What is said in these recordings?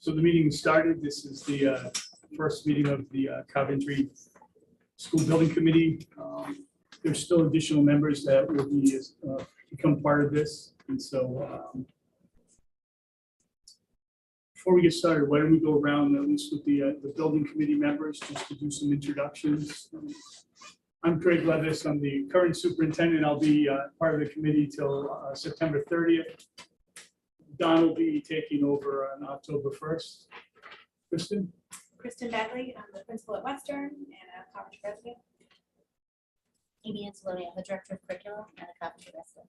So the meeting started. This is the first meeting of the Coventry School Building Committee. There's still additional members that will be become part of this. And so before we get started, why don't we go around at least with the building committee members just to do some introductions. I'm Craig Levis. I'm the current superintendent. I'll be part of the committee till September 30th. Don will be taking over on October 1st. Kristen Bagley, I'm the principal at Western and a Coventry resident. Amy Anzalone, I'm the director of curriculum and a Coventry resident.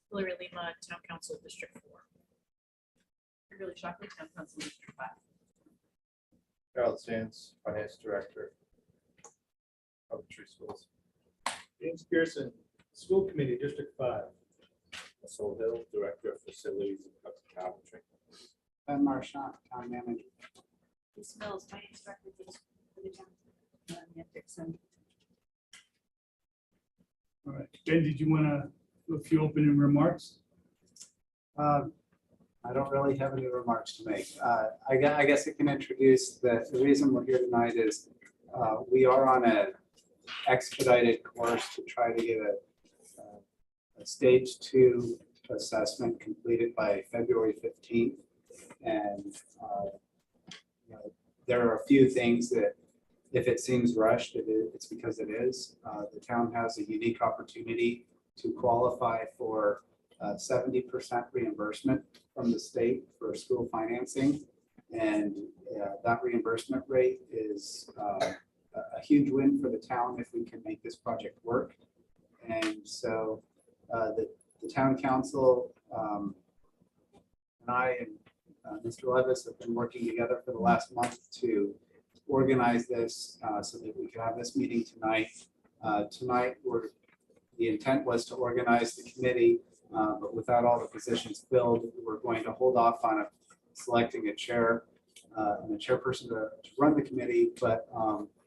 Hillary Lima, Town Council District 4. Kimberly Shockley, Town Council District 5. Harold Sands, Finance Director, Coventry Schools. James Pearson, School Committee, District 5. Russell Hill, Director of Facilities of Coventry. Ben Marchant, Town Manager. Lisa Mills, Finance Director for the town. Ann Dixon. All right. Ben, did you want to do a few opening remarks? I don't really have any remarks to make. I guess I can introduce the reason we're here tonight is we are on an expedited course to try to get a stage 2 assessment completed by February 15th. And there are a few things that if it seems rushed, it's because it is. The town has a unique opportunity to qualify for 70% reimbursement from the state for school financing. And that reimbursement rate is a huge win for the town if we can make this project work. And so the town council and I and Mr. Levis have been working together for the last month to organize this so that we could have this meeting tonight. Tonight, the intent was to organize the committee, but without all the positions filled, we're going to hold off on selecting a chair and a chairperson to run the committee. But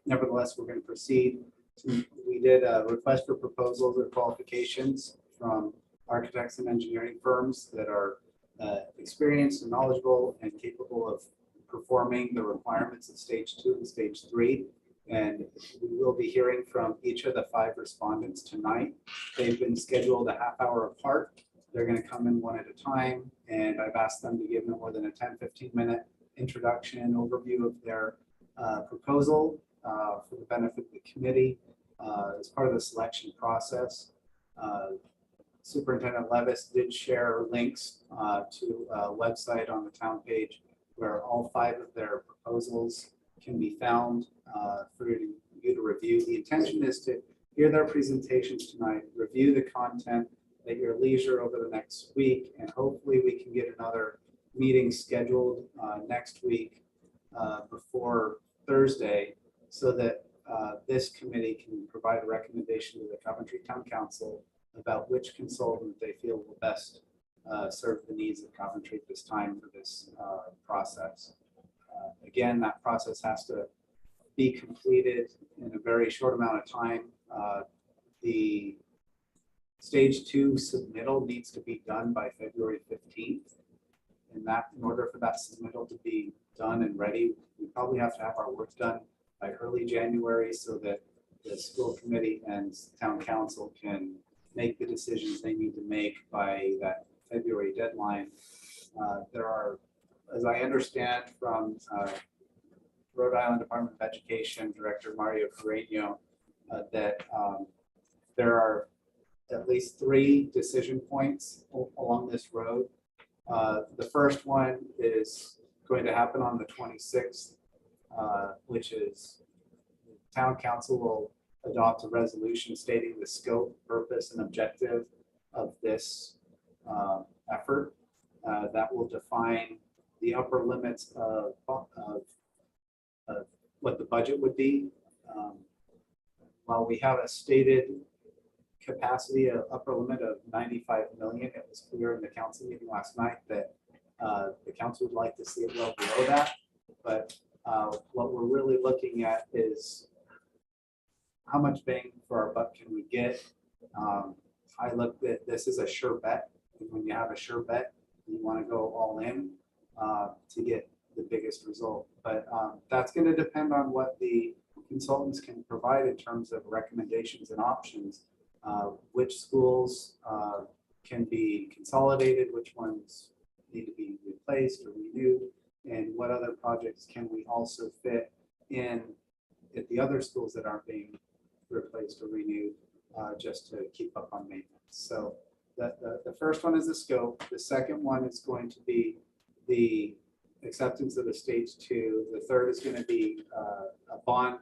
nevertheless, we're going to proceed. We did a request for proposals or qualifications from architects and engineering firms that are experienced and knowledgeable and capable of performing the requirements of stage 2 and stage 3. And we will be hearing from each of the 5 respondents tonight. They've been scheduled a half-hour apart. They're going to come in one at a time, and I've asked them to give no more than a 10-15 minute introduction and overview of their proposal for the benefit of the committee as part of the selection process. Superintendent Levis did share links to a website on the town page where all 5 of their proposals can be found for you to review. The intention is to hear their presentations tonight, review the content at your leisure over the next week, and hopefully we can get another meeting scheduled next week before Thursday so that this committee can provide a recommendation to the Coventry Town Council about which consultant they feel will best serve the needs of Coventry at this time for this process. Again, that process has to be completed in a very short amount of time. The stage 2 submittal needs to be done by February 15th. And that, in order for that submittal to be done and ready, we probably have to have our work done by early January so that the school committee and town council can make the decisions they need to make by that February deadline. There are, as I understand from Rhode Island Department of Education Director Mario Carreño, that there are at least 3 decision points along this road. The first one is going to happen on the 26th, which is the town council will adopt a resolution stating the scope, purpose, and objective of this effort. That will define the upper limits of what the budget would be. While we have a stated capacity of upper limit of 95 million, it was clear in the council meeting last night that the council would like to see it well below that. But what we're really looking at is how much bang for our buck can we get. I looked at this as a sure bet. When you have a sure bet, you want to go all in. to get the biggest result. But that's going to depend on what the consultants can provide in terms of recommendations and options. Which schools can be consolidated, which ones need to be replaced or renewed, and what other projects can we also fit in at the other schools that aren't being replaced or renewed, just to keep up on maintenance. So the first one is the scope. The second one is going to be the acceptance of the stage 2. The third is going to be a bond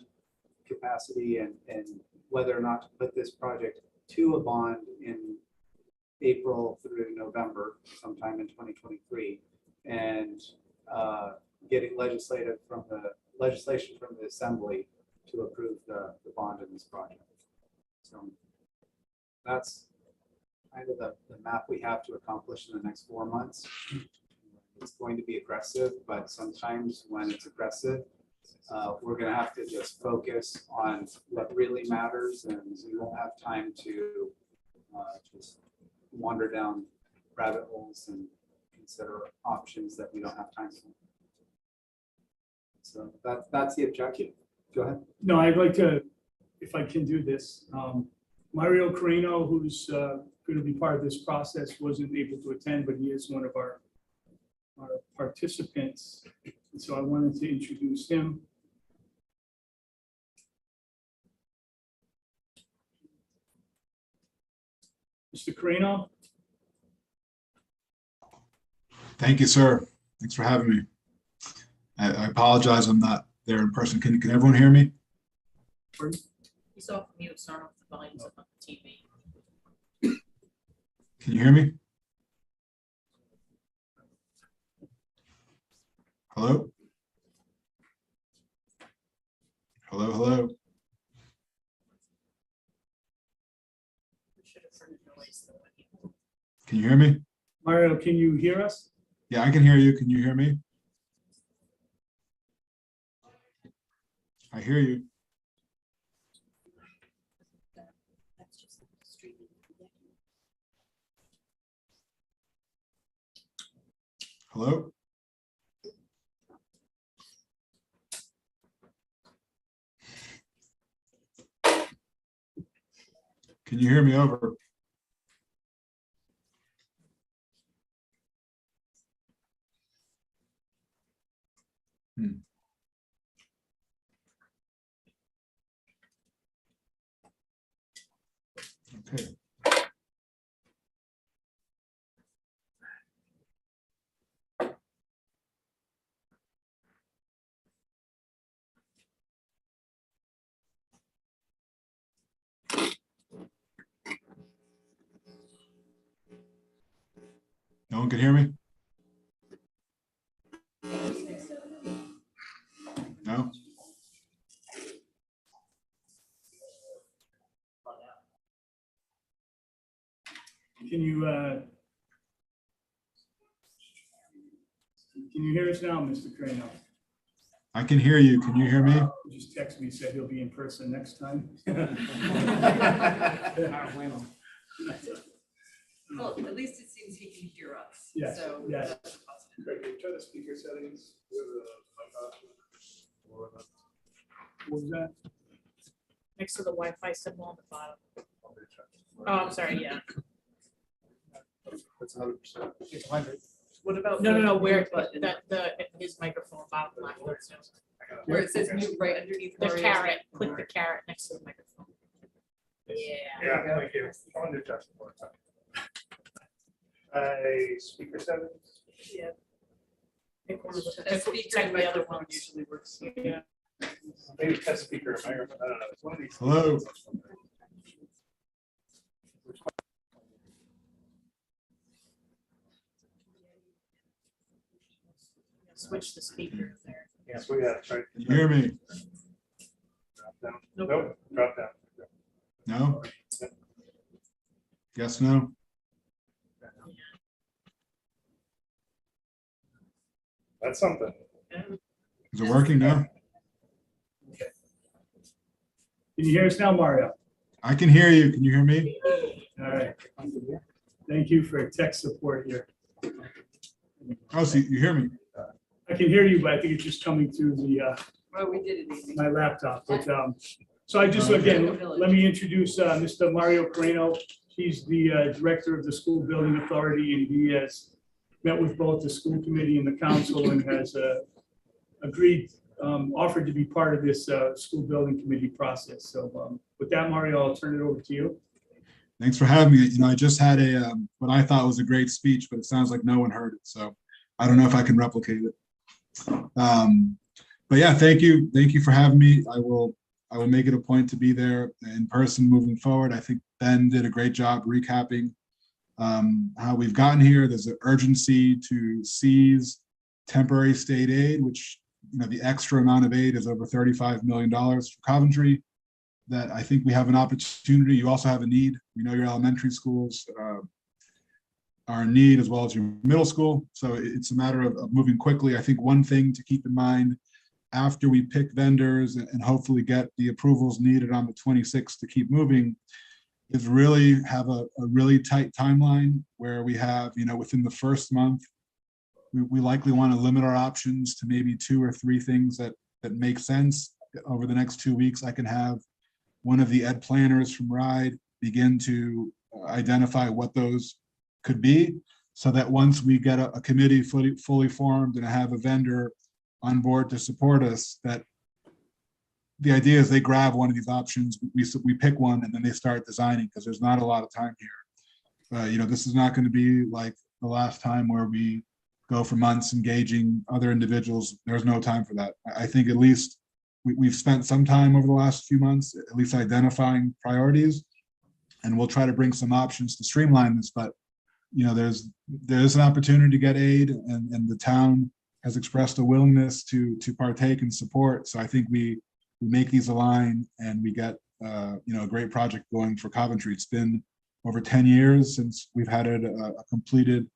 capacity and whether or not to put this project to a bond in April through November, sometime in 2023, and getting legislation from the assembly to approve the bond in this project. So that's kind of the map we have to accomplish in the next 4 months. It's going to be aggressive, but sometimes when it's aggressive, we're going to have to just focus on what really matters, and we won't have time to just wander down rabbit holes and consider options that we don't have time for. So that's the objective. Go ahead. No, I'd like to, if I can do this. Mario Carino, who's going to be part of this process, wasn't able to attend, but he is one of our participants. And so I wanted to introduce him. Mr. Carino? Thank you, sir. Thanks for having me. I apologize, I'm not there in person. Can everyone hear me? He's off mute, so I don't know if the volume's up on the TV. Can you hear me? Hello? Hello, hello? We should have heard a noise though. Can you hear me? Mario, can you hear us? Yeah, I can hear you. Can you hear me? I hear you. That's just streaming. Hello? Can you hear me over? Okay. No one can hear me? No? Can you hear us now, Mr. Carino? I can hear you. Can you hear me? He just texted me, said he'll be in person next time. Well, at least it seems he can hear us. Yes, So yes. that's a positive. Greg, can you try the speaker settings with What was that? Next to the Wi-Fi symbol on the bottom. Oh, I'm sorry, yeah. That's 100%. It's 100. What about? No, the where, mute button? his microphone bottom left. Where it says mute right underneath. The Mario's carrot, name. click the carrot next to the microphone. Yeah. Yeah, thank you. On your test one time. Speaker settings? Yeah. Pick one of the- A speaker check and the other microphone ones. usually works. Yeah. Maybe test speaker and microphone. I don't know. It's one of these. Hello? Switch the speaker there. Yeah, so we gotta try. Can you hear me? Drop down. Nope. Nope, drop down. No? Yes, no? That's something. Is it working now? Can you hear us now, Mario? I can hear you. Can you hear me? All right. Thank you for tech support here. Oh, so you hear me? can hear you, but I think it's just coming through the, Well, we did it easy. my laptop. But, so I just, again, let me introduce Mr. Mario Carreno. He's the Director of the School Building Authority, and he has met with both the school committee and the council and has agreed, offered to be part of this school building committee process. So with that, Mario, I'll turn it over to you. Thanks for having me. I just had a what I thought was a great speech, but it sounds like no one heard it. So I don't know if I can replicate it. But yeah, thank you for having me. I will make it a point to be there in person moving forward. I think Ben did a great job recapping how we've gotten here. There's an urgency to seize temporary state aid, which the extra amount of aid is over $35 million for Coventry. That I think we have an opportunity. You also have a need. We know your elementary schools are in need, as well as your middle school. So it's a matter of moving quickly. I think one thing to keep in mind after we pick vendors and hopefully get the approvals needed on the 26th to keep moving is really have a really tight timeline where we have, within the first month, we likely want to limit our options to maybe 2 or 3 things that make sense. Over the next 2 weeks, I can have one of the ed planners from RIDE begin to identify what those could be, so that once we get a committee fully formed and have a vendor on board to support us, that the idea is they grab one of these options, we pick one, and then they start designing, because there's not a lot of time here. This is not going to be like the last time where we go for months engaging other individuals. There's no time for that. I think at least we've spent some time over the last few months, at least identifying priorities, and we'll try to bring some options to streamline this. But there's an opportunity to get aid, and the town has expressed a willingness to partake and support. So I think we make these align, and we get a great project going for Coventry. It's been over 10 years since we've had a completed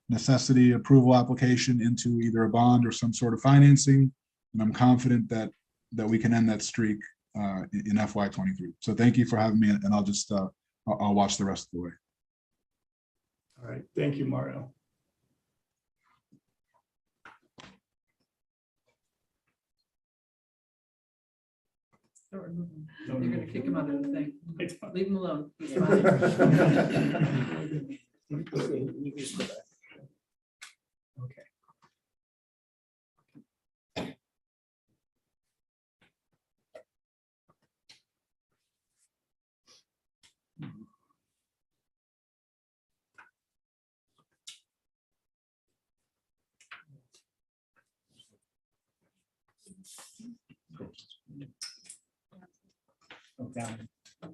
necessity approval application into either a bond or some sort of financing, and I'm confident that we can end that streak in FY23. So thank you for having me, and I'll just I'll watch the rest of the way. All right, thank you, Mario. They're gonna kick him out of the thing. It's fine. Leave him alone. He's fine. Okay. Down. I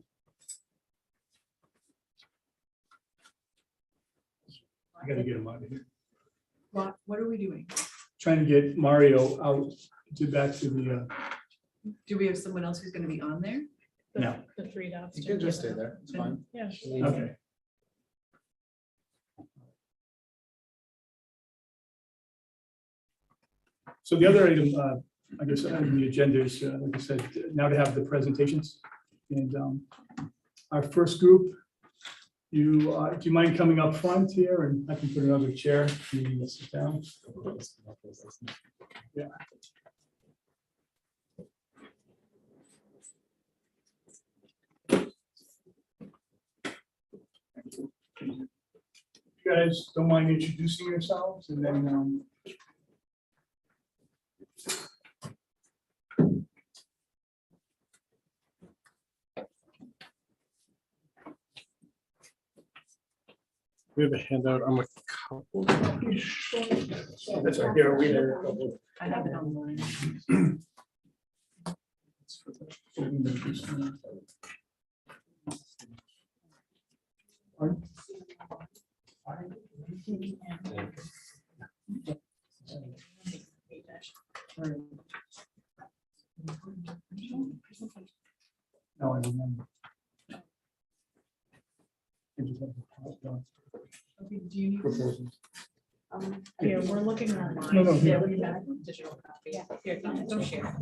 gotta get him out of here. What are we doing? Trying to get Mario out to back to the, Do we have someone else who's gonna be on there? no, The 3 dots. You can just stay there, it's fine. Yeah. okay. So the other item, I guess, on the agenda is, like I said, now to have the presentations. And our first group, do you mind coming up front here, and I can put another chair, you can sit down. Yeah. You guys don't mind introducing yourselves, and then We have a handout. I'm a couple. that's right here. We there. I have it online. No, I remember. I just have the Okay, do you need? proposals. Yeah, we're looking online. No, no, Yeah, no. we have a digital copy. Here, don't share.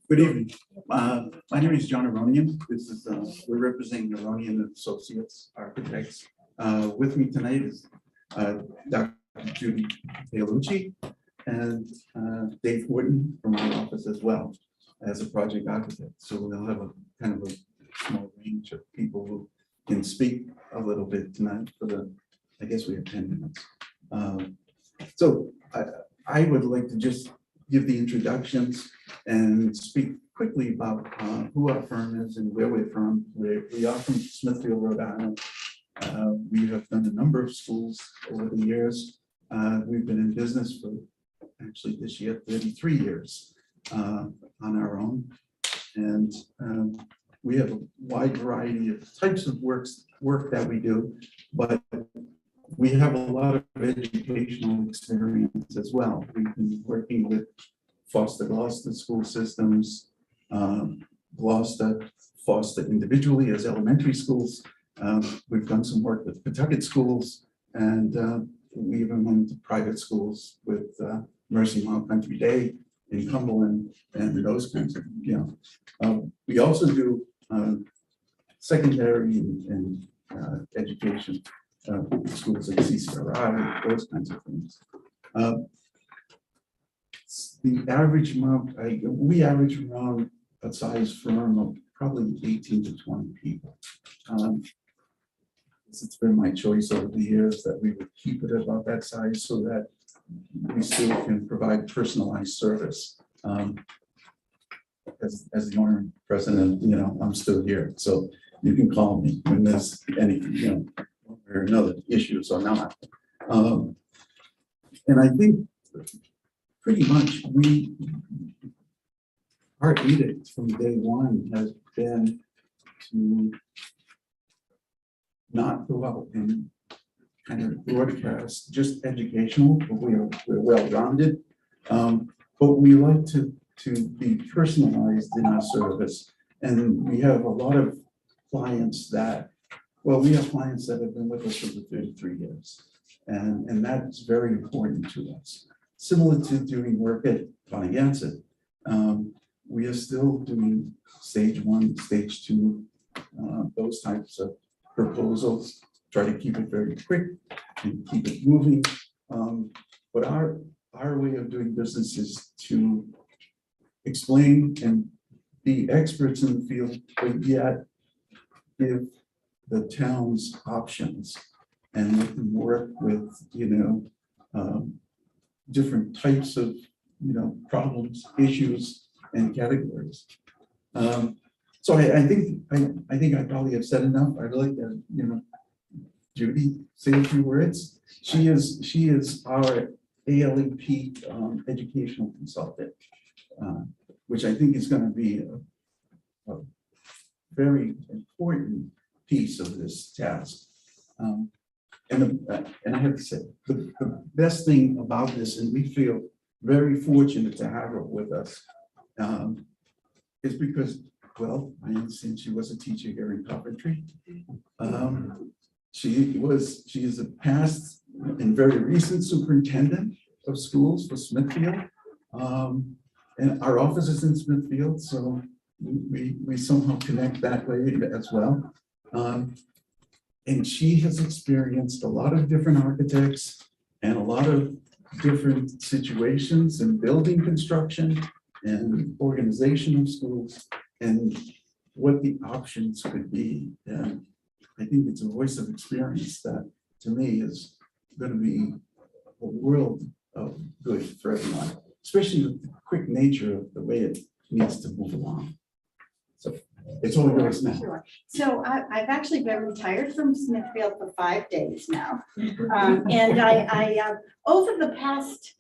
Good evening. My name is John Aronian. This is, we're representing Aronian Associates Architects With me tonight is Dr. Judy Paolucci and Dave Wharton from our office as well as a project architect. So we'll have a kind of a small range of people who can speak a little bit tonight for the, I guess we have 10 minutes. So I would like to just give the introductions and speak quickly about who our firm is and where we're from. We are from Smithfield, Rhode Island. We have done a number of schools over the years. We've been in business for actually this year 33 years on our own. And we have a wide variety of types of work that we do, but we have a lot of educational experience as well. We've been working with Gloucester school systems, Gloucester, Foster individually as elementary schools. We've done some work with Pawtucket schools, and we even went to private schools with Mercy Mount Country Day in Cumberland and those kinds of, we also do secondary and education, schools like CCRI, those kinds of things. The average amount, we average around a size firm of probably 18 to 20 people. It's been my choice over the years that we would keep it about that size so that we still can provide personalized service. As the owner and president, I'm still here, so you can call me when there's anything, or another issues or not. And I think pretty much our edict from day one has been to not go out and kind of broadcast just educational, but we're well-rounded. But we like to be personalized in our service. And we have a lot of clients that, we have clients that have been with us for 33 years. And that's very important to us. Similar to doing work at Consolidation, we are still doing stage 1, stage 2, those types of proposals, try to keep it very quick and keep it moving. But our way of doing business is to explain and be experts in the field, but yet give the towns options and let them work with, different types of, problems, issues, and categories. So I think I probably have said enough. I'd like to, Judy, say a few words. She is our ALEP educational consultant, which I think is going to be a very important piece of this task. And I have to say, the best thing about this, and we feel very fortunate to have her with us, is because, I understand she was a teacher here in Coventry. She is a past and very recent superintendent of schools for Smithfield. And our office is in Smithfield, so we somehow connect that way as well. And she has experienced a lot of different architects and a lot of different situations in building construction and organization of schools and what the options could be. And I think it's a voice of experience that to me is going to be a world of good for everyone, especially with the quick nature of the way it needs to move along. So it's all yours now. Sure. So I've actually been retired from Smithfield for 5 days now. And I over the past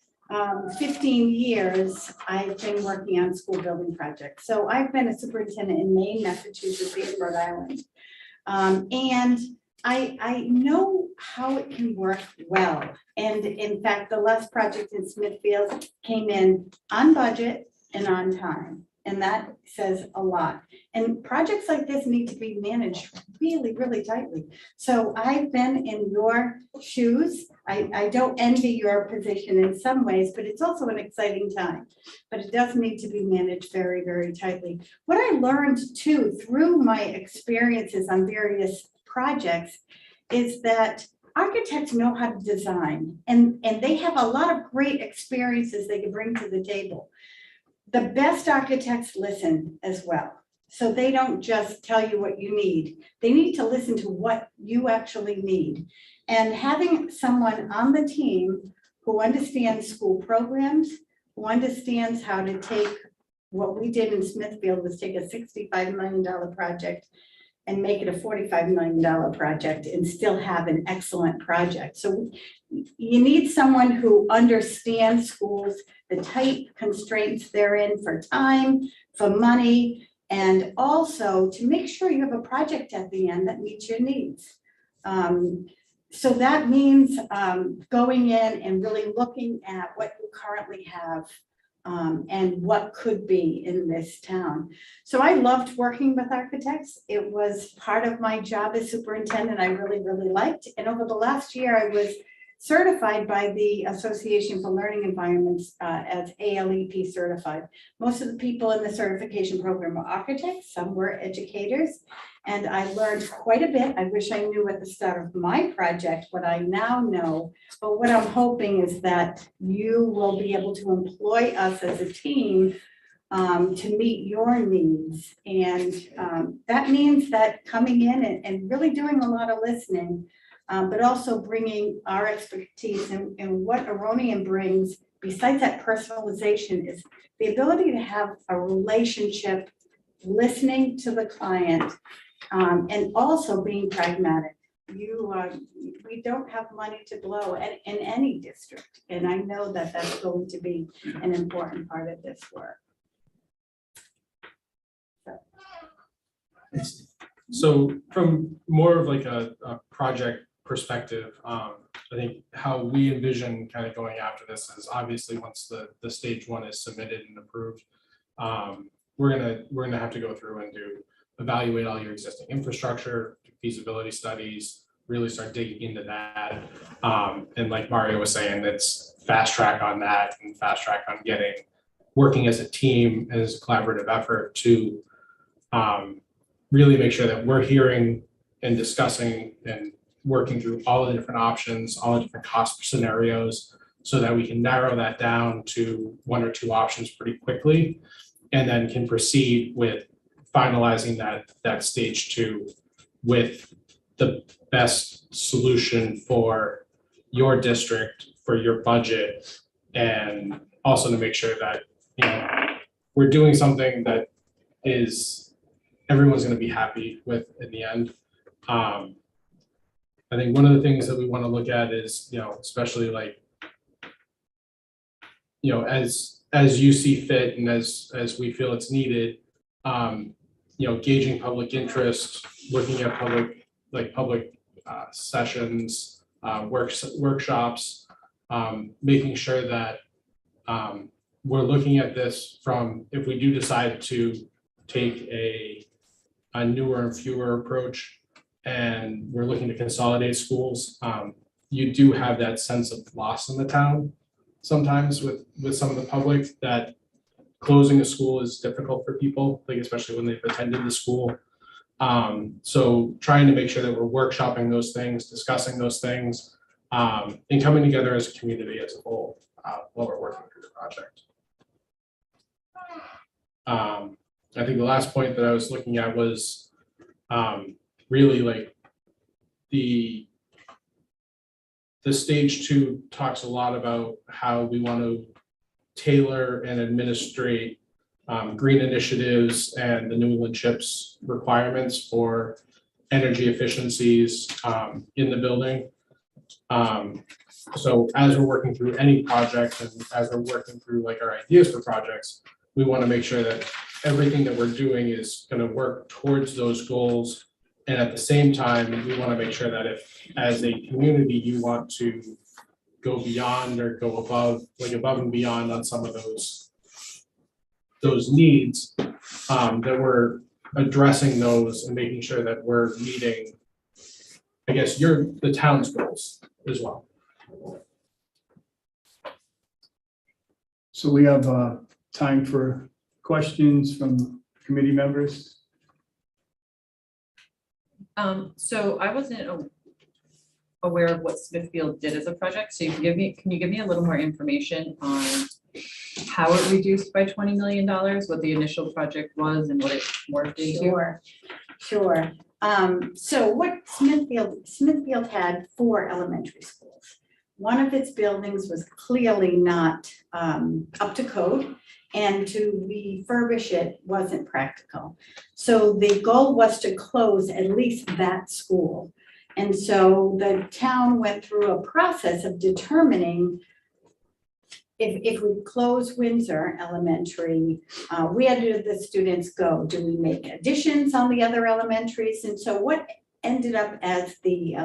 15 years, I've been working on school building projects. So I've been a superintendent in Maine, Massachusetts, and Rhode Island. And I know how it can work well. And in fact, the last project in Smithfield came in on budget and on time. And that says a lot. And projects like this need to be managed really, really tightly. So I've been in your shoes. I don't envy your position in some ways, but it's also an exciting time. But it does need to be managed very, very tightly. What I learned too, through my experiences on various projects, is that architects know how to design, and they have a lot of great experiences they can bring to the table. The best architects listen as well. So they don't just tell you what you need. They need to listen to what you actually need. And having someone on the team who understands school programs, who understands how to take what we did in Smithfield was take a $65 million project and make it a $45 million project and still have an excellent project. So you need someone who understands schools, the tight constraints they're in for time, for money, and also to make sure you have a project at the end that meets your needs. So that means going in and really looking at what you currently have and what could be in this town. So I loved working with architects. It was part of my job as superintendent I really, really liked. And over the last year, I was certified by the Association for Learning Environments as ALEP certified. Most of the people in the certification program were architects, some were educators, and I learned quite a bit. I wish I knew at the start of my project what I now know, but what I'm hoping is that you will be able to employ us as a team to meet your needs. And that means that coming in and really doing a lot of listening, but also bringing our expertise and what Aronian brings, besides that personalization, is the ability to have a relationship, listening to the client, and also being pragmatic. We don't have money to blow in any district, and I know that that's going to be an important part of this work. So from more of like a project perspective, I think how we envision kind of going after this is obviously once the stage one is submitted and approved, we're gonna have to go through and evaluate all your existing infrastructure, feasibility studies, really start digging into that. And like Mario was saying, it's fast track on that and fast track on working as a team and as a collaborative effort to really make sure that we're hearing and discussing and working through all the different options, all the different cost scenarios, so that we can narrow that down to one or two options pretty quickly, and then can proceed with finalizing that stage two with the best solution for your district, for your budget, and also to make sure that we're doing something that is everyone's going to be happy with in the end. I think one of the things that we want to look at is, especially like, as you see fit and as we feel it's needed, gauging public interest, looking at public sessions, workshops, making sure that we're looking at this from, if we do decide to take a newer and fewer approach, and we're looking to consolidate schools, you do have that sense of loss in the town sometimes with some of the public, that closing a school is difficult for people, like especially when they've attended the school. So trying to make sure that we're workshopping those things, discussing those things, and coming together as a community as a whole while we're working through the project. I think the last point that I was looking at was really like the stage two talks a lot about how we want to tailor and administrate green initiatives and the New England CHIPS requirements for energy efficiencies in the building. So as we're working through any project and as we're working through like our ideas for projects, we want to make sure that everything that we're doing is going to work towards those goals. And at the same time, we want to make sure that if, as a community, you want to go beyond or go above and beyond on some of those needs, that we're addressing those and making sure that we're meeting, I guess, the town's goals as well. So we have time for questions from committee members. So I wasn't aware of what Smithfield did as a project, so can you give me a little more information on how it reduced by $20 million, what the initial project was and what it morphed into? Sure. So what Smithfield had 4 elementary schools. One of its buildings was clearly not up to code, and to refurbish it wasn't practical. So the goal was to close at least that school. And so the town went through a process of determining if we close Windsor Elementary, where do the students go? Do we make additions on the other elementaries? And so what ended up as the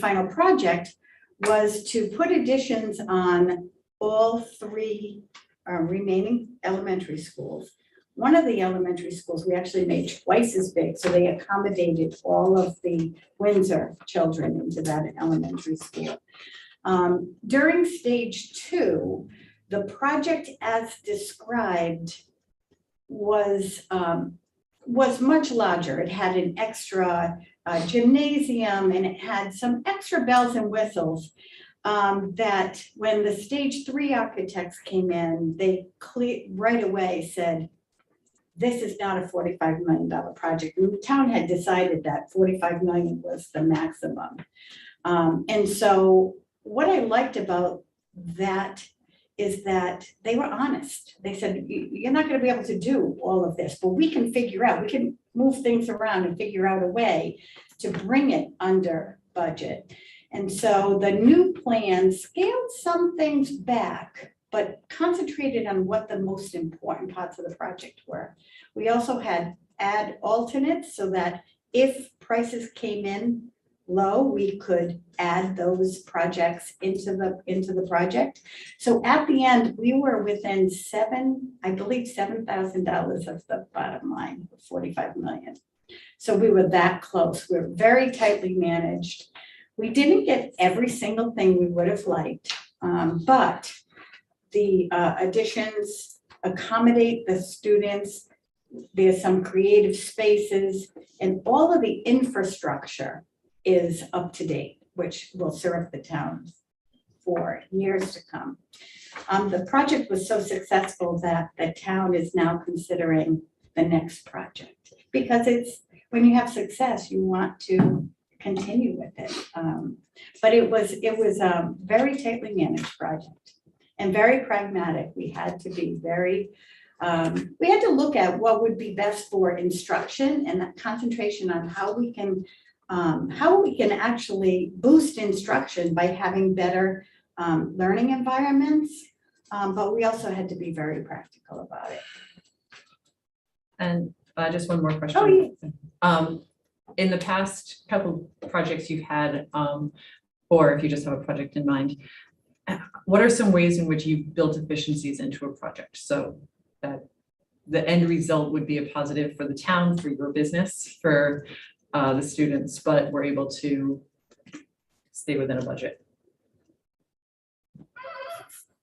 final project was to put additions on all 3 remaining elementary schools. One of the elementary schools we actually made twice as big, so they accommodated all of the Windsor children into that elementary school. During stage 2, the project as described was much larger. It had an extra gymnasium, and it had some extra bells and whistles that when the stage 3 architects came in, they right away said, this is not a $45 million project. And the town had decided that $45 million was the maximum. And so what I liked about that is that they were honest. They said, you're not going to be able to do all of this, but we can figure out, we can move things around and figure out a way to bring it under budget. And so the new plan scaled some things back, but concentrated on what the most important parts of the project were. We also had add alternates so that if prices came in low, we could add those projects into the project. So at the end, we were within $7,000 of the bottom line, 45 million. So we were that close. We were very tightly managed. We didn't get every single thing we would have liked, but the additions accommodate the students. There's some creative spaces, and all of the infrastructure is up to date, which will serve the town for years to come. The project was so successful that the town is now considering the next project, because it's, when you have success, you want to continue with it. But it was a very tightly managed project and very pragmatic. We had to be very, we had to look at what would be best for instruction and that concentration on how we can actually boost instruction by having better learning environments. But we also had to be very practical about it. And just one more question. Oh, yeah. In the past couple projects you've had, or if you just have a project in mind, what are some ways in which you've built efficiencies into a project so that the end result would be a positive for the town, for your business, for the students, but we're able to stay within a budget?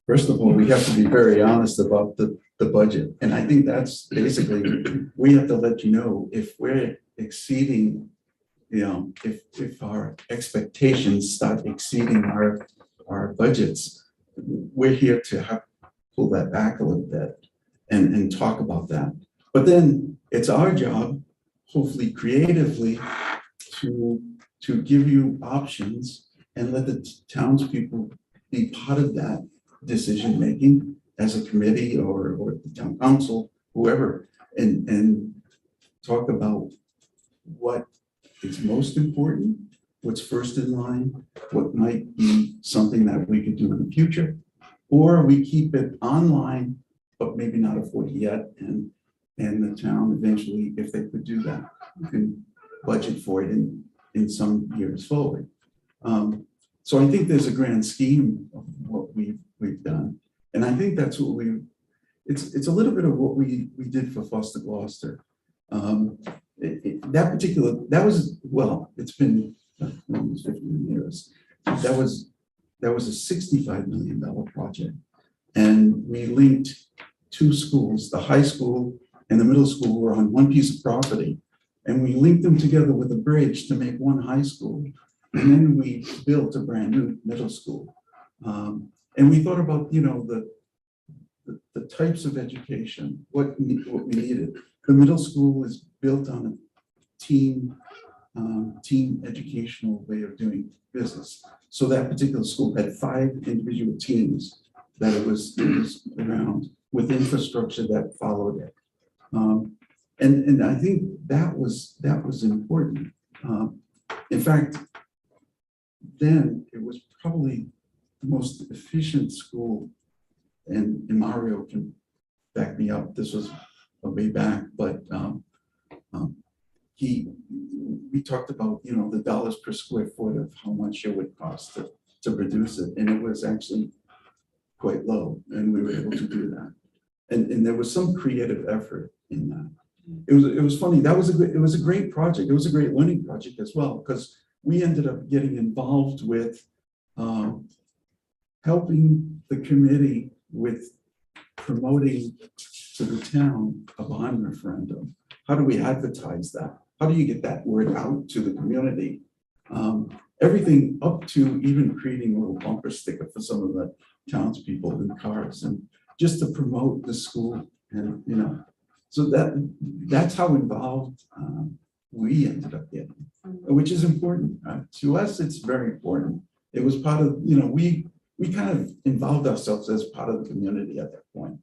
First of all, we have to be very honest about the budget. And I think that's basically, we have to let you know if we're exceeding, if our expectations start exceeding our budgets, we're here to pull that back a little bit and talk about that. But then it's our job, hopefully creatively, to give you options and let the townspeople be part of that decision-making as a committee or the town council, whoever, and talk about what is most important, what's first in line, what might be something that we could do in the future, or we keep it online, but maybe not afford it yet, and the town eventually, if they could do that, you can budget for it in some years forward. So I think there's a grand scheme of what we've done. And I think that's what it's a little bit of what we did for Foster Gloucester. That was, well, it's been almost 15 years. That was a $65 million project. And we linked 2 schools, the high school and the middle school were on one piece of property. And we linked them together with a bridge to make one high school. And then we built a brand new middle school. And we thought about, you know, the types of education, what we needed. The middle school is built on a team educational way of doing business. So that particular school had 5 individual teams that it was around with infrastructure that followed it. And I think that was important. In fact, then it was probably the most efficient school, and Mario can back me up. This was a way back, but we talked about, you know, the dollars per square foot of how much it would cost to produce it, and it was actually quite low, and we were able to do that. And there was some creative effort in that. It was funny. It was a great project. It was a great learning project as well, because we ended up getting involved with helping the committee with promoting to the town a bond referendum. How do we advertise that? How do you get that word out to the community? Everything up to even creating a little bumper sticker for some of the townspeople in cars, and just to promote the school. And, you know, so that's how involved we ended up getting, which is important. To us, it's very important. It was part of, you know, we kind of involved ourselves as part of the community at that point.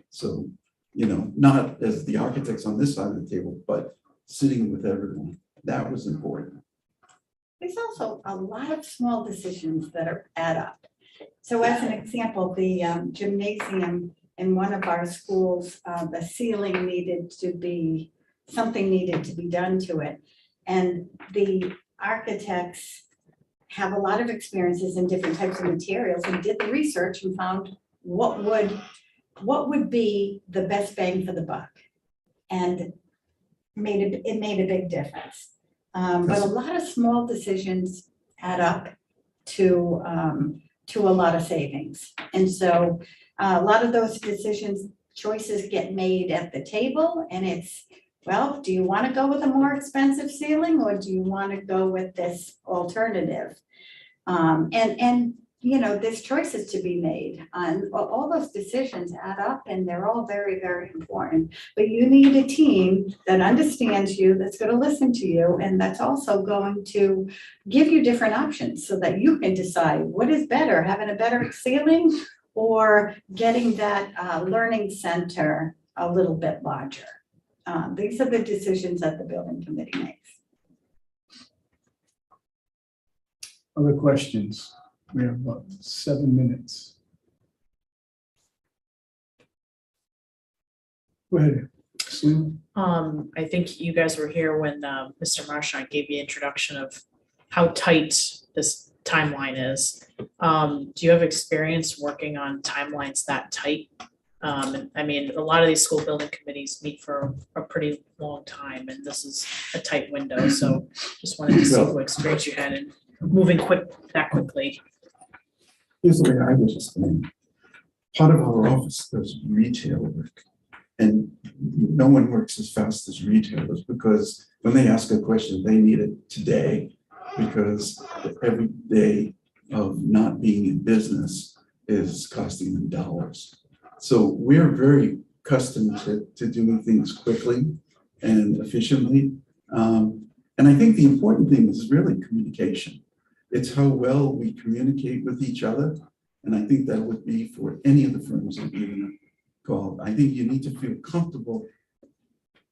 So, you know, not as the architects on this side of the table, but sitting with everyone. That was important. There's also a lot of small decisions that add up. So as an example, the gymnasium in one of our schools, the ceiling needed to be done to it. And the architects have a lot of experiences in different types of materials, and did the research and found what would be the best bang for the buck. And it made a big difference. But a lot of small decisions add up to a lot of savings. And so a lot of those choices get made at the table, and it's, well, do you want to go with a more expensive ceiling, or do you want to go with this alternative? And you know, there's choices to be made, and all those decisions add up, and they're all very, very important. But you need a team that understands you, that's going to listen to you, and that's also going to give you different options so that you can decide what is better, having a better ceiling or getting that learning center a little bit larger. These are the decisions that the building committee makes. Other questions? We have about 7 minutes. Go ahead, Sue. I think you guys were here when Mr. Marchand gave the introduction of how tight this timeline is. Do you have experience working on timelines that tight? I mean, a lot of these school building committees meet for a pretty long time, and this is a tight window. So just wanted to see what experience you had in moving that quickly. Here's the way I would explain. Part of our office does retail work, and no one works as fast as retailers, because when they ask a question, they need it today, because every day of not being in business is costing them dollars. So we're very accustomed to doing things quickly and efficiently. And I think the important thing is really communication. It's how well we communicate with each other. And I think that would be for any of the firms that you're going to call. I think you need to feel comfortable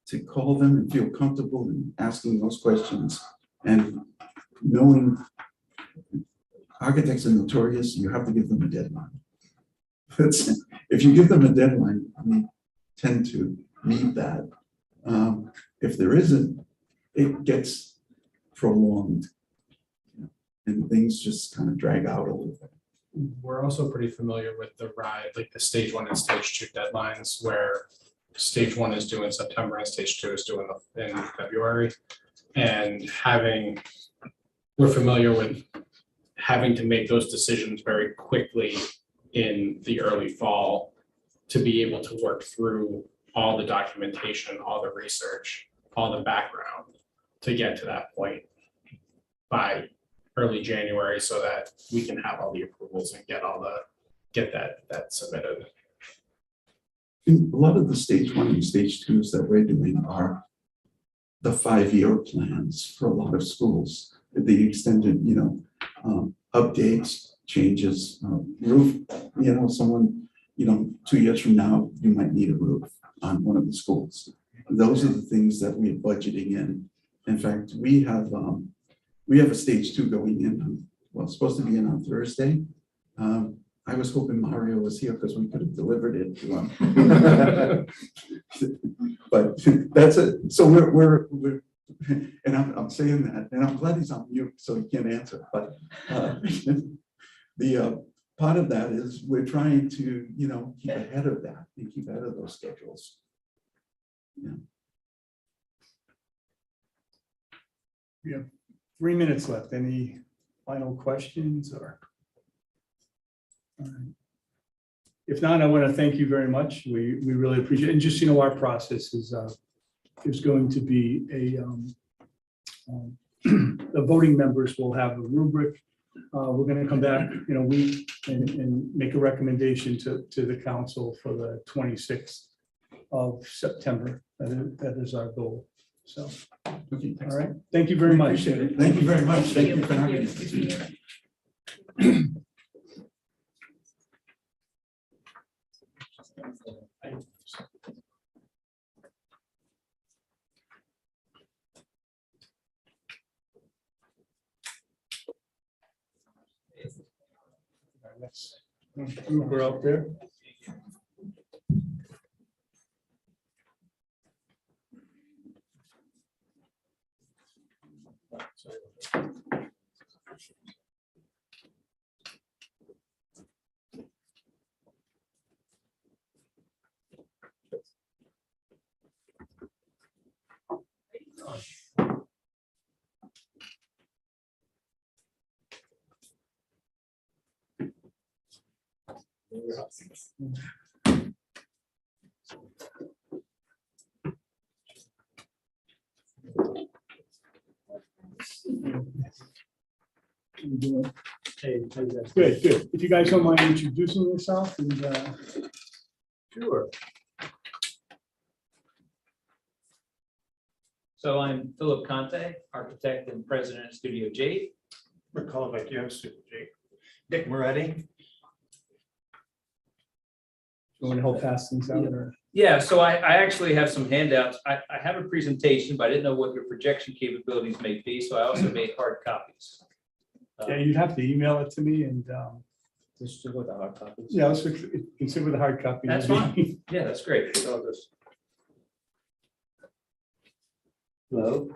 to call them and feel comfortable in asking those questions, and knowing architects are notorious, you have to give them a deadline. If you give them a deadline, we tend to meet that. If there isn't, it gets prolonged, and things just kind of drag out a little bit. We're also pretty familiar with the ride, like the stage 1 and stage 2 deadlines, where stage 1 is due in September and stage 2 is due in February. And we're familiar with having to make those decisions very quickly in the early fall to be able to work through all the documentation, all the research, all the background to get to that point by early January so that we can have all the approvals and get that submitted. A lot of the stage 1 and stage 2s that we're doing are the 5-year plans for a lot of schools. The extended, updates, changes, roof, someone, 2 years from now, you might need a roof on one of the schools. Those are the things that we're budgeting in. In fact, we have a stage 2 going in, it's supposed to be in on Thursday. I was hoping Mario was here because we could have delivered it to him. But that's it. So we're and I'm saying that, and I'm glad he's on mute, so he can't answer. But the part of that is we're trying to, keep ahead of that and keep ahead of those schedules. Yeah. We have 3 minutes left. Any final questions or? All right. If not, I want to thank you very much. We really appreciate it. And just, our process is going to be the voting members will have a rubric. We're going to come back in a week and make a recommendation to the council for the 26th of September. That is our goal. So, Okay, all right. Thank you very much. Appreciate it. Thank you very much. Thank you for having me. Next group are out there. Good, good. If you guys don't mind introducing yourself and Sure. So I'm Philip Conte, architect and president of Studio Jade. We're calling like you have Studio Jade. Dick Moretti. you want to help pass things out or? Yeah, so I actually have some handouts. I have a presentation, but I didn't know what your projection capabilities may be, so I also made hard copies. Yeah, you'd have to email it to me and, Just with the hard copies. yeah, let's consider the hard copy. That's fine. Yeah, that's great. So I'll just- Hello.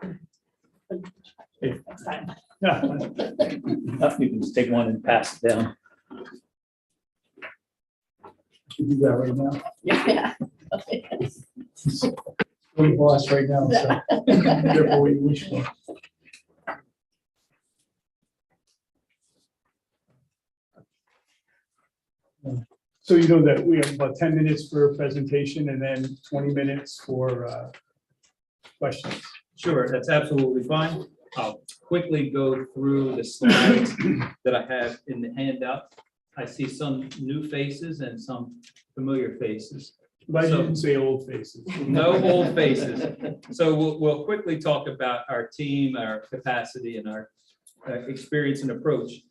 Yeah. You can just take one and pass it down. Can do that right now. Yeah. We're the boss right now, so careful what you wish for. So you know that we have about 10 minutes for a presentation and then 20 minutes for questions. Sure, that's absolutely fine. I'll quickly go through the slides that I have in the handout. I see some new faces and some familiar faces. But you So- didn't say old faces. No old faces. So we'll quickly talk about our team, our capacity, and our experience and approach.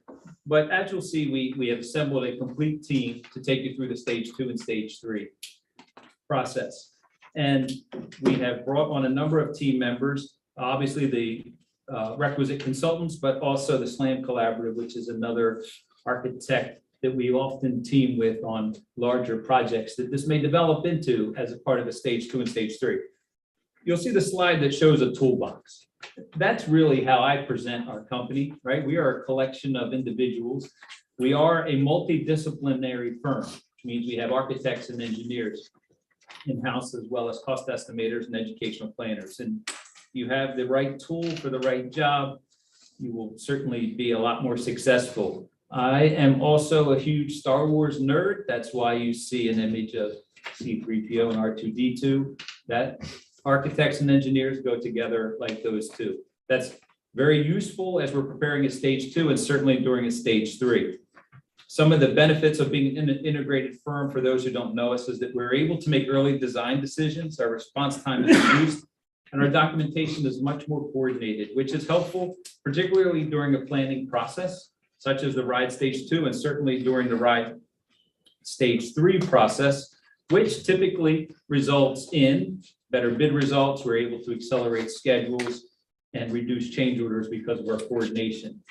But as you'll see, we have assembled a complete team to take you through the stage 2 and stage 3 process. And we have brought on a number of team members, obviously the requisite consultants, but also the SLAM Collaborative, which is another architect that we often team with on larger projects that this may develop into as a part of the stage 2 and stage 3. You'll see the slide that shows a toolbox. That's really how I present our company, right? We are a collection of individuals. We are a multidisciplinary firm, which means we have architects and engineers in-house, as well as cost estimators and educational planners. And you have the right tool for the right job, you will certainly be a lot more successful. I am also a huge Star Wars nerd. That's why you see an image of C-3PO and R2-D2. That architects and engineers go together like those two. That's very useful as we're preparing a stage 2 and certainly during a stage 3. Some of the benefits of being an integrated firm, for those who don't know us, is that we're able to make early design decisions. Our response time is reduced, and our documentation is much more coordinated, which is helpful, particularly during a planning process, such as the RIDE Stage 2, and certainly during the RIDE Stage 3 process, which typically results in better bid results. We're able to accelerate schedules and reduce change orders because of our coordination.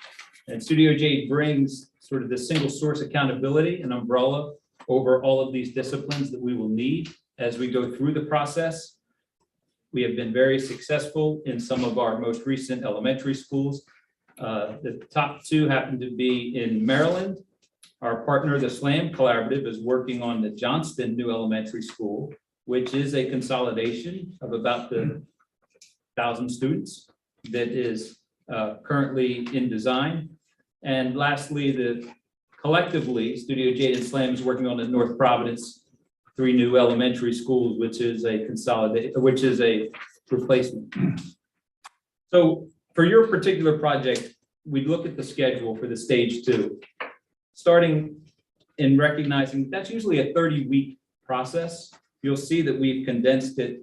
And Studio J brings sort of the single source accountability and umbrella over all of these disciplines that we will need as we go through the process. We have been very successful in some of our most recent elementary schools. The top 2 happen to be in Maryland. Our partner, the SLAM Collaborative, is working on the Johnston New Elementary School, which is a consolidation of about 1,000 students that is currently in design. And lastly, collectively, Studio J and SLAM is working on the North Providence 3 new elementary schools, which is a replacement. So for your particular project, we look at the schedule for the stage 2, starting in recognizing that's usually a 30-week process. You'll see that we've condensed it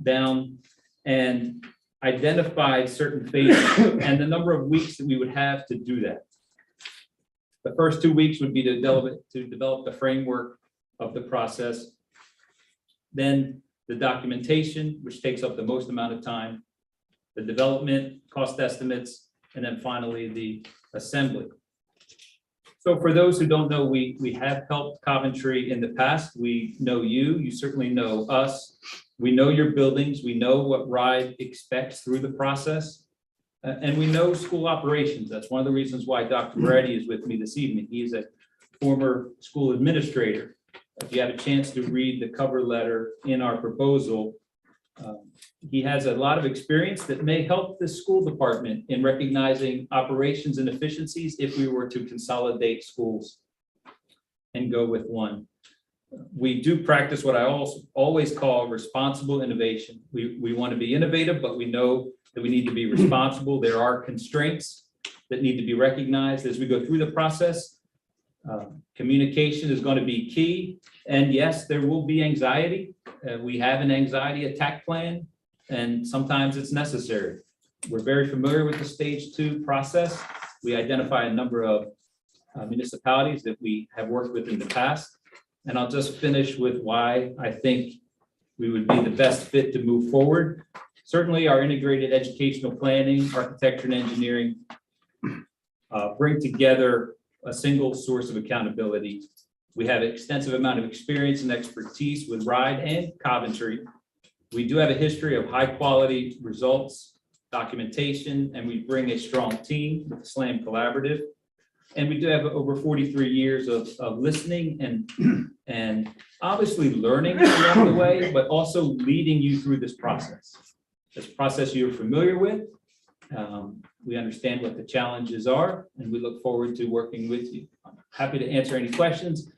down and identified certain phases and the number of weeks that we would have to do that. The first 2 weeks would be to develop the framework of the process. Then the documentation, which takes up the most amount of time, the development, cost estimates, and then finally the assembly. So for those who don't know, we have helped Coventry in the past. We know you certainly know us. We know your buildings. We know what RIDE expects through the process. And we know school operations. That's one of the reasons why Dr. Moretti is with me this evening. He's a former school administrator. If you have a chance to read the cover letter in our proposal, he has a lot of experience that may help the school department in recognizing operations and efficiencies if we were to consolidate schools and go with one. We do practice what I always call responsible innovation. We want to be innovative, but we know that we need to be responsible. There are constraints that need to be recognized as we go through the process. Communication is going to be key. And yes, there will be anxiety. We have an anxiety attack plan, and sometimes it's necessary. We're very familiar with the stage 2 process. We identify a number of municipalities that we have worked with in the past. And I'll just finish with why I think we would be the best fit to move forward. Certainly our integrated educational planning, architecture and engineering bring together a single source of accountability. We have an extensive amount of experience and expertise with RIDE and Coventry. We do have a history of high quality results, documentation, and we bring a strong team with the SLAM Collaborative. And we do have over 43 years of listening and obviously learning along the way, but also leading you through this process. This process you're familiar with. We understand what the challenges are, and we look forward to working with you. I'm happy to answer any questions.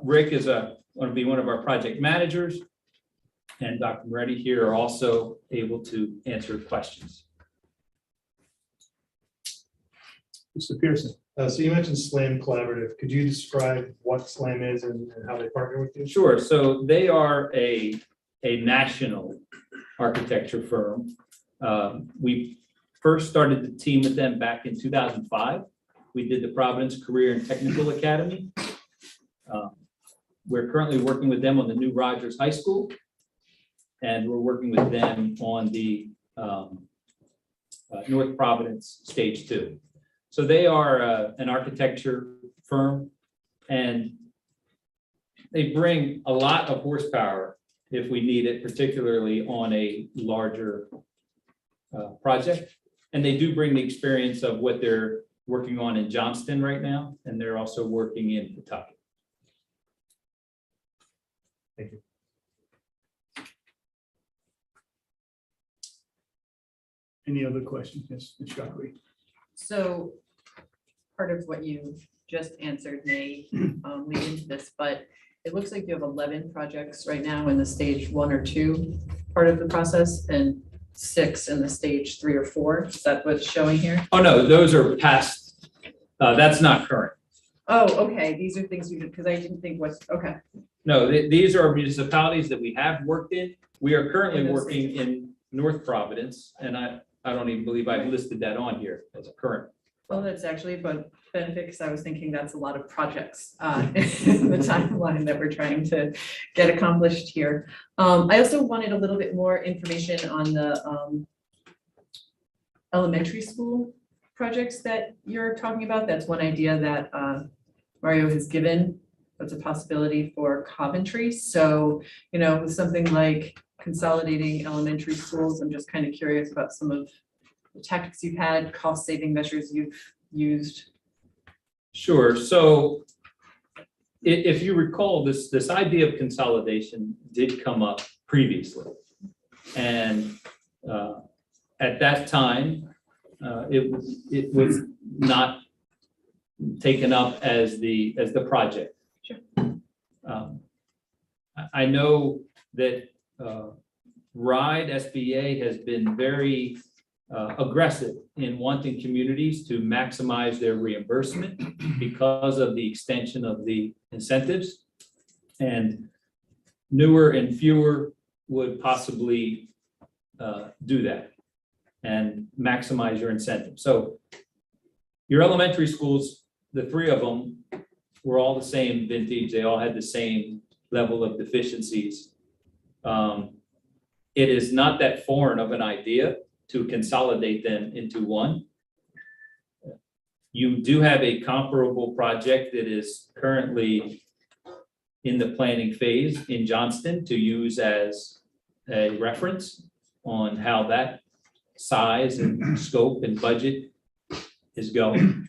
Rick is going to be one of our project managers, and Dr. Moretti here are also able to answer questions. Mr. Pearson. So you mentioned SLAM Collaborative. Could you describe what SLAM is and how they partner with you? Sure. So they are a national architecture firm. We first started the team with them back in 2005. We did the Providence Career and Technical Academy. We're currently working with them on the new Rogers High School, and we're working with them on the North Providence Stage 2. So they are an architecture firm, and they bring a lot of horsepower if we need it, particularly on a larger project. And they do bring the experience of what they're working on in Johnston right now, and they're also working in Kentucky. Thank you. Any other questions? Yes, Ms. Shockley. So part of what you just answered may lead into this, but it looks like you have 11 projects right now in the stage 1 or 2 part of the process. And 6 and the stage 3 or 4? Is that what's showing here? Oh, no, those are past, that's not current. Oh, okay, these are things you did, because I didn't think okay. No, these are municipalities that we have worked in. We are currently In those working in North Providence, and I don't even believe I've listed that on here as a current. Well, that's actually but benefit, because I was thinking that's a lot of projects in the timeline that we're trying to get accomplished here. I also wanted a little bit more information on the elementary school projects that you're talking about. That's one idea that Mario has given. That's a possibility for Coventry. So, you know, with something like consolidating elementary schools, I'm just kind of curious about some of the tactics you've had, cost-saving measures you've used. Sure. So if you recall, this idea of consolidation did come up previously. And at that time, it was not taken up as the project. Sure. I know that RIDE SBA has been very aggressive in wanting communities to maximize their reimbursement because of the extension of the incentives. And newer and fewer would possibly do that and maximize your incentive. So your elementary schools, the 3 of them were all the same vintage. They all had the same level of deficiencies. It is not that foreign of an idea to consolidate them into one. You do have a comparable project that is currently in the planning phase in Johnston to use as a reference on how that size and scope and budget is going.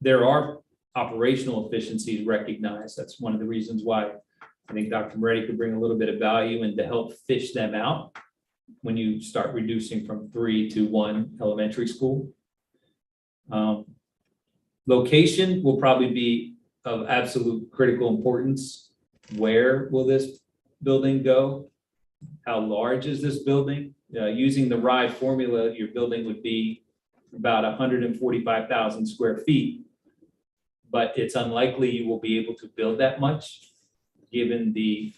There are operational efficiencies recognized. That's one of the reasons why I think Dr. Moretti could bring a little bit of value and to help fish them out when you start reducing from 3 to 1 elementary school. Location will probably be of absolute critical importance. Where will this building go? How large is this building? Using the RIDE formula, your building would be about 145,000 square feet. But it's unlikely you will be able to build that much given the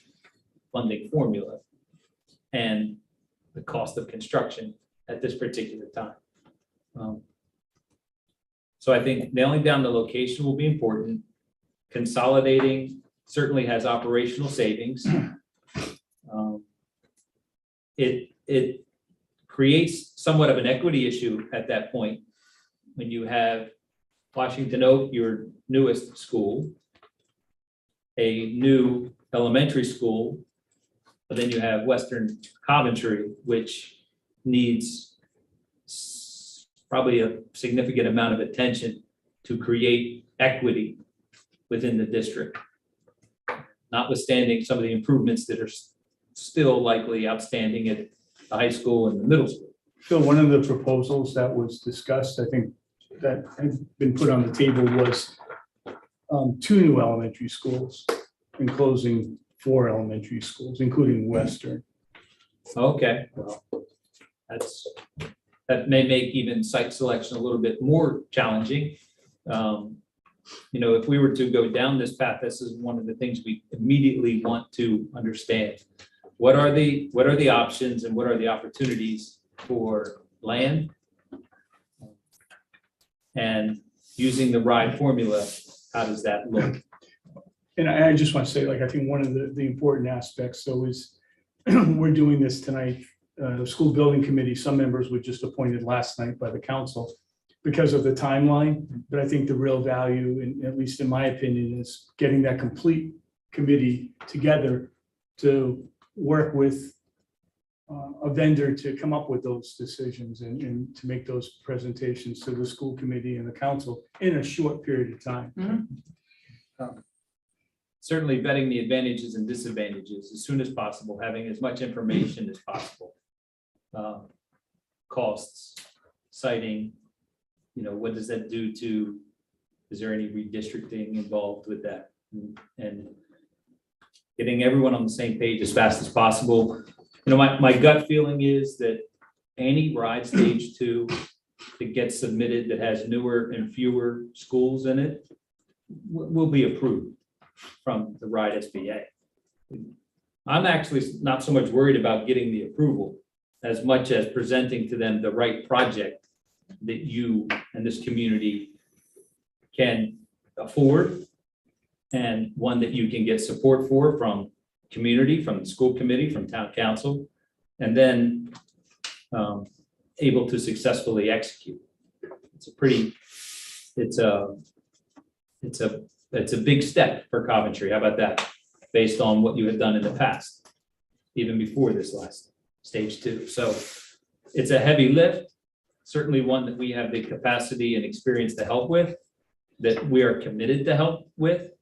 funding formula and the cost of construction at this particular time. So I think nailing down the location will be important. Consolidating certainly has operational savings. It creates somewhat of an equity issue at that point when you have Washington Oak, your newest school, a new elementary school, but then you have Western Coventry, which needs probably a significant amount of attention to create equity within the district, notwithstanding some of the improvements that are still likely outstanding at the high school and the middle school. Phil, one of the proposals that was discussed, I think that had been put on the table was 2 new elementary schools and closing 4 elementary schools, including Western. Okay, well, that may make even site selection a little bit more challenging. You know, if we were to go down this path, this is one of the things we immediately want to understand. What are the options and what are the opportunities for land? And using the RIDE formula, how does that look? And I just want to say, like, I think one of the important aspects, so is we're doing this tonight, the school building committee, some members were just appointed last night by the council because of the timeline. But I think the real value, and at least in my opinion, is getting that complete committee together to work with a vendor to come up with those decisions and to make those presentations to the school committee and the council in a short period of time. Certainly vetting the advantages and disadvantages as soon as possible, having as much information as possible. Costs, citing, you know, what does that do to, is there any redistricting involved with that? And getting everyone on the same page as fast as possible. You know, my gut feeling is that any ride stage 2 that gets submitted that has newer and fewer schools in it will be approved from the ride SBA. I'm actually not so much worried about getting the approval as much as presenting to them the right project that you and this community can afford, and one that you can get support for from community, from the school committee, from town council, and then able to successfully execute. It's a big step for Coventry. How about that? Based on what you have done in the past, even before this last stage 2. So it's a heavy lift, certainly one that we have the capacity and experience to help with, that we are committed to help with.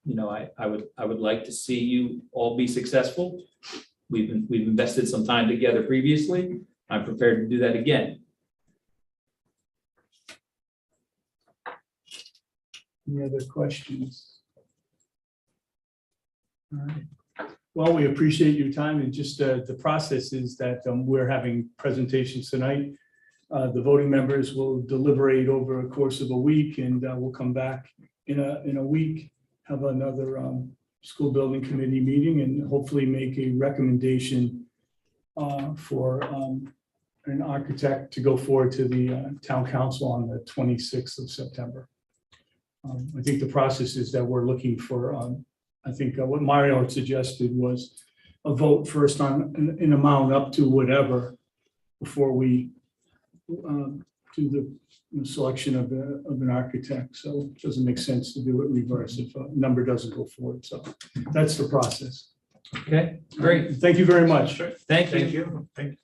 You know, I would like to see you all be successful. We've invested some time together previously. I'm prepared to do that again. Any other questions? All right. Well, we appreciate your time, and just the process is that we're having presentations tonight. The voting members will deliberate over a course of a week, and we'll come back in a week, have another school building committee meeting, and hopefully make a recommendation for an architect to go forward to the town council on the 26th of September. I think the process is that we're looking for, I think what Mario had suggested was a vote first on an amount up to whatever before we do the selection of an architect. So it doesn't make sense to do it reverse if a number doesn't go forward. So that's the process. Okay, great. Thank you very much. Thank you. Thank you.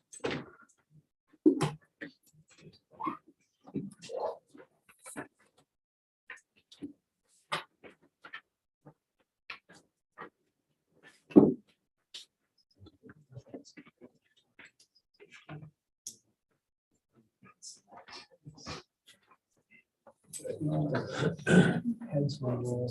Heads will roll.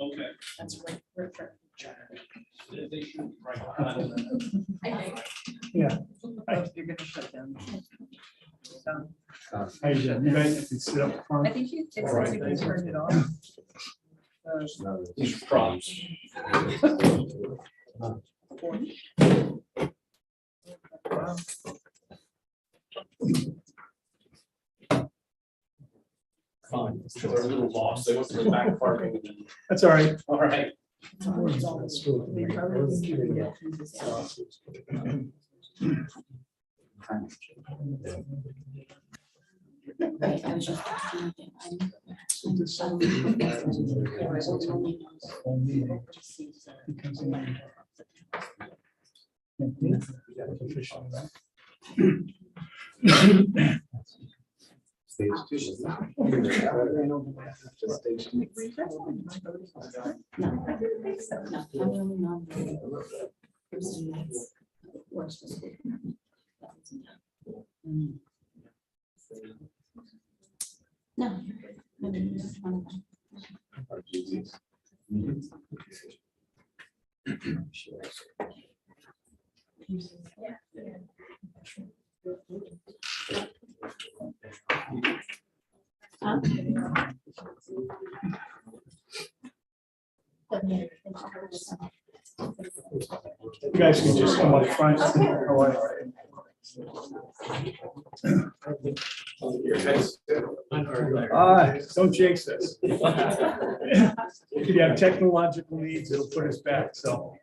Okay. That's right. Yeah. You're gonna shut down. How you doing? You guys can sit up front. I think you turned it off. These props. Fine. They're a little lost. They went to the back parking. That's all right. All right. Right, I was just. No. You guys can just come up front. Don't jinx us. If you have technological needs, it'll put us back, so.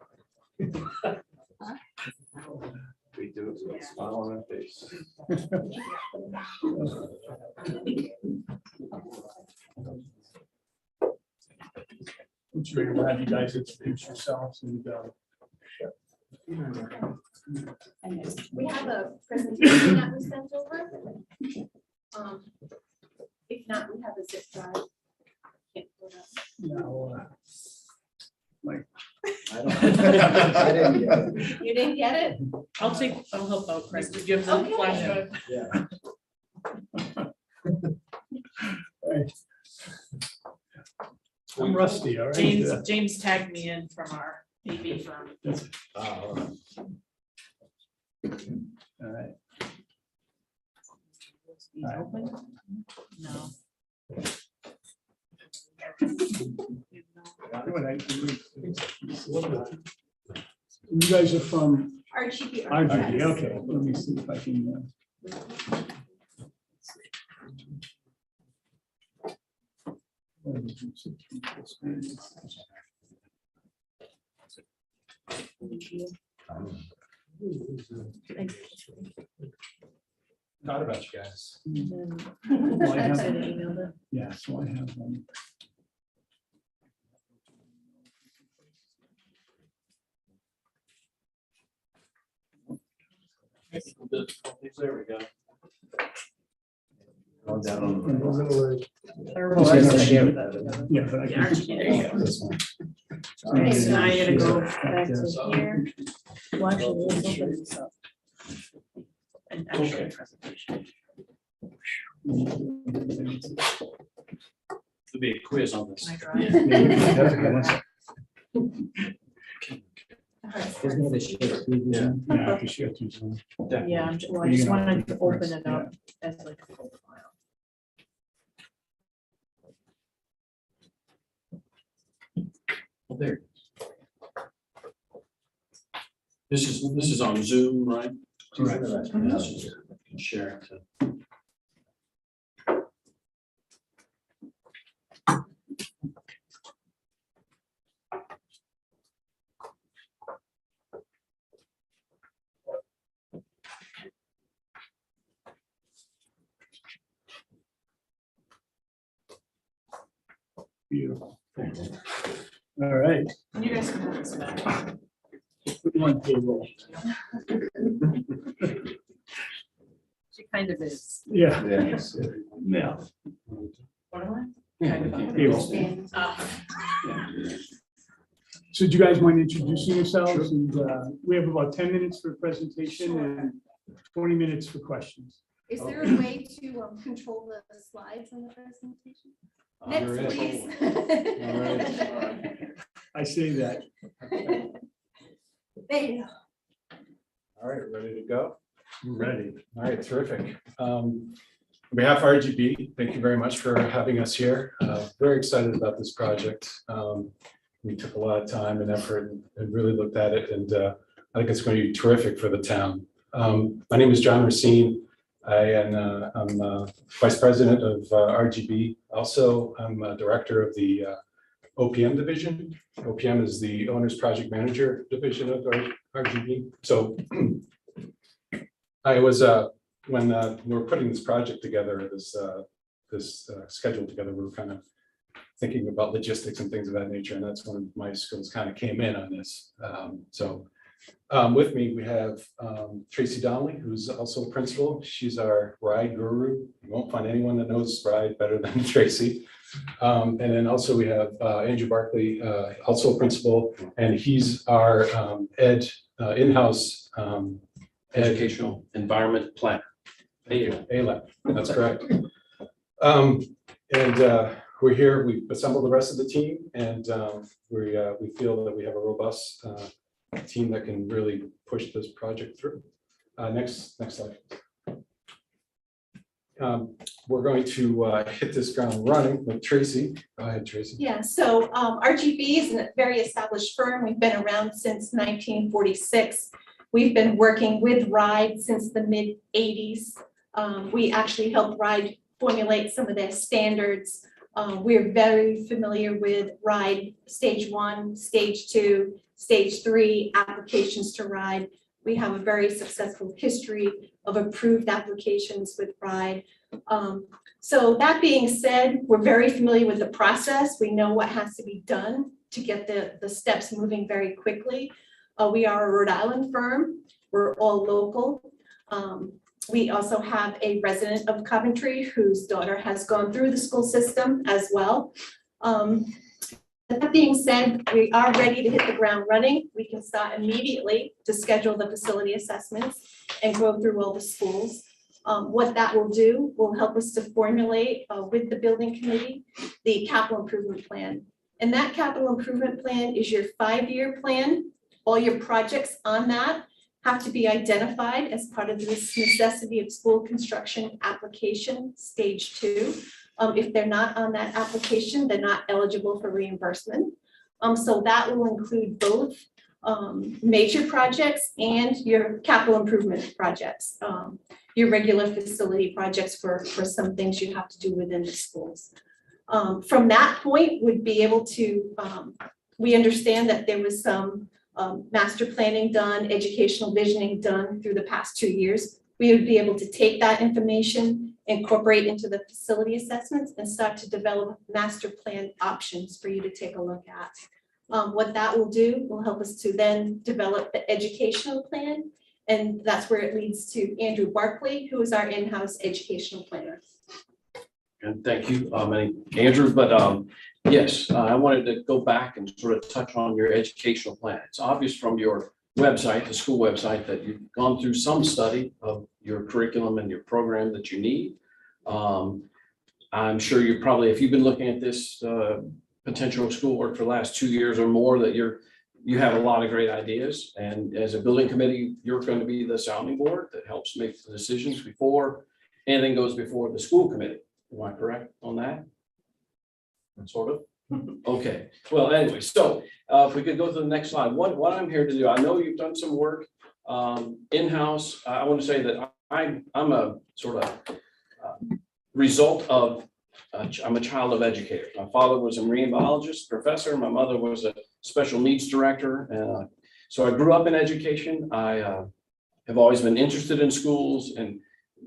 We do it with a smile on our face. I'm sure you'll have you guys introduce yourselves and. We have a presentation that we sent over. If not, we have a zip drive. Can't pull it up. No, Mike. I I didn't get it. You didn't get it? I'll help out, Chris, to give them Okay. flash. Yeah. I'm rusty, all right? James tagged me in from our AV firm. All right. These open? No. You guys are from RGB. RGB, okay, let me see if I can. Thought about you guys. Well, I have- Texted and emailed it. Yeah, so I have one. There we go. Going down on the- Or Just gonna was- share it. Yeah, but I Yeah, can. there you go. This one. Okay, so now I gotta go back to here. Well, actually, let's open this up. And actually, presentation. There'll be a quiz on this. Can I drive? Yeah, I have to share through Zoom. Yeah, well, I just wanted to open it up as like a profile. There. This is on Zoom, right? Correct. Share it. Beautiful. All right. You guys can have this back. Put you on payroll. She kind of is. Yeah. Yeah. What am I? Kind of. Payroll. Ah. So do you guys mind introducing yourselves? And we have about 10 minutes for presentation and 20 minutes for questions. Is there a way to control the slides on the presentation? Next, please. All right. I say that. There you go. All right, ready to go? Ready. All right, terrific. On behalf of RGB, thank you very much for having us here. Very excited about this project. We took a lot of time and effort and really looked at it, and I think it's going to be terrific for the town. My name is John Racine. I'm Vice President of RGB. Also, I'm a Director of the OPM division. OPM is the Owner's Project Manager division of RGB. So I was, when we were putting this project together, this schedule together, we were kind of thinking about logistics and things of that nature, and that's when my skills kind of came in on this. With me, we have Tracy Donnelly, who's also a principal. She's our ride guru. You won't find anyone that knows ride better than Tracy. And then also we have Andrew Barkley, also a principal, and he's our in-house Educational environment planner. ALAP, that's correct. We're here, we've assembled the rest of the team, and we feel that we have a robust team that can really push this project through. Next slide. We're going to hit this ground running with Tracy. Go ahead, Tracy. Yeah, so RGB is a very established firm. We've been around since 1946. We've been working with RIDE since the mid-'80s. We actually helped RIDE formulate some of their standards. We're very familiar with RIDE Stage 1, Stage 2, Stage 3 applications to RIDE. We have a very successful history of approved applications with RIDE. So that being said, we're very familiar with the process. We know what has to be done to get the steps moving very quickly. We are a Rhode Island firm. We're all local. We also have a resident of Coventry whose daughter has gone through the school system as well. that being said, we are ready to hit the ground running. We can start immediately to schedule the facility assessments and go through all the schools. What that will do will help us to formulate with the building committee, the capital improvement plan. And that capital improvement plan is your 5-year plan. All your projects on that have to be identified as part of this necessity of school construction application, stage 2. If they're not on that application, they're not eligible for reimbursement. So that will include both major projects and your capital improvement projects, your regular facility projects for some things you have to do within the schools. From that point, we'd be able to, we understand that there was some master planning done, educational visioning done through the past 2 years. We would be able to take that information, incorporate into the facility assessments, and start to develop master plan options for you to take a look at. What that will do will help us to then develop the educational plan, and that's where it leads to Andrew Barkley, who is our in-house educational planner. And thank you, Andrew, but yes, I wanted to go back and sort of touch on your educational plan. It's obvious from your website, the school website, that you've gone through some study of your curriculum and your program that you need. I'm sure you're probably, if you've been looking at this potential schoolwork for the last 2 years or more, that you have a lot of great ideas. And as a building committee, you're going to be the sounding board that helps make the decisions before anything goes before the school committee. Am I correct on that? Sort of? Okay, well, anyway, so if we could go to the next slide. What I'm here to do, I know you've done some work in-house. I want to say that I'm a sort of result of, I'm a child of educators. My father was a marine biologist professor. My mother was a special needs director. So I grew up in education. I have always been interested in schools and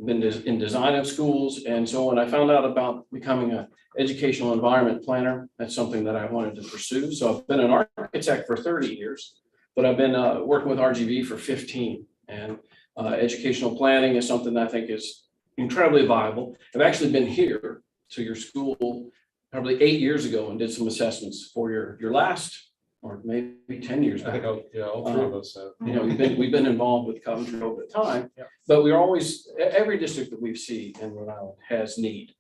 been in design of schools. And so when I found out about becoming an educational environment planner, that's something that I wanted to pursue. So I've been an architect for 30 years, but I've been working with RGV for 15. And educational planning is something that I think is incredibly viable. I've actually been here to your school probably 8 years ago and did some assessments for your last, or maybe 10 years back. I think, yeah, all three of us have. You know, we've been involved with Coventry over the time, Yeah. but we're always, every district that we see in Rhode Island has need.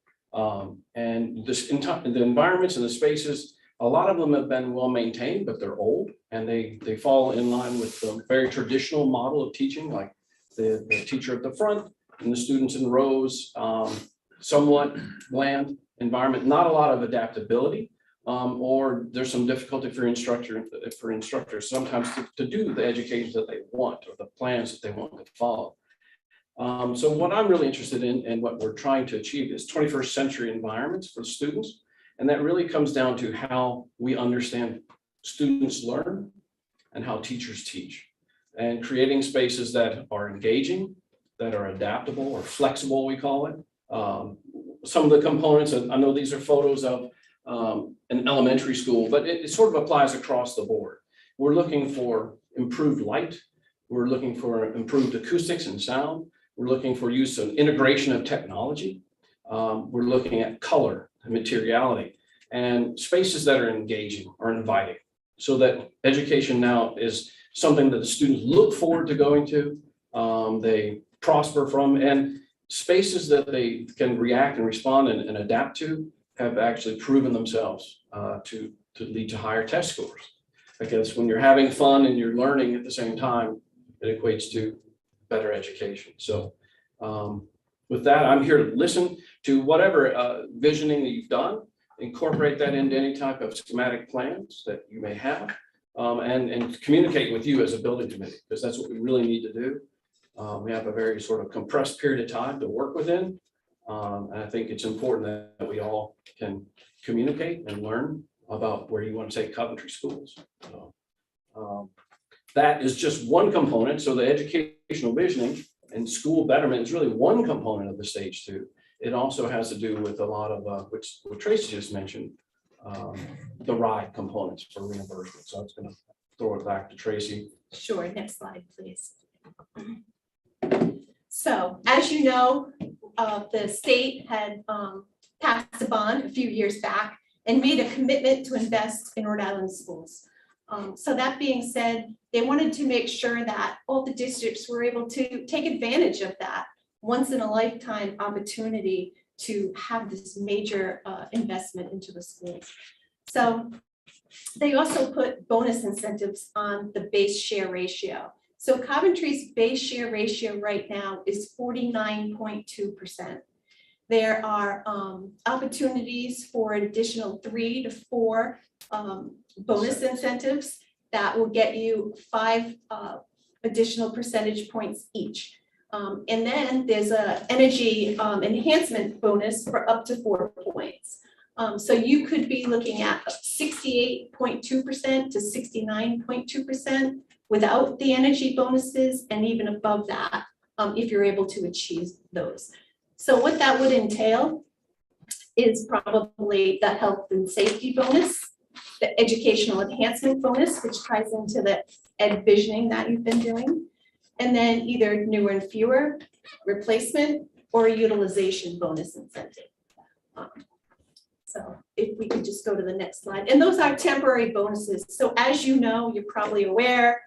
And this, the environments and the spaces, a lot of them have been well maintained, but they're old, and they fall in line with the very traditional model of teaching, like the teacher at the front and the students in rows, somewhat bland environment, not a lot of adaptability. Or there's some difficulty for instructors sometimes to do the education that they want or the plans that they want to follow. So what I'm really interested in and what we're trying to achieve is 21st century environments for students. And that really comes down to how we understand students learn and how teachers teach, and creating spaces that are engaging, that are adaptable or flexible, we call it. Some of the components, and I know these are photos of an elementary school, but it sort of applies across the board. We're looking for improved light. We're looking for improved acoustics and sound. We're looking for use of integration of technology. We're looking at color and materiality and spaces that are engaging or inviting, so that education now is something that the students look forward to going to, they prosper from, and spaces that they can react and respond and adapt to have actually proven themselves to lead to higher test scores. Because when you're having fun and you're learning at the same time, it equates to better education. So with that, I'm here to listen to whatever visioning that you've done, incorporate that into any type of schematic plans that you may have, and communicate with you as a building committee, because that's what we really need to do. We have a very sort of compressed period of time to work within. And I think it's important that we all can communicate and learn about where you want to take Coventry schools. So, that is just one component. So the educational visioning and school betterment is really one component of the stage 2. It also has to do with a lot of, which what Tracy just mentioned, the RIDE components for reimbursement. So I was going to throw it back to Tracy. Sure, next slide, please. So, as you know, the state had passed a bond a few years back, and made a commitment to invest in Rhode Island schools. So that being said, they wanted to make sure that all the districts were able to take advantage of that once in a lifetime opportunity to have this major investment into the schools. So they also put bonus incentives on the base share ratio. So Coventry's base share ratio right now is 49.2%. There are opportunities for an additional 3 to 4 bonus incentives that will get you 5 additional percentage points each. And then there's a energy enhancement bonus for up to 4 points. So you could be looking at 68.2% to 69.2% without the energy bonuses, and even above that if you're able to achieve those. So what that would entail is probably the health and safety bonus, the educational enhancement bonus, which ties into the ed visioning that you've been doing, and then either newer and fewer, replacement, or a utilization bonus incentive. So if we could just go to the next slide. And those are temporary bonuses. So as you know, you're probably aware,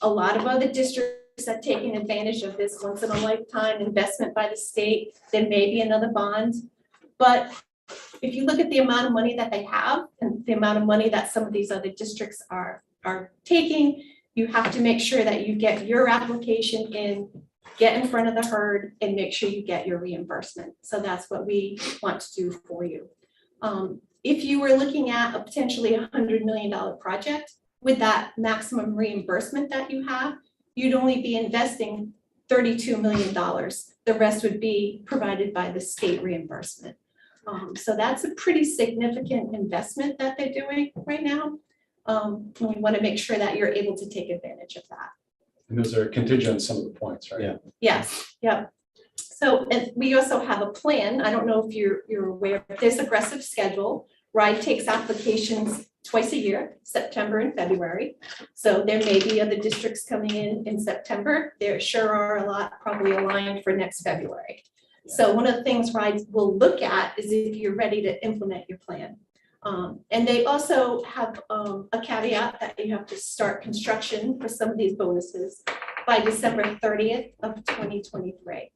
a lot of other districts are taking advantage of this once in a lifetime investment by the state. There may be another bond. But if you look at the amount of money that they have and the amount of money that some of these other districts are taking, you have to make sure that you get your application in, get in front of the herd, and make sure you get your reimbursement. So that's what we want to do for you. If you were looking at a potentially $100 million project with that maximum reimbursement that you have, you'd only be investing $32 million. The rest would be provided by the state reimbursement. So that's a pretty significant investment that they're doing right now. We want to make sure that you're able to take advantage of that. And those are contingent on some of the points, right? Yeah. Yes, yep. So, and we also have a plan. I don't know if you're aware of this aggressive schedule. RIDE takes applications twice a year, September and February. So there may be other districts coming in September. There sure are a lot probably aligned for next February. So one of the things RIDE will look at is if you're ready to implement your plan. And they also have a caveat that you have to start construction for some of these bonuses by December 30th of 2023.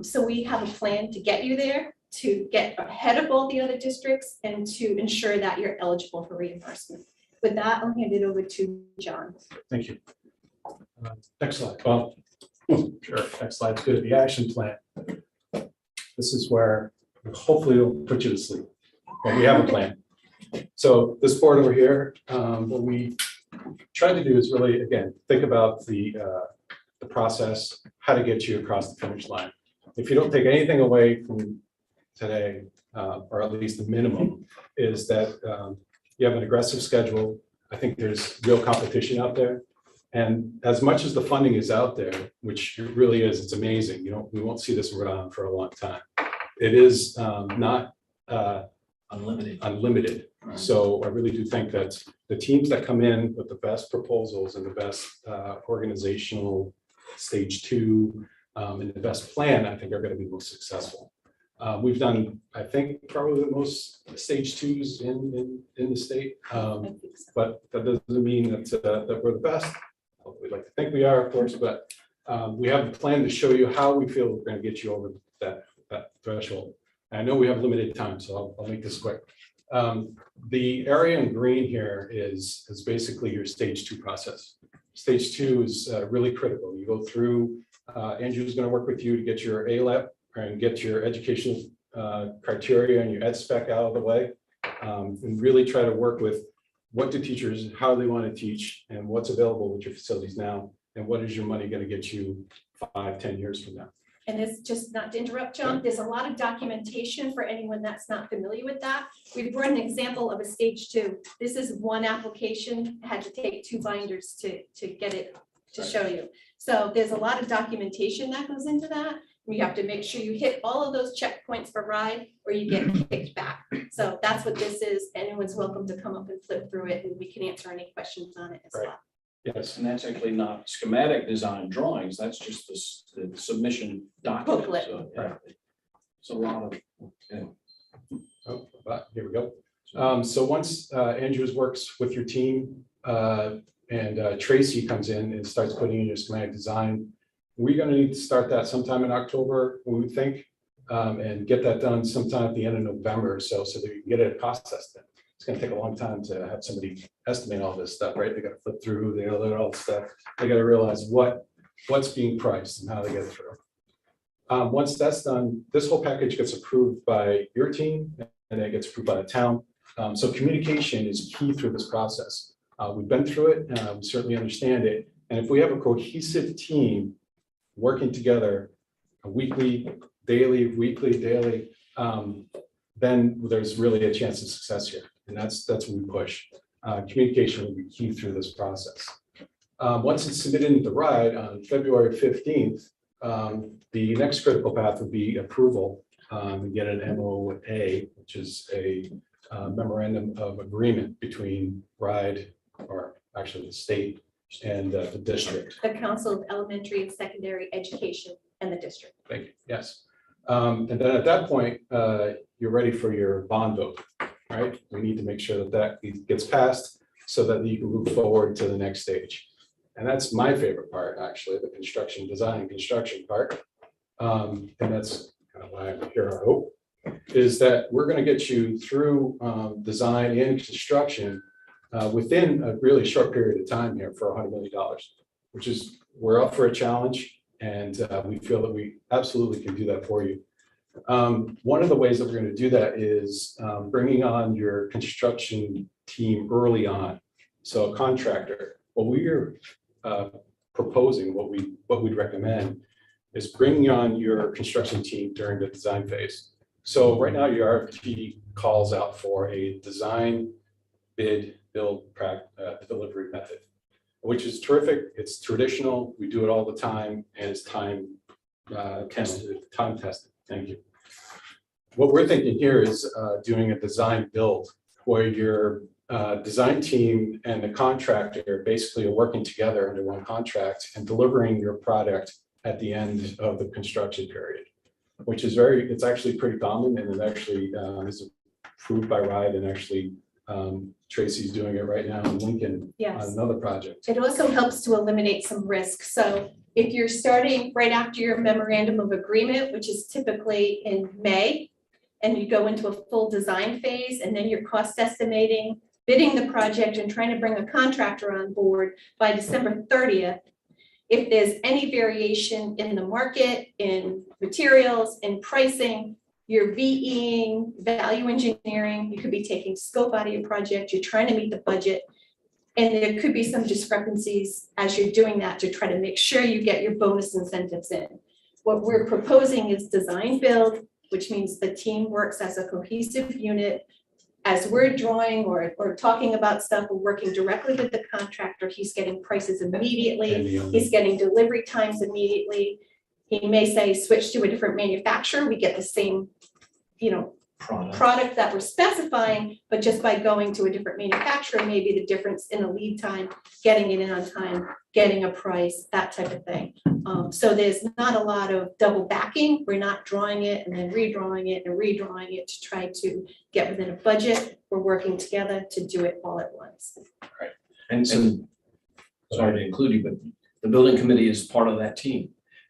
So we have a plan to get you there, to get ahead of all the other districts, and to ensure that you're eligible for reimbursement. With that, I'll hand it over to John. Thank you. Next slide. Well, sure, next slide's good. The action plan. This is where hopefully it'll put you to sleep. But we have a plan. So this board over here, what we tried to do is really, again, think about the process, how to get you across the finish line. If you don't take anything away from today, or at least the minimum, is that you have an aggressive schedule. I think there's real competition out there. And as much as the funding is out there, which it really is, it's amazing. We won't see this in Rhode Island for a long time. It is not unlimited. So I really do think that the teams that come in with the best proposals and the best organizational stage 2 and the best plan, I think are going to be most successful. We've done, I think, probably the most stage 2s in the state, but that doesn't mean that we're the best. We'd like to think we are, of course, but we have a plan to show you how we feel we're going to get you over that threshold. I know we have limited time, so I'll make this quick. The area in green here is basically your stage 2 process. Stage 2 is really critical. You go through, Andrew's going to work with you to get your ALEP and get your educational criteria and your ed spec out of the way, and really try to work with what do teachers, how they want to teach, and what's available with your facilities now, and what is your money going to get you 5-10 years from now. And it's just not to interrupt, John, there's a lot of documentation for anyone that's not familiar with that. We brought an example of a stage 2. This is one application, had to take 2 binders to get it to show you. So there's a lot of documentation that goes into that. You have to make sure you hit all of those checkpoints for RIDE or you get kicked back. So that's what this is. Anyone's welcome to come up and flip through it and we can answer any questions on it as well. Yes. And that's actually not schematic design drawings, that's just the submission document. Booklet. So, yeah, it's a lot of, Oh, but here we go. So once Andrews works with your team and Tracy comes in and starts putting in your schematic design, we're going to need to start that sometime in October, we would think, and get that done sometime at the end of November, so that you can get it a cost estimate. It's going to take a long time to have somebody estimate all this stuff, right? They got to flip through, they got to look at all the stuff. They got to realize what's being priced and how to get it through. Once that's done, this whole package gets approved by your team and then it gets approved by the town. So communication is key through this process. We've been through it, we certainly understand it. And if we have a cohesive team working together weekly, daily, then there's really a chance of success here. And that's what we push. Communication will be key through this process. Once it's submitted into RIDE on February 15th, the next critical path would be approval. We get an MOA, which is a memorandum of agreement between RIDE, or actually the state, and the district. The Council of Elementary and Secondary Education and the district. Thank you. Yes. And then at that point, you're ready for your bond vote, right? We need to make sure that gets passed so that you can move forward to the next stage. And that's my favorite part, actually, the design and construction part. And that's kind of why I'm here, I hope, is that we're going to get you through design and construction within a really short period of time here for $100 million, which is, we're up for a challenge, and we feel that we absolutely can do that for you. One of the ways that we're going to do that is bringing on your construction team early on. So a contractor, what we're proposing, what we'd recommend is bringing on your construction team during the design phase. So right now your RFP calls out for a design, bid, build, delivery method, which is terrific. It's traditional. We do it all the time, and it's time tested. Thank you. What we're thinking here is doing a design build where your design team and the contractor basically are working together under one contract and delivering your product at the end of the construction period, which is it's actually pretty common, and it actually is approved by RIDE, and actually Tracy's doing it right now in Lincoln on another project. It also helps to eliminate some risk. So if you're starting right after your memorandum of agreement, which is typically in May, and you go into a full design phase, and then you're cost estimating, bidding the project, and trying to bring a contractor on board by December 30th, if there's any variation in the market, in materials, in pricing, you're VEing, value engineering, you could be taking scope out of your project, you're trying to meet the budget, and there could be some discrepancies as you're doing that to try to make sure you get your bonus incentives in. What we're proposing is design build, which means the team works as a cohesive unit. As we're drawing or talking about stuff, we're working directly with the contractor. He's getting prices immediately. He's getting delivery times immediately. He may say, switch to a different manufacturer. We get the same, product that we're specifying, but just by going to a different manufacturer, maybe the difference in the lead time, getting it in on time, getting a price, that type of thing. So there's not a lot of double backing. We're not drawing it and then redrawing it and redrawing it to try to get within a budget. We're working together to do it all at once. Right. And sorry to include you, but the building committee is part of that team,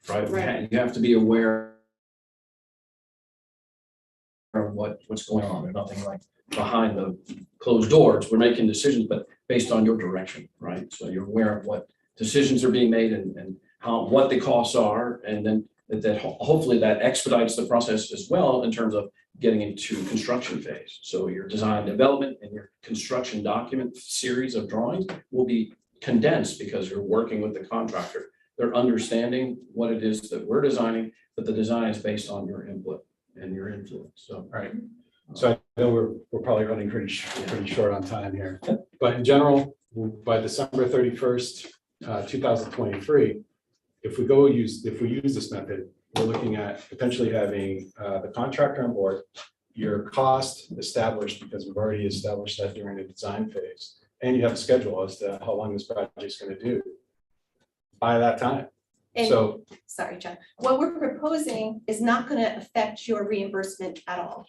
right? Right. You have to be aware of what's going on. There's nothing like behind the closed doors. We're making decisions, but based on your direction, right? So you're aware of what decisions are being made and what the costs are, and then that hopefully that expedites the process as well in terms of getting into construction phase. So your design development and your construction document series of drawings will be condensed because you're working with the contractor. They're understanding what it is that we're designing, but the design is based on your input and your influence. So right. So I know we're probably running pretty short on time here, but in general, by December 31st, 2023, if we use this method, we're looking at potentially having the contractor on board, your cost established, because we've already established that during the design phase, and you have a schedule as to how long this project is going to do by that time. And So sorry, John, what we're proposing is not going to affect your reimbursement at all.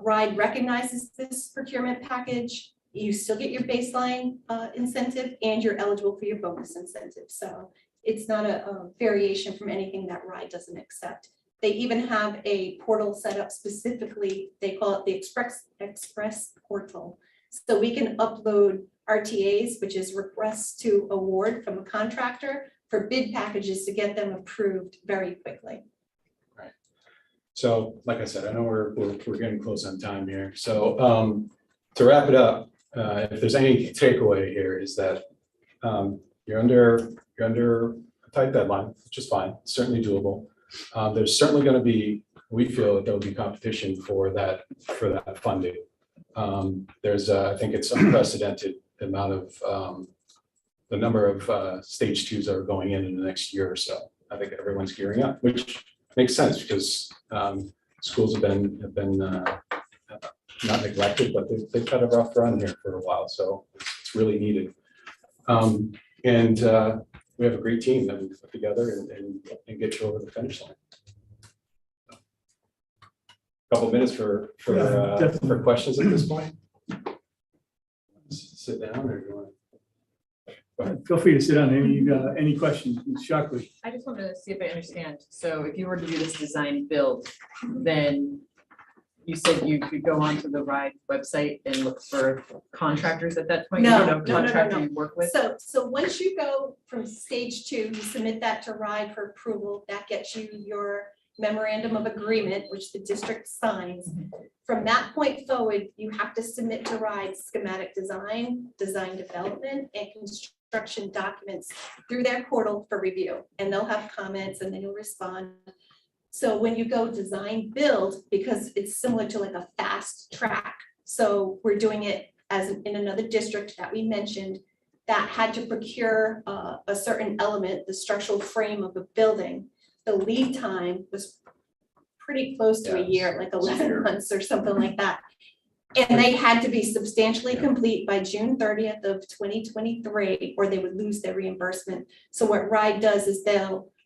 RIDE recognizes this procurement package. You still get your baseline incentive and you're eligible for your bonus incentive. So it's not a variation from anything that RIDE doesn't accept. They even have a portal set up specifically, they call it the Express portal. So we can upload RTAs, which is requests to award from a contractor, for bid packages to get them approved very quickly. So, like I said, I know we're getting close on time here. So to wrap it up, if there's any takeaway here is that you're under a tight deadline, which is fine, certainly doable. There's certainly going to be, we feel that there will be competition for that funding. There's I think it's unprecedented the amount of the number of stage twos that are going in the next year or so. I think everyone's gearing up, which makes sense because schools have been not neglected, but they've had a rough run here for a while, so it's really needed. And we have a great team that we've put together and get you over the finish line. Couple minutes for questions at this point. Sit down or do you want to? Feel free to sit down. Any questions? Ms. Shockley? I just wanted to see if I understand. So if you were to do this design build, then you said you could go onto the RIDE website and look for contractors at that point? You don't know contractor you work with? So once you go from stage 2, you submit that to RIDE for approval. That gets you your memorandum of agreement, which the district signs. From that point forward, you have to submit to RIDE schematic design, design development, and construction documents through their portal for review. And they'll have comments and then you'll respond. So when you go design build, because it's similar to like a fast track. So we're doing it as in another district that we mentioned that had to procure a certain element, the structural frame of a building. The lead time was pretty close to a year, like 11 months or something like that. And they had to be substantially complete by June 30th of 2023, or they would lose their reimbursement. So what RIDE does is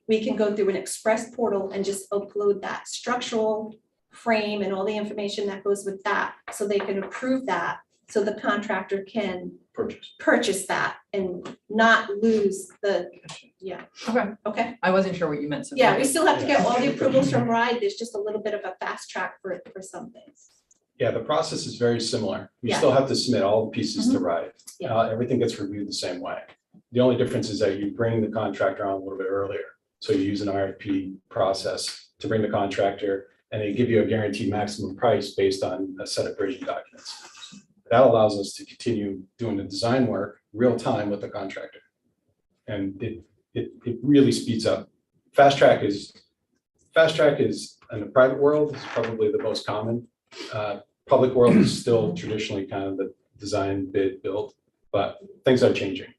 we can go through an express portal and just upload that structural frame and all the information that goes with that, so they can approve that, so the contractor can purchase that and not lose the, Okay. I wasn't sure what you meant. So Yeah, we still have to get all the approvals from RIDE. There's just a little bit of a fast track for some things. Yeah, the process is very similar. You Yeah. still have to submit all the pieces to RIDE. Yeah. Everything gets reviewed the same way. The only difference is that you bring the contractor on a little bit earlier. So you use an RFP process to bring the contractor, and they give you a guaranteed maximum price based on a set of bridging documents. That allows us to continue doing the design work real time with the contractor. And it really speeds up. Fast track is in the private world is probably the most common. Public world is still traditionally kind of the design, bid, build, but things are changing.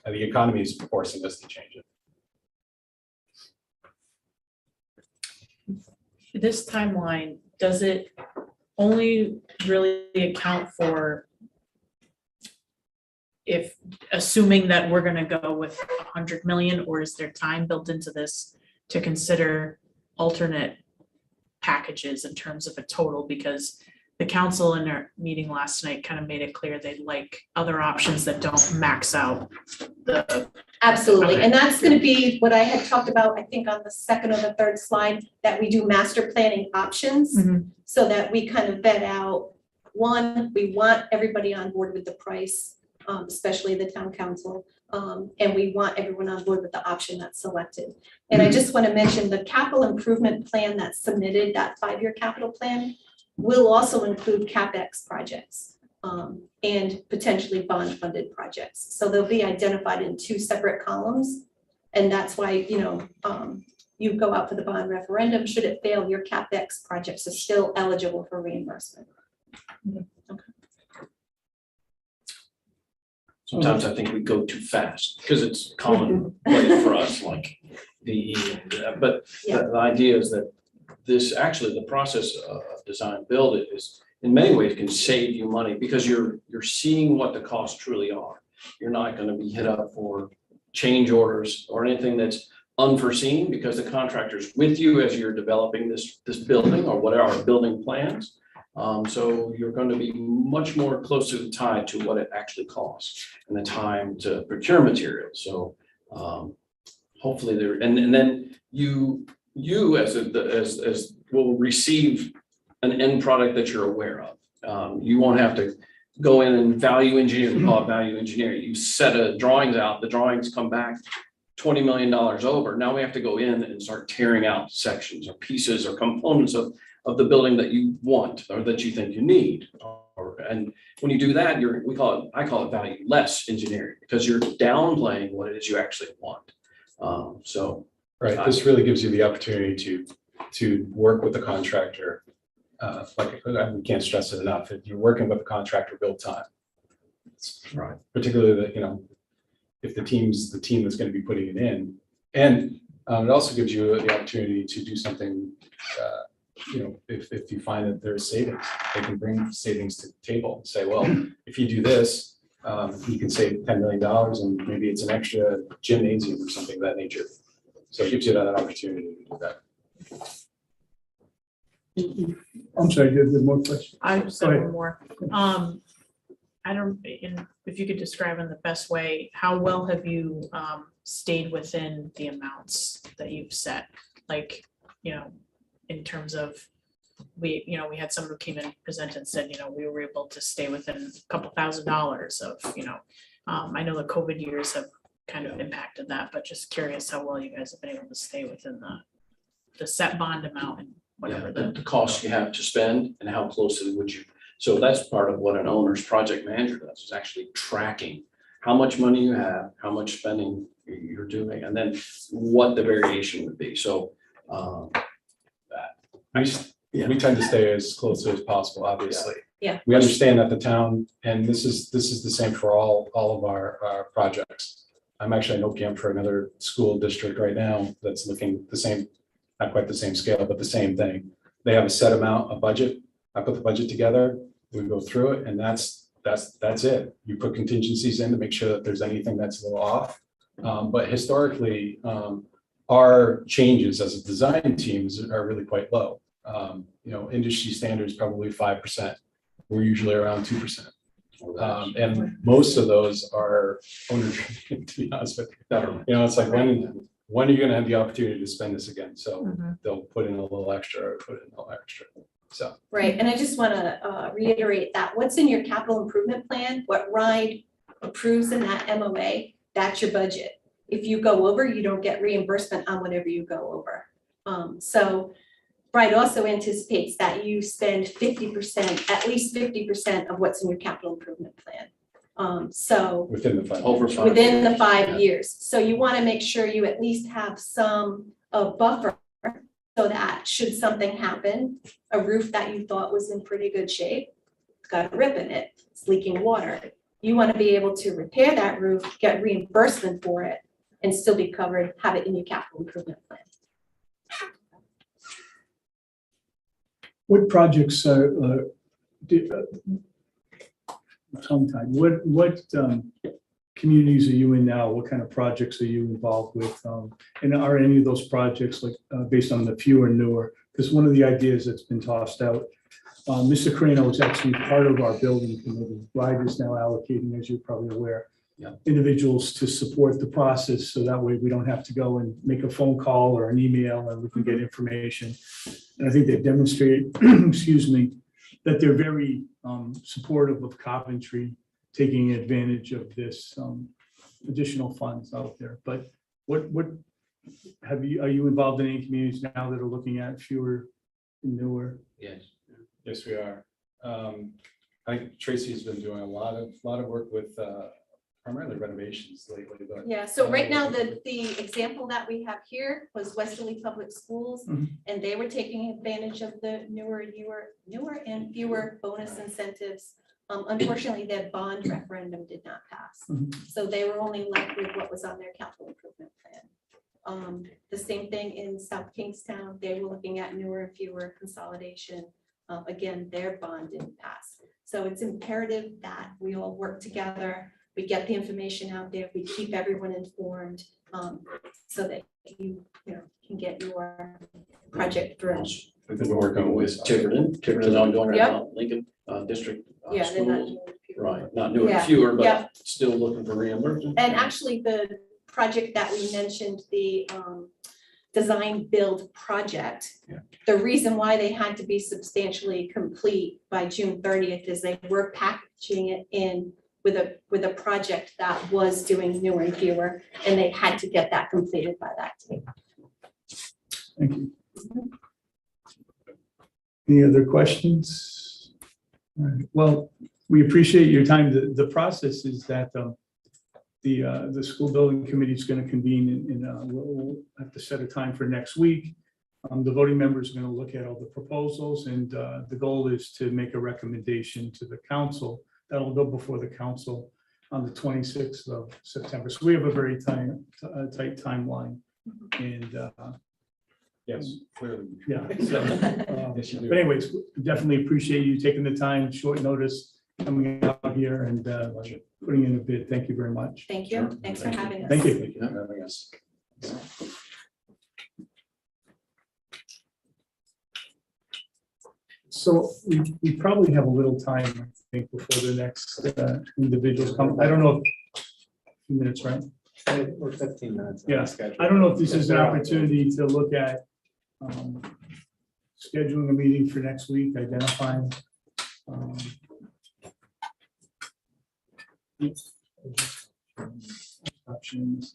And the economy is forcing us to change it. This timeline, does it only really account for if, assuming that we're gonna go with 100 million, or is there time built into this to consider alternate packages in terms of a total? Because the council in their meeting last night kind of made it clear they'd like other options that don't max out the. Absolutely, Okay. and that's gonna be what I had talked about, I think on the second or the third slide, that we do master planning options. So that we kind of vet out, one, we want everybody on board with the price, especially the town council. And we want everyone on board with the option that's selected. And I just want to mention the capital improvement plan that's submitted, that 5-year capital plan, will also include CapEx projects and potentially bond funded projects. So they'll be identified in 2 separate columns. And that's why, you go out for the bond referendum. Should it fail, your CapEx projects are still eligible for reimbursement. Sometimes I think we go too fast because it's common place for us, like but the idea is that this actually, the process of design build it is in many ways can save you money because you're seeing what the costs truly are. You're not going to be hit up for change orders or anything that's unforeseen because the contractor's with you as you're developing this building or whatever, our building plans. So you're going to be much more closely tied to what it actually costs and the time to procure materials. So hopefully there, and then you as will receive an end product that you're aware of. You won't have to go in and value engineer, we call it value engineering. You set a drawings out, the drawings come back $20 million over. Now we have to go in and start tearing out sections or pieces or components of the building that you want or that you think you need. And when you do that, I call it value less engineering, because you're downplaying what it is you actually want. Right, this really gives you the opportunity to work with the contractor. Like, we can't stress it enough, if you're working with a contractor, build time. Right. Particularly that, you know, if the team that's going to be putting it in. And it also gives you the opportunity to do something, you know, if you find that there's savings, they can bring savings to the table and say, well, if you do this, you can save $10 million and maybe it's an extra gymnasium or something of that nature. So it gives you that opportunity to do that. I'm sorry, there's more questions? I just have one more. I don't, if you could describe in the best way, how well have you stayed within the amounts that you've set? Like, you know, in terms of, we had someone who came in and presented and said, you know, we were able to stay within a couple $1,000s of, you know, I know the COVID years have kind of impacted that, but just curious how well you guys have been able to stay within the set bond amount and whatever The cost you have to spend and how closely would you. So that's part of what an owner's project manager does, is actually tracking how much money you have, how much spending you're doing, and then what the variation would be. So we tend to stay as close as possible, obviously. Yeah. We understand that the town, and this is the same for all of our projects. I'm actually an OPM for another school district right now that's looking the same, not quite the same scale, but the same thing. They have a set amount, a budget. I put the budget together, we go through it, and that's it. You put contingencies in to make sure that there's anything that's a little off. But historically, our changes as a design team are really quite low. You know, industry standards probably 5%. We're usually around 2%. And most of those are owner driven, to be honest with you. You know, it's like, when are you going to have the opportunity to spend this again? So they'll put in a little extra or put in a little extra. So. Right, and I just want to reiterate that what's in your capital improvement plan, what RIDE approves in that MOA, that's your budget. If you go over, you don't get reimbursement on whatever you go over. So RIDE also anticipates that you spend 50%, at least 50% of what's in your capital improvement plan. So within the 5 over years. within the 5 years. So you want to make sure you at least have some buffer, so that should something happen, a roof that you thought was in pretty good shape, it's got a rip in it, it's leaking water. You want to be able to repair that roof, get reimbursement for it, and still be covered, have it in your capital improvement plan. What projects what communities are you in now? What kind of projects are you involved with? And are any of those projects like based on the fewer and newer? Because one of the ideas that's been tossed out, Mr. Carino is actually part of our building committee. RIDE is now allocating, as you're probably aware, individuals to support the process. So that way we don't have to go and make a phone call or an email, and we can get information. And I think they've demonstrated, excuse me, that they're very supportive of Coventry taking advantage of this additional funds out there. But what are you involved in any communities now that are looking at fewer and newer? Yes, we are. I think Tracy's been doing a lot of work with primarily renovations lately. But Yeah, so right now, the example that we have here was Westerly Public Schools, and they were taking advantage of the newer and fewer bonus incentives. Unfortunately, their bond referendum did not pass. So they were only left with what was on their capital improvement plan. The same thing in South Kingstown, they were looking at newer and fewer consolidation. Again, their bond didn't pass. So it's imperative that we all work together. We get the information out there. We keep everyone informed so that you can get your project through. We've been working with Tiverton. Tiverton's ongoing right now, Lincoln District Yeah, they're not Schools. doing fewer. Right, not doing Yeah, fewer, yeah. but still looking for reimbursement. And actually, the project that we mentioned, the design build project. Yeah. The reason why they had to be substantially complete by June 30th is they were packaging it in with a project that was doing newer and fewer, and they had to get that completed by that date. Thank you. Any other questions? All right, well, we appreciate your time. The process is that the school building committee is going to convene we'll have to set a time for next week. The voting members are going to look at all the proposals, and the goal is to make a recommendation to the council that'll go before the council on the 26th of September. So we have a very tight timeline, and Yes, clearly. yeah. So, Yes, you do. but anyways, definitely appreciate you taking the time, short notice, coming out here and putting in a bid. Thank you very much. Thank you. Thanks for having us. Thank you. Thank you for having us. So we probably have a little time, I think, before the next individuals come. I don't know. A few minutes, right? We're 15 minutes. Yeah. I don't know if this is an opportunity to look at scheduling a meeting for next week, identifying options.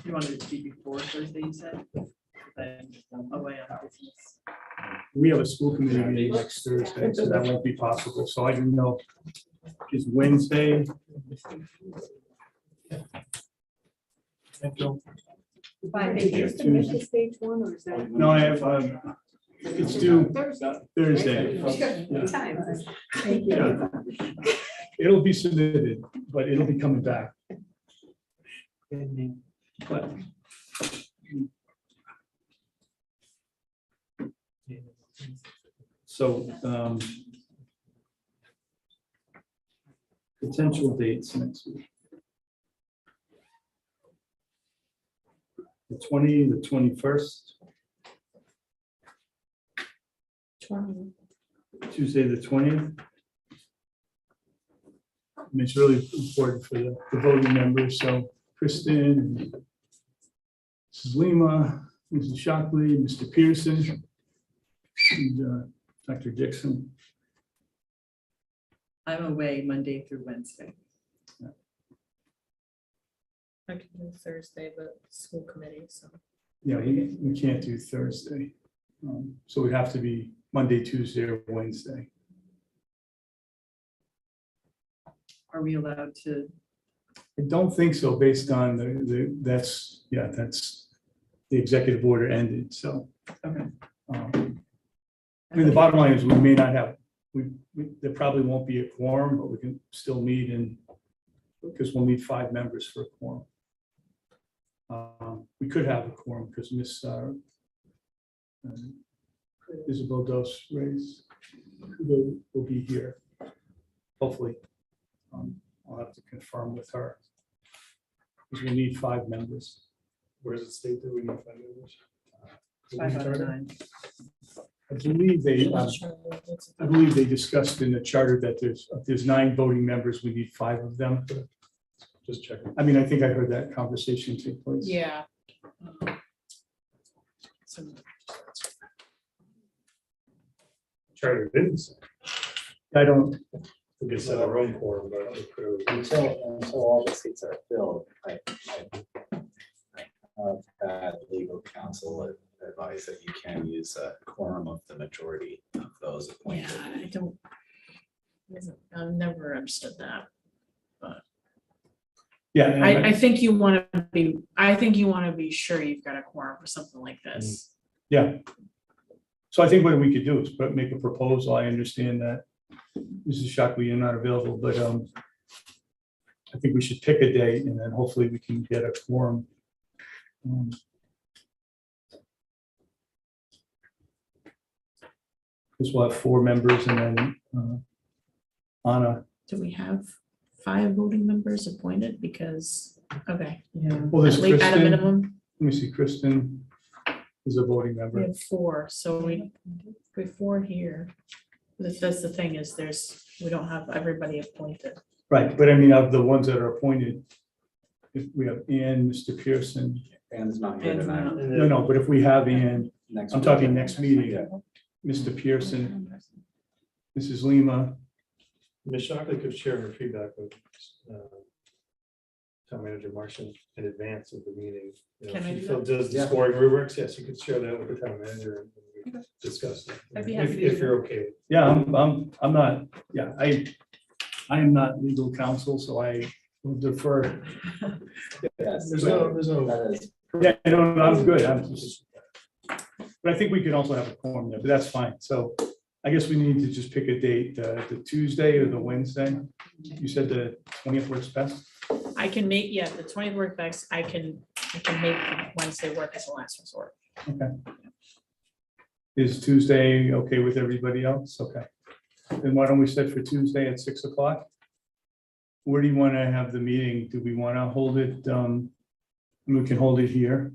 You wanted to be before Thursday, you said? Then away on business. We have a school committee meeting next Thursday, so that won't be possible. So I didn't know, is Wednesday? Stage one, or is that? No, I have, it's due Thursday. Thank Yeah. It'll be submitted, but it'll be coming back. But so, potential dates next week. The 21st, Tuesday, the 20th. And it's really important for the voting members, so Kristen, Mrs. Lima, Mrs. Shockley, Mr. Pearson, and Dr. Dixon. I'm away Monday through Wednesday. I can do Thursday, but school committee, so. Yeah, we can't do Thursday. So it'd have to be Monday, Tuesday, or Wednesday. Are we allowed to? I don't think so, based on that's the executive order ended, so. Okay. I mean, the bottom line is we may not have, there probably won't be a quorum, but we can still meet because we'll need 5 members for a quorum. We could have a quorum because Miss Isabel Dos Reyes will be here, hopefully. I'll have to confirm with her. Because we need 5 members. Where's the state that we need 5 members? 5 out of 9. I believe they discussed in the charter that if there's 9 voting members, we need 5 of them. Just checking. I mean, I think I heard that conversation take place. Yeah. Charter didn't say. I don't, We could set our own quorum, but it could- Until all the seats are filled, I have had legal counsel advise that you can use a quorum of the majority of those appointed. Yeah, I don't. I've never understood that. yeah. and I think you want to be sure you've got a quorum for something like this. Yeah. So I think what we could do is make a proposal. I understand that Mrs. Shockley, you're not available, but I think we should pick a date and then hopefully we can get a quorum. Because we'll have 4 members and then Anna. Do we have 5 voting members appointed because, okay. Yeah. Well, there's At least at a Kristen. minimum, Let me see, Kristen is a voting we member. have 4, so we have 4 here. That's the thing is we don't have everybody appointed. Right, but I mean, of the ones that are appointed, if we have Ann, Mr. Pearson, And it's not here And, tonight. no, but if we have Ann, Next I'm week. talking next meeting, Mr. Pearson, Mrs. Lima, Ms. Shockley could share her feedback with Town Manager Martian in advance of the meeting. You know, Can I she do still does the Yeah. scoring rubrics. Yes, you could share that with the town manager and we could discuss it. I'd be If happy to do you're okay. yeah, I'm not, yeah, I am not legal counsel, so I will defer. There's no. Yeah, no, I'm good, but I think we could also have a quorum there, but that's fine, so I guess we need to just pick a date, the Tuesday or the Wednesday. You said the 20th works best? I can make, yeah, the 20th work best. I can make Wednesday work as a last resort. Okay. Is Tuesday okay with everybody else? Okay. Then why don't we set for Tuesday at 6 o'clock? Where do you want to have the meeting? Do we want to hold it? We can hold it here.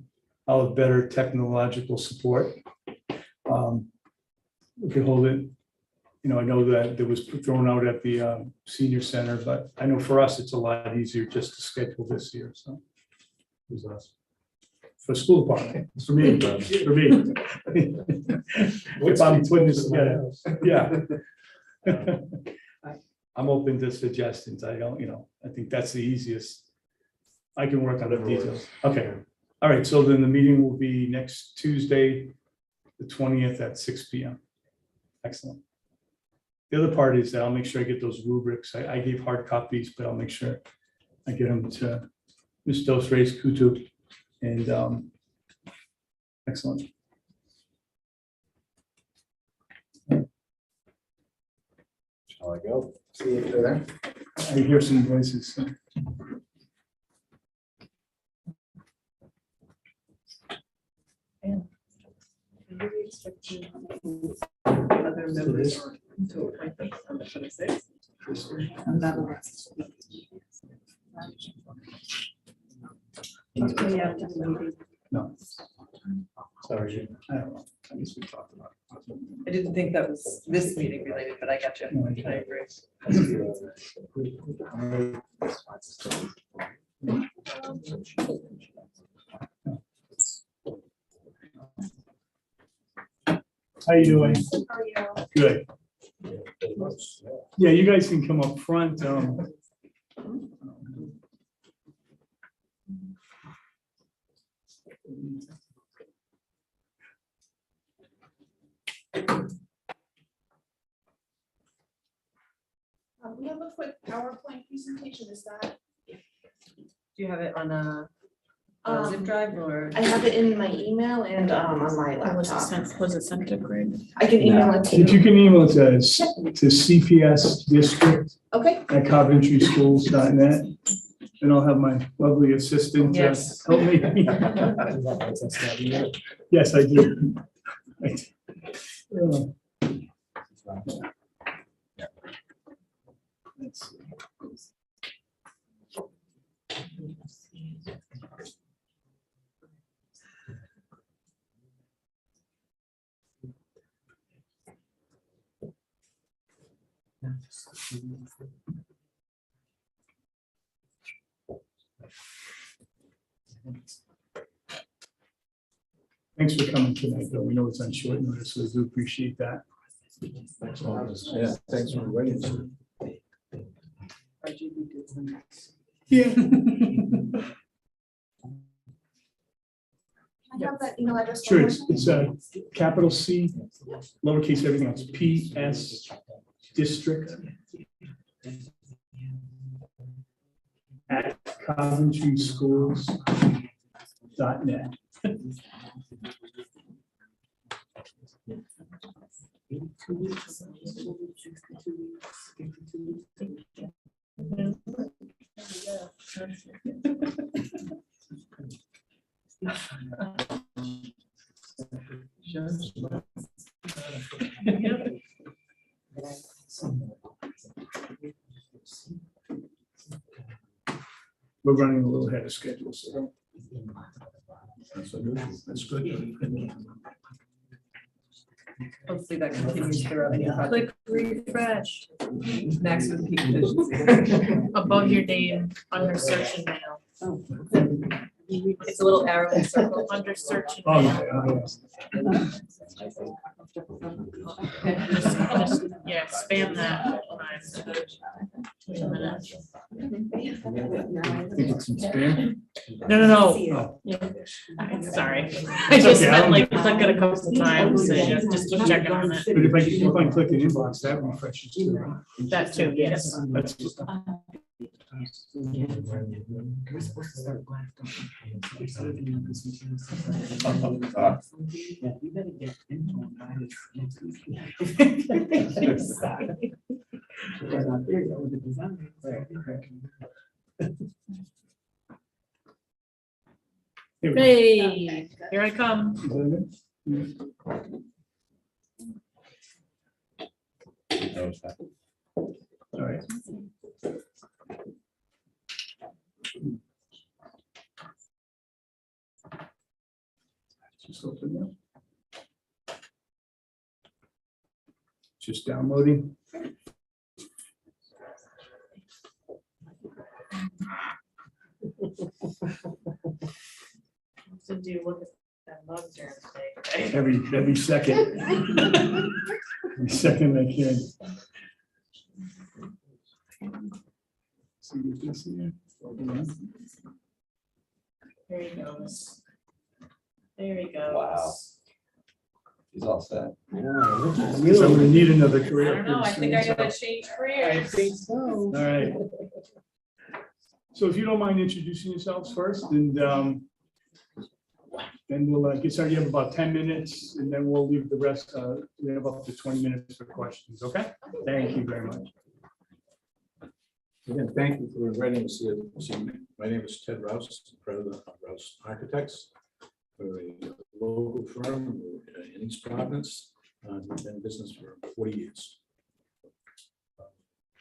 I'll have better technological support. We could hold it, you know, I know that it was thrown out at the senior center, but I know for us, it's a lot easier just to schedule this year, so. Who's us? For school department, for me, for me. If I'm putting this together, yeah. I'm open to suggestions. I don't, you know, I think that's the easiest. I can work on the details. Okay. All right. So then the meeting will be next Tuesday, the 20th at 6 p.m. Excellent. The other part is that I'll make sure I get those rubrics. I gave hard copies, but I'll make sure I get them to Ms. Dos Reis Kutu. And excellent. Shall I go? See if they're there. I hear some voices. So. Other members to appoint them on the 26th. No. Sorry. I don't know. I guess we talked about it. I didn't think that was this meeting related, but I got you. I agree. How you doing? How are you? Good. Yeah, you guys can come up front. We have a quick PowerPoint presentation, is that? Do you have it on a zip Um, drive or? I have it in my email and on my Was it sent to Greg? I can email it to If you you. can email it to CPS District Okay, at CoventrySchools.net, and I'll have my lovely assistant Yes. help me. Yes, I do. Let's see. Thanks for coming tonight, Bill. We know it's on short notice, so I do appreciate that. Yeah, thanks for waiting. Yeah. I have that email address. Sure, it's capital C, lowercase everything else, PS District at CoventrySchools.net. we're running a little ahead of schedule, so. That's good. Hopefully that continues throughout any project. Click refresh Maximum peak efficiency. above your name under search and mail. It's a little arrow in a circle. Under search and Oh, mail. yeah. Yeah, spam that. Wait a minute. Think it's in spam? No. Sorry. I just meant like click it a couple times and just keep checking on it. But if I keep on clicking inbox, that refreshes too, right? That too, yes. That's. Here we go. Hey, here I come. All right. Just open that. Just downloading. To do look at that mug during the day. Every second. Every second I can. See if this here. There he goes. There he goes. Wow. He's all set. So I'm gonna need another I career. don't know, I think I gotta change careers. All right. So if you don't mind introducing yourselves first, and then we'll get started. You have about 10 minutes, and then we'll leave the rest. We have up to 20 minutes for questions, okay? Thank you very much. Again, thank you for inviting us here this evening. My name is Ted Rouse, president of Rouse Architects. We're a local firm in East Providence. We've been in business for 40 years.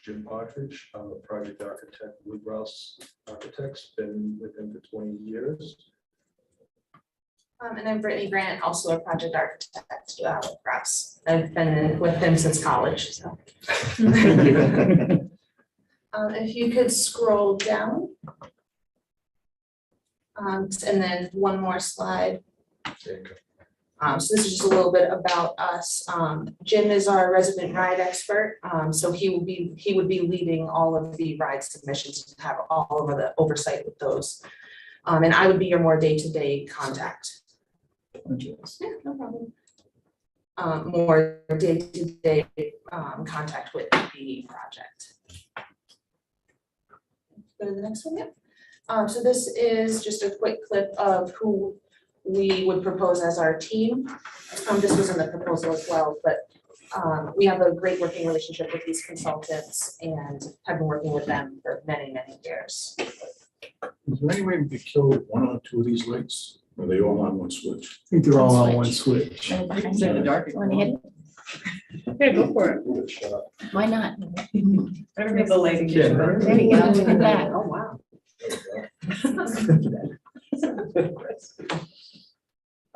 Jim Partridge, I'm a project architect with Rouse Architects, been with them for 20 years. And I'm Brittany Grant, also a project architect with Rouse. I've been with him since college, so. If you could scroll down. And then one more slide. There you go. So this is just a little bit about us. Jim is our resident ride expert. So he would be leading all of the ride submissions and have all of the oversight with those. And I would be your more day-to-day contact. Yeah, no problem. More day-to-day contact with the project. Go to the next one, yeah. So this is just a quick clip of who we would propose as our team. This was in the proposal as well, but we have a great working relationship with these consultants and have been working with them for many, many years. Is there any way we could kill one or two of these lights? Or are they all on one switch? I think they're all on one switch. So the dark. Want to hit it? Yeah, go for it. Why not? Better make the lighting. Yeah. There you go. Look at that. Oh, wow.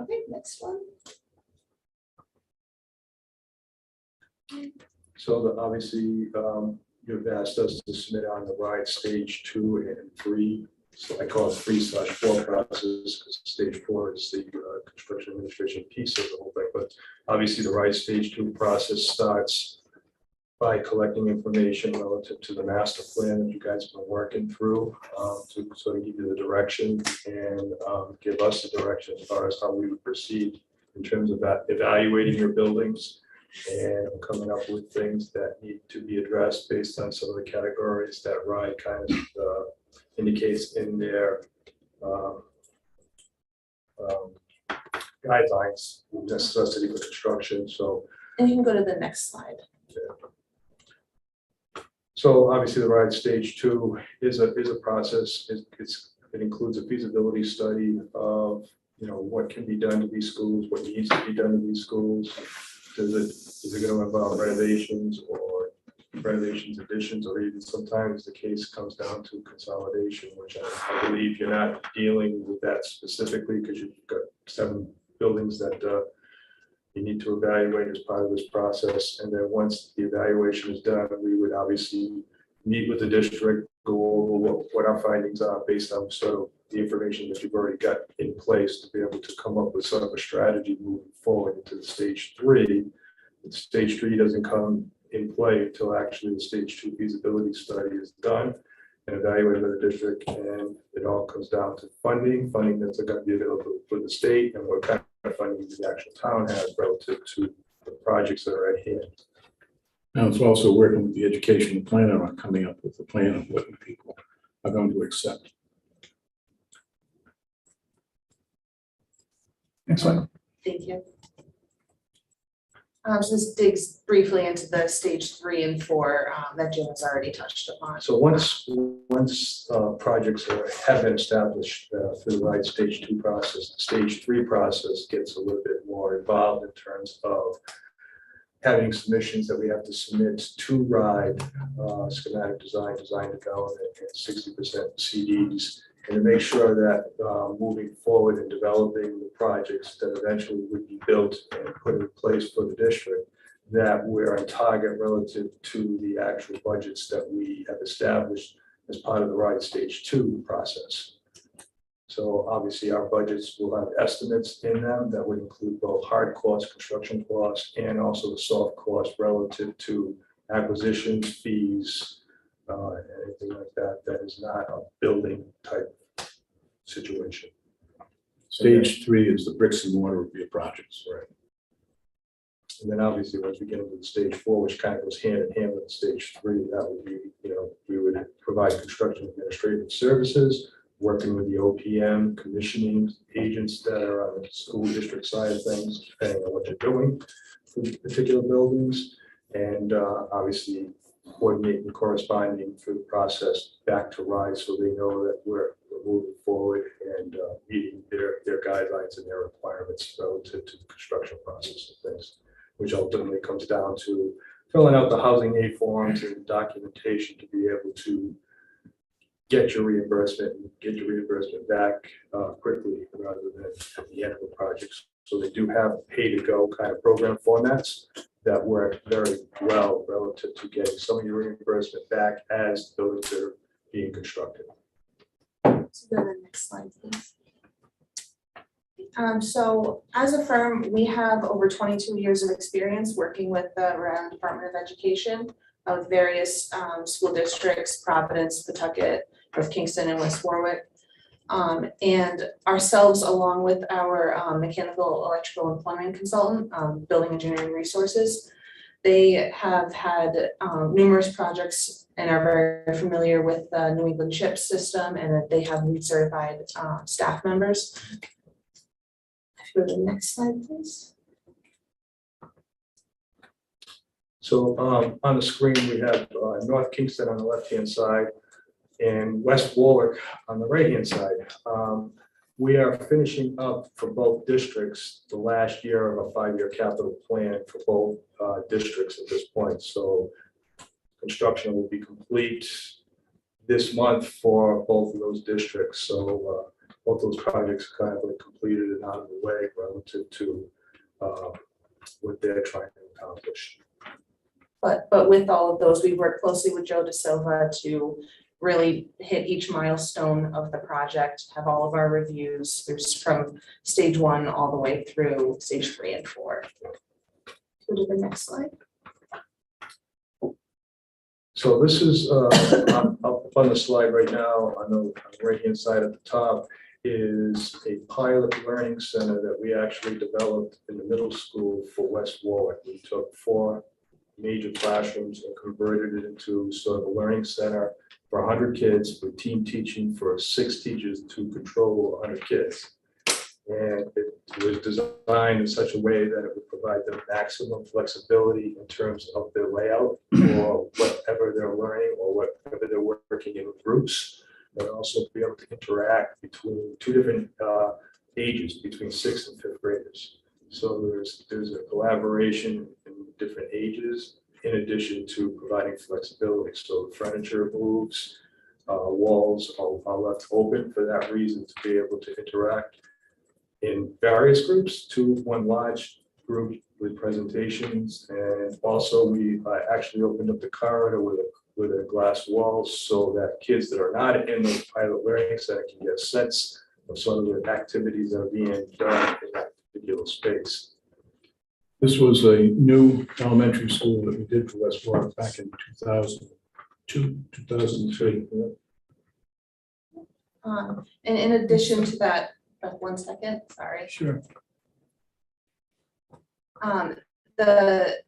Okay, next one. So obviously, you've asked us to submit on the ride stage 2 and 3. So I call it 3/4 process because stage 4 is the construction administration piece of the whole thing. But obviously, the ride stage 2 process starts by collecting information relative to the master plan that you guys have been working through to sort of give you the direction and give us the direction as far as how we would proceed in terms of that, evaluating your buildings and coming up with things that need to be addressed based on some of the categories that RIDE kind of indicates in their guidelines, necessity for construction. So, And you can go to the next slide. So obviously the RIDE stage 2 is a process. It includes a feasibility study of, what can be done to these schools, what needs to be done to these schools. Is it going to involve renovations or renovations, additions, or even sometimes the case comes down to consolidation, which I believe you're not dealing with that specifically because you've got 7 buildings that you need to evaluate as part of this process. And then once the evaluation is done, we would obviously meet with the district, go over what our findings are based on sort of the information that you've already got in place to be able to come up with sort of a strategy moving forward into the stage 3. And stage 3 doesn't come in play until actually the stage 2 feasibility study is done and evaluated by the district. And it all comes down to funding that's going to be available for the state and what kind of funding the actual town has relative to the projects that are at hand. Now it's also working with the educational planner on coming up with a plan of what people are going to accept. Next one. Thank you. So this digs briefly into the stage 3 and 4 that Jim has already touched upon. So once projects have been established through the right stage 2 process, the stage 3 process gets a little bit more involved in terms of having submissions that we have to submit to RIDE, schematic design development, and 60% CDs, and to make sure that moving forward and developing the projects that eventually would be built and put in place for the district, that we're on target relative to the actual budgets that we have established as part of the RIDE stage 2 process. So obviously our budgets will have estimates in them that would include both hard costs, construction costs, and also the soft costs relative to acquisitions, fees, anything like that, that is not a building type situation. Stage 3 is the bricks and mortar of your projects. Right. And then obviously once we get into the stage 4, which kind of goes hand in hand with stage 3, that would be, we would provide construction administrative services, working with the OPM, commissioning agents that are on the school district side of things, depending on what you're doing for particular buildings, and obviously coordinating, corresponding through the process back to RIDE so they know that we're moving forward and meeting their guidelines and their requirements relative to the construction process of things, which ultimately comes down to filling out the housing aid forms and documentation to be able to get your reimbursement back quickly rather than at the end of the project. So they do have pay-to-go kind of program formats that work very well relative to getting some of your reimbursement back as buildings are being constructed. So go to the next slide, please. So as a firm, we have over 22 years of experience working with the Rhode Island Department of Education of various school districts, Providence, Pawtucket, North Kingston, and West Warwick. And ourselves, along with our mechanical, electrical, and plumbing consultant, Building Engineering Resources, they have had numerous projects and are very familiar with the New England CHIP system, and that they have LEED certified staff members. If you go to the next slide, please. So on the screen, we have North Kingston on the left-hand side and West Warwick on the right-hand side. We are finishing up for both districts the last year of a 5-year capital plan for both districts at this point. So construction will be complete this month for both of those districts. So both those projects are kind of like completed and out of the way relative to what they're trying to accomplish. But with all of those, we work closely with Joe De Silva to really hit each milestone of the project, have all of our reviews. There's from stage 1 all the way through stage 3 and 4. Go to the next slide. So this is up on the slide right now on the right-hand side at the top is a pilot learning center that we actually developed in the middle school for West Warwick. We took 4 major classrooms and converted it into sort of a learning center for 100 kids with team teaching for 6 teachers to control 100 kids. And it was designed in such a way that it would provide them maximum flexibility in terms of their layout or whatever they're learning or whatever they're working in groups, but also be able to interact between 2 different ages, between 6th and 5th graders. So there's a collaboration in different ages in addition to providing flexibility. So furniture moves, walls are left open for that reason, to be able to interact in various groups, one large group with presentations. And also we actually opened up the corridor with a glass wall so that kids that are not in the pilot learning center can get a sense of some of the activities that are being done in that particular space. This was a new elementary school that we did for Westport back in 2002, 2003. And in addition to that, 1 second, sorry. Sure.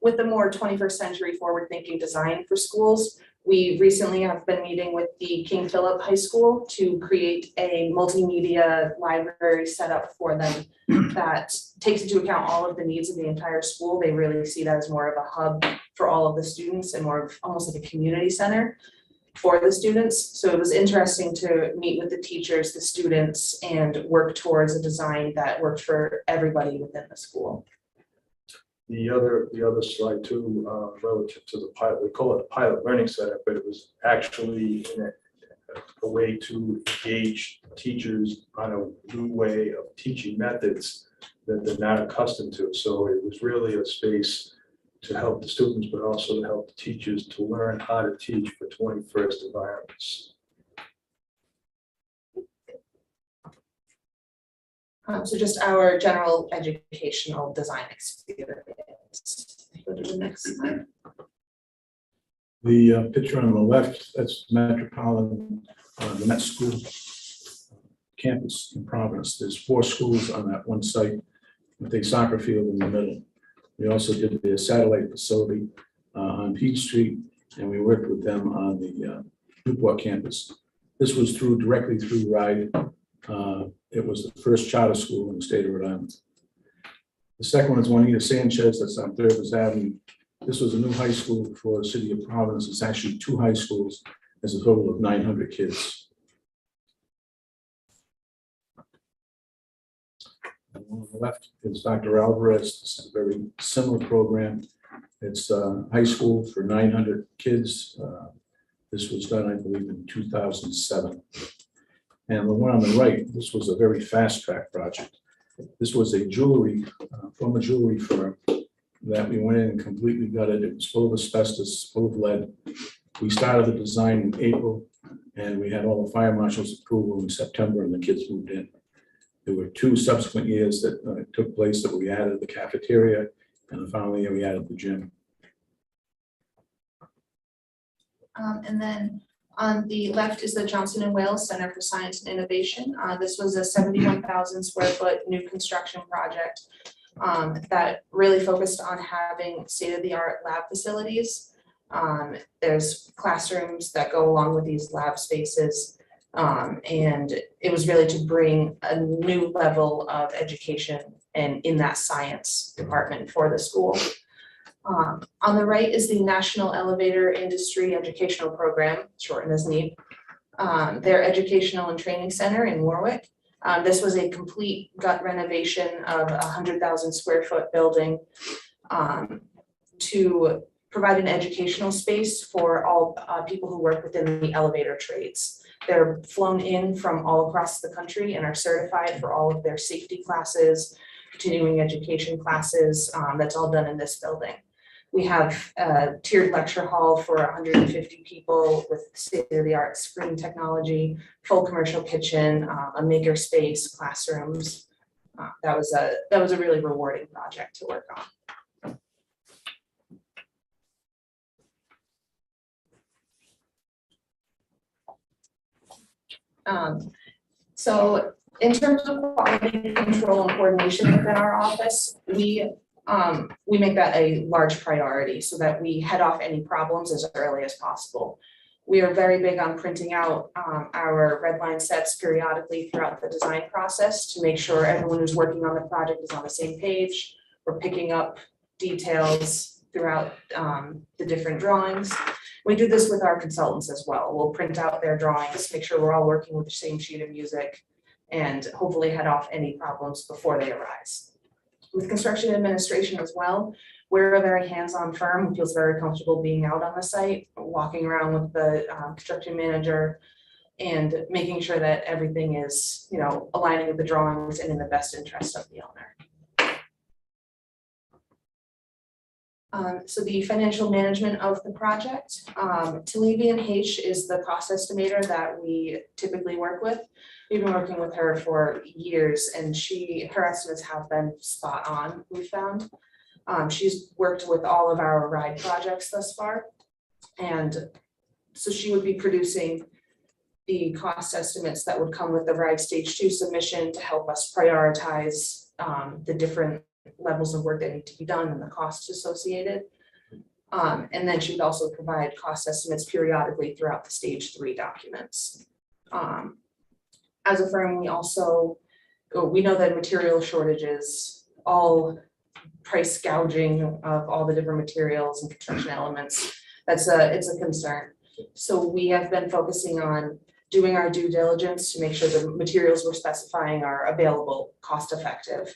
With the more 21st century forward thinking design for schools, we recently have been meeting with the King Philip High School to create a multimedia library setup for them that takes into account all of the needs of the entire school. They really see that as more of a hub for all of the students and more of almost like a community center for the students. So it was interesting to meet with the teachers, the students, and work towards a design that worked for everybody within the school. The other slide too, relative to the pilot, we call it a pilot learning center, but it was actually a way to engage teachers on a new way of teaching methods that they're not accustomed to. So it was really a space to help the students, but also to help the teachers to learn how to teach for 21st environments. So just our general educational design experience. Go to the next slide. The picture on the left, that's Metropolitan, the Met School campus in Providence. There's 4 schools on that one site with a soccer field in the middle. We also did the satellite facility on Peach Street, and we worked with them on the Newport campus. This was directly through RIDE. It was the first charter school in the state of Rhode Island. The second one is Juanita Sanchez, that's on Thurvis Avenue. This was a new high school for the city of Providence. It's actually 2 high schools. There's a total of 900 kids. And on the left is Dr. Alvarez. It's a very similar program. It's high school for 900 kids. This was done, I believe, in 2007. And the one on the right, this was a very fast track project. This was a jewelry, from a jewelry firm that we went in and completely gutted. It was full of asbestos, full of lead. We started the design in April, and we had all the fire marshal's approval in September, and the kids moved in. There were 2 subsequent years that took place that we added the cafeteria, and the final year we added the gym. And then on the left is the Johnson & Wales Center for Science and Innovation. This was a 71,000 square foot new construction project that really focused on having state-of-the-art lab facilities. There's classrooms that go along with these lab spaces. And it was really to bring a new level of education and in that science department for the school. On the right is the National Elevator Industry Educational Program, shortened as NEEP, their educational and training center in Warwick. This was a complete gut renovation of a 100,000 square foot building to provide an educational space for all people who work within the elevator trades. They're flown in from all across the country and are certified for all of their safety classes, continuing education classes. That's all done in this building. We have a tiered lecture hall for 150 people with state-of-the-art screen technology, full commercial kitchen, a maker space, classrooms. That was a really rewarding project to work on. So in terms of quality control and coordination within our office, we make that a large priority so that we head off any problems as early as possible. We are very big on printing out our red line sets periodically throughout the design process to make sure everyone who's working on the project is on the same page. We're picking up details throughout the different drawings. We do this with our consultants as well. We'll print out their drawings, make sure we're all working with the same sheet of music, and hopefully head off any problems before they arise. With construction administration as well, We're a very hands-on firm, who feels very comfortable being out on the site, walking around with the construction manager and making sure that everything is, you know, aligning with the drawings and in the best interest of the owner. So the financial management of the project, Talevy and H is the cost estimator that we typically work with. We've been working with her for years and her estimates have been spot on, we found. She's worked with all of our ride projects thus far. And so she would be producing the cost estimates that would come with the ride stage 2 submission to help us prioritize the different levels of work that need to be done and the costs associated. And then she would also provide cost estimates periodically throughout the stage 3 documents. As a firm, we know that material shortages, all price gouging of all the different materials and construction elements, it's a concern. So we have been focusing on doing our due diligence to make sure the materials we're specifying are available, cost effective,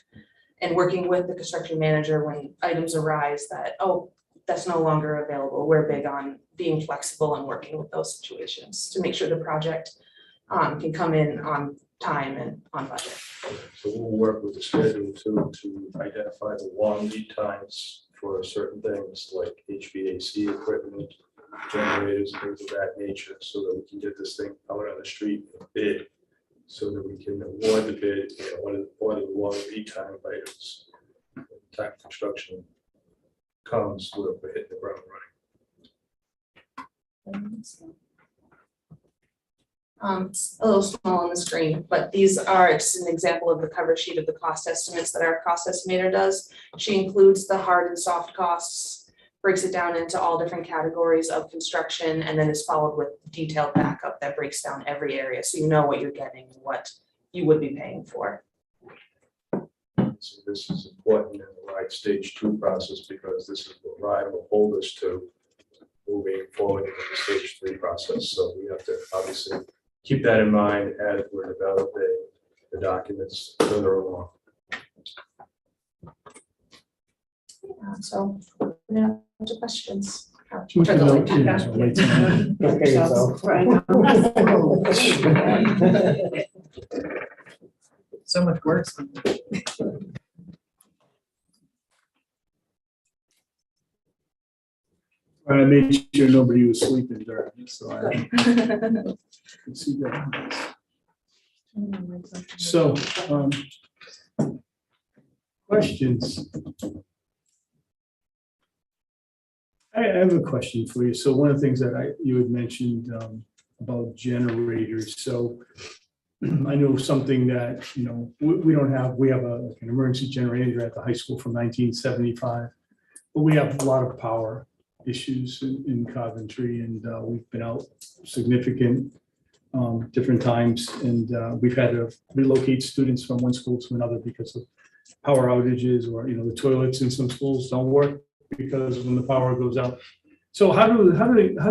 and working with the construction manager when items arise that, oh, that's no longer available. We're big on being flexible and working with those situations to make sure the project can come in on time and on budget. So we'll work with the schedule to identify the long lead times for certain things like HVAC equipment, generators, things of that nature, so that we can get this thing out on the street and bid, so that we can award the bid, order the long lead time items. When time construction comes, we're hitting the ground running. It's a little small on the screen, but these are just an example of the cover sheet of the cost estimates that our cost estimator does. She includes the hard and soft costs, breaks it down into all different categories of construction, and then is followed with detailed backup that breaks down every area, so you know what you're getting and what you would be paying for. So this is important in the RIDE stage 2 process, because this is what RIDE will hold us to moving forward into the stage 3 process. So we have to obviously keep that in mind as we're developing the documents further along. So, yeah, other questions? Much For the love, link back yeah, up. wait till- Okay, so. So much work. I made sure nobody was sleeping during it, so I could see that. So, questions? I have a question for you. So one of the things that you had mentioned about generators. So I know something that, you know, we don't have, we have an emergency generator at the high school from 1975, but we have a lot of power issues in Coventry, and we've been out significant different times, and we've had to relocate students from one school to another because of power outages, or, you know, the toilets in some schools don't work because when the power goes out. So how do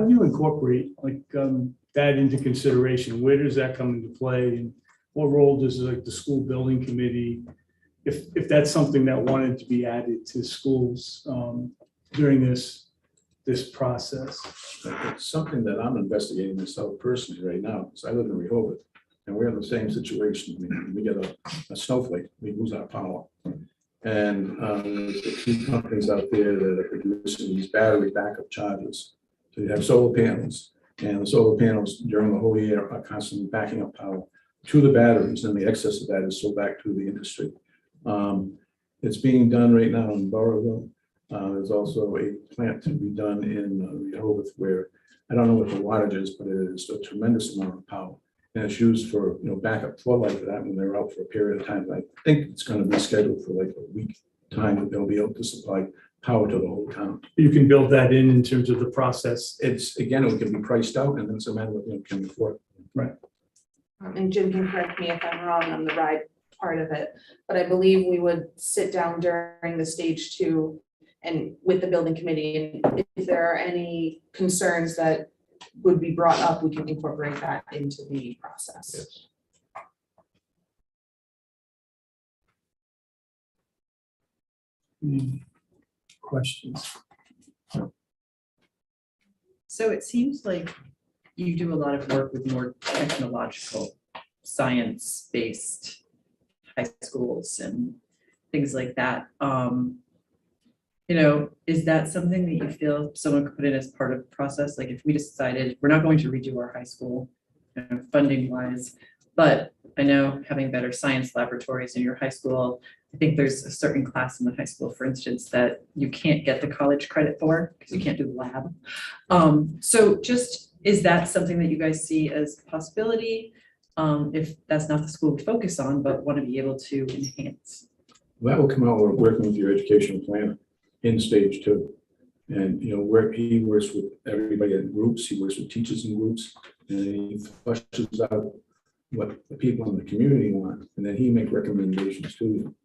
you incorporate like that into consideration? Where does that come into play, and what role does like the school building committee, if that's something that wanted to be added to schools during this process? It's something that I'm investigating myself personally right now, because I live in Rehoboth, and we're in the same situation. I mean, we get a snowflake, we lose our power. And there's a few companies out there that are producing these battery backup chargers. So you have solar panels, and the solar panels during the whole year are constantly backing up power to the batteries, and the excess of that is sold back to the industry. It's being done right now in Burrowville. There's also a plant to be done in Rehoboth, where I don't know what the wattage is, but it is a tremendous amount of power. And it's used for, you know, backup floodlight for that when they're out for a period of time. I think it's going to be scheduled for like a week time that they'll be able to supply power to the whole town. You can build that in terms of the process. It's, again, it can be priced out, and then it's a matter of, you know, can we afford it. Right. And Jim can correct me if I'm wrong on the ride part of it, but I believe we would sit down during the stage 2 and with the building committee, and if there are any concerns that would be brought up, we can incorporate that into the process. Yes. questions? So it seems like you do a lot of work with more technological, science-based high schools and things like that. Is that something that you feel someone could put in as part of the process? Like if we decided we're not going to redo our high school, funding wise, but I know having better science laboratories in your high school, I think there's a certain class in the high school, for instance, that you can't get the college credit for because you can't do the lab. So just, is that something that you guys see as a possibility? If that's not the school we focus on, but want to be able to enhance? That will come out when we're working with your education planner in stage 2. And, where he works with everybody in groups, he works with teachers in groups, and he flushes out what the people in the community want, and then he make recommendations to you.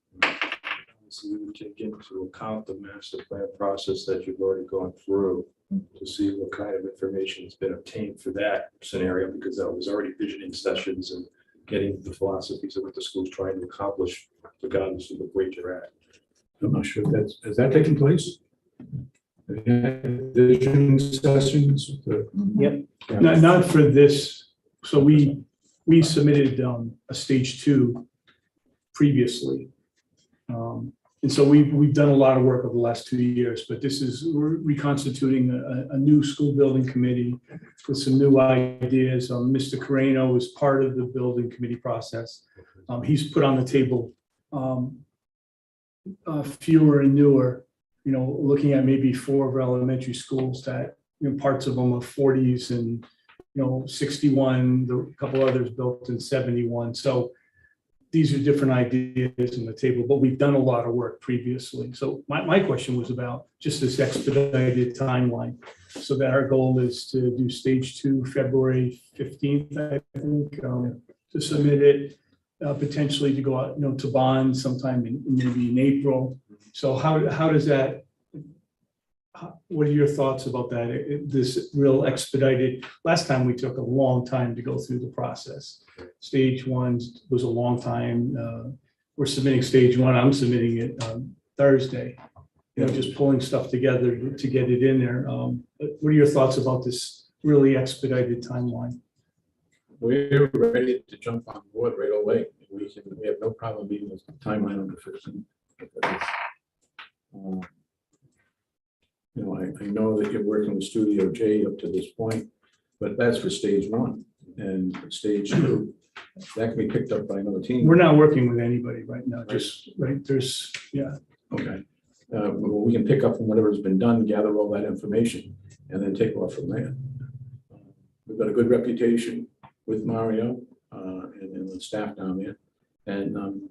So we would take into account the master plan process that you've already gone through to see what kind of information has been obtained for that scenario, because that was already visioning sessions and getting the philosophies of what the school's trying to accomplish, regardless of the grade you're at. I'm not sure has that taken place? Vision sessions? Yep. Not for this. So we submitted a stage 2 previously. And so we've done a lot of work over the last 2 years, but we're reconstituting a new school building committee with some new ideas. Mr. Carreno was part of the building committee process. He's put on the table fewer and newer, looking at maybe 4 of our elementary schools that, parts of them are 40s and, 61, a couple others built in 71. So these are different ideas on the table, but we've done a lot of work previously. So my question was about just this expedited timeline. So that our goal is to do stage 2, February 15th, I think, to submit it, potentially to go out, to bond sometime maybe in April. So how does that, what are your thoughts about that? This real expedited, last time we took a long time to go through the process. Stage 1 was a long time. We're submitting stage 1. I'm submitting it Thursday. Just pulling stuff together to get it in there. What are your thoughts about this really expedited timeline? We're ready to jump on board right away. We have no problem meeting the timeline on the 15th. I know that you're working with Studio J up to this point, but that's for stage 1. And stage 2, that can be picked up by another team. We're not working with anybody right now, just, there's, yeah. Okay. Well, we can pick up from whatever's been done, gather all that information, and then take off from there. We've got a good reputation with Mario and the staff down there. And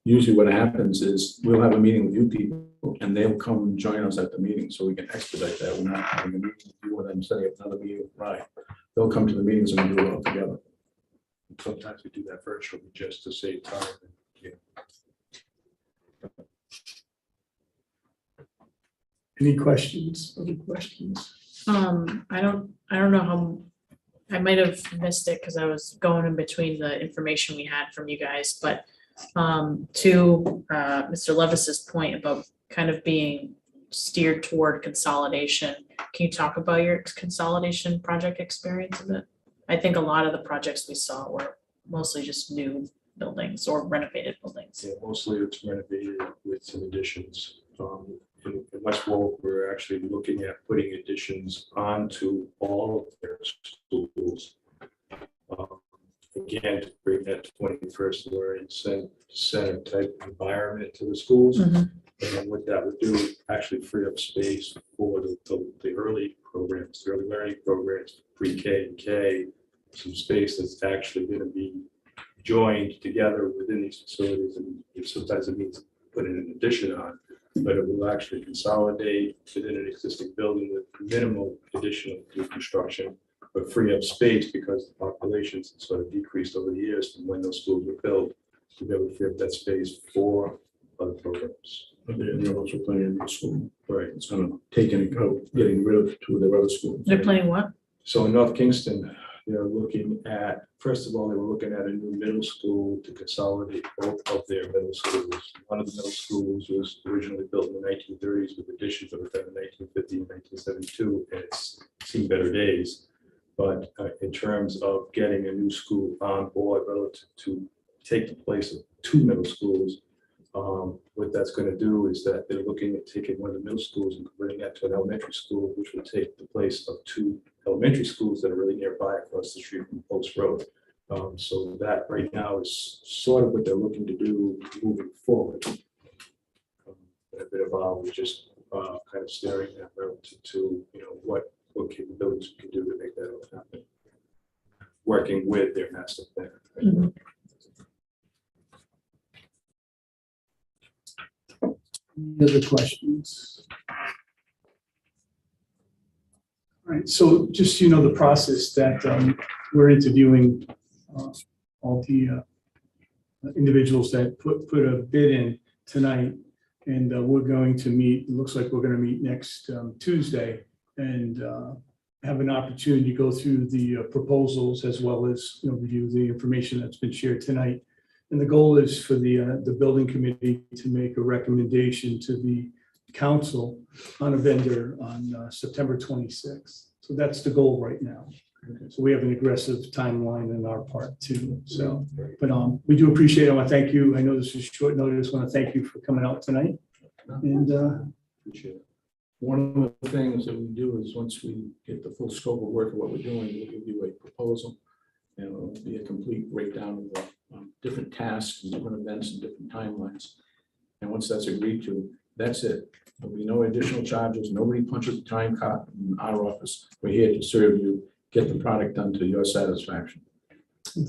usually what happens is we'll have a meeting with you people, and they'll come and join us at the meeting so we can expedite that. We're not having a meeting with you and then setting up another meeting, right? They'll come to the meetings and we do it all together. Sometimes we do that virtually just to save time. Any questions? Other questions? I don't know how, I might have missed it because I was going in between the information we had from you guys, but to Mr. Levis's point about kind of being steered toward consolidation, can you talk about your consolidation project experience a bit? I think a lot of the projects we saw were mostly just new buildings or renovated buildings. Yeah, mostly it's renovated with some additions. In Westport, we're actually looking at putting additions onto all of their schools. Again, to bring that 21st learning center type environment to the schools. And what that would do is actually free up space for the early programs, the early learning programs, pre-K and K, some space that's actually going to be joined together within these facilities. And sometimes it means putting an addition on, but it will actually consolidate within an existing building with minimal additional new construction, but free up space because the populations sort of decreased over the years from when those schools were built, to be able to free up that space for other programs. But they're also planning a new school. Right. It's going to take any out, getting rid of 2 of their other schools. They're planning what? So in North Kingston, they're looking at, first of all, they were looking at a new middle school to consolidate both of their middle schools. One of the middle schools was originally built in the 1930s with additions that were done in 1950 and 1972, and it's seen better days. But in terms of getting a new school on board relative to take the place of two middle schools, what that's going to do is that they're looking at taking one of the middle schools and converting that to an elementary school, which would take the place of two elementary schools that are really nearby across the street from Post Road. So that right now is sort of what they're looking to do moving forward. A bit of we're just kind of staring at relative to what capabilities we can do to make that all happen. Working with their master plan. Any other questions? All right, so just so you know the process that we're interviewing all the individuals that put a bid in tonight, and we're going to meet. It looks like we're going to meet next Tuesday and have an opportunity to go through the proposals as well as review the information that's been shared tonight. And the goal is for the building committee to make a recommendation to the council on a vendor on September 26th. So that's the goal right now. So we have an aggressive timeline on our part too. So, but we do appreciate it. I want to thank you. I know this is short notice. I want to thank you for coming out tonight. And Appreciate it. One of the things that we do is once we get the full scope of work of what we're doing, we'll give you a proposal. And it'll be a complete breakdown of the different tasks and different events and different timelines. And once that's agreed to, that's it. There'll be no additional charges. Nobody punches the time card in our office. We're here to serve you, get the product done to your satisfaction.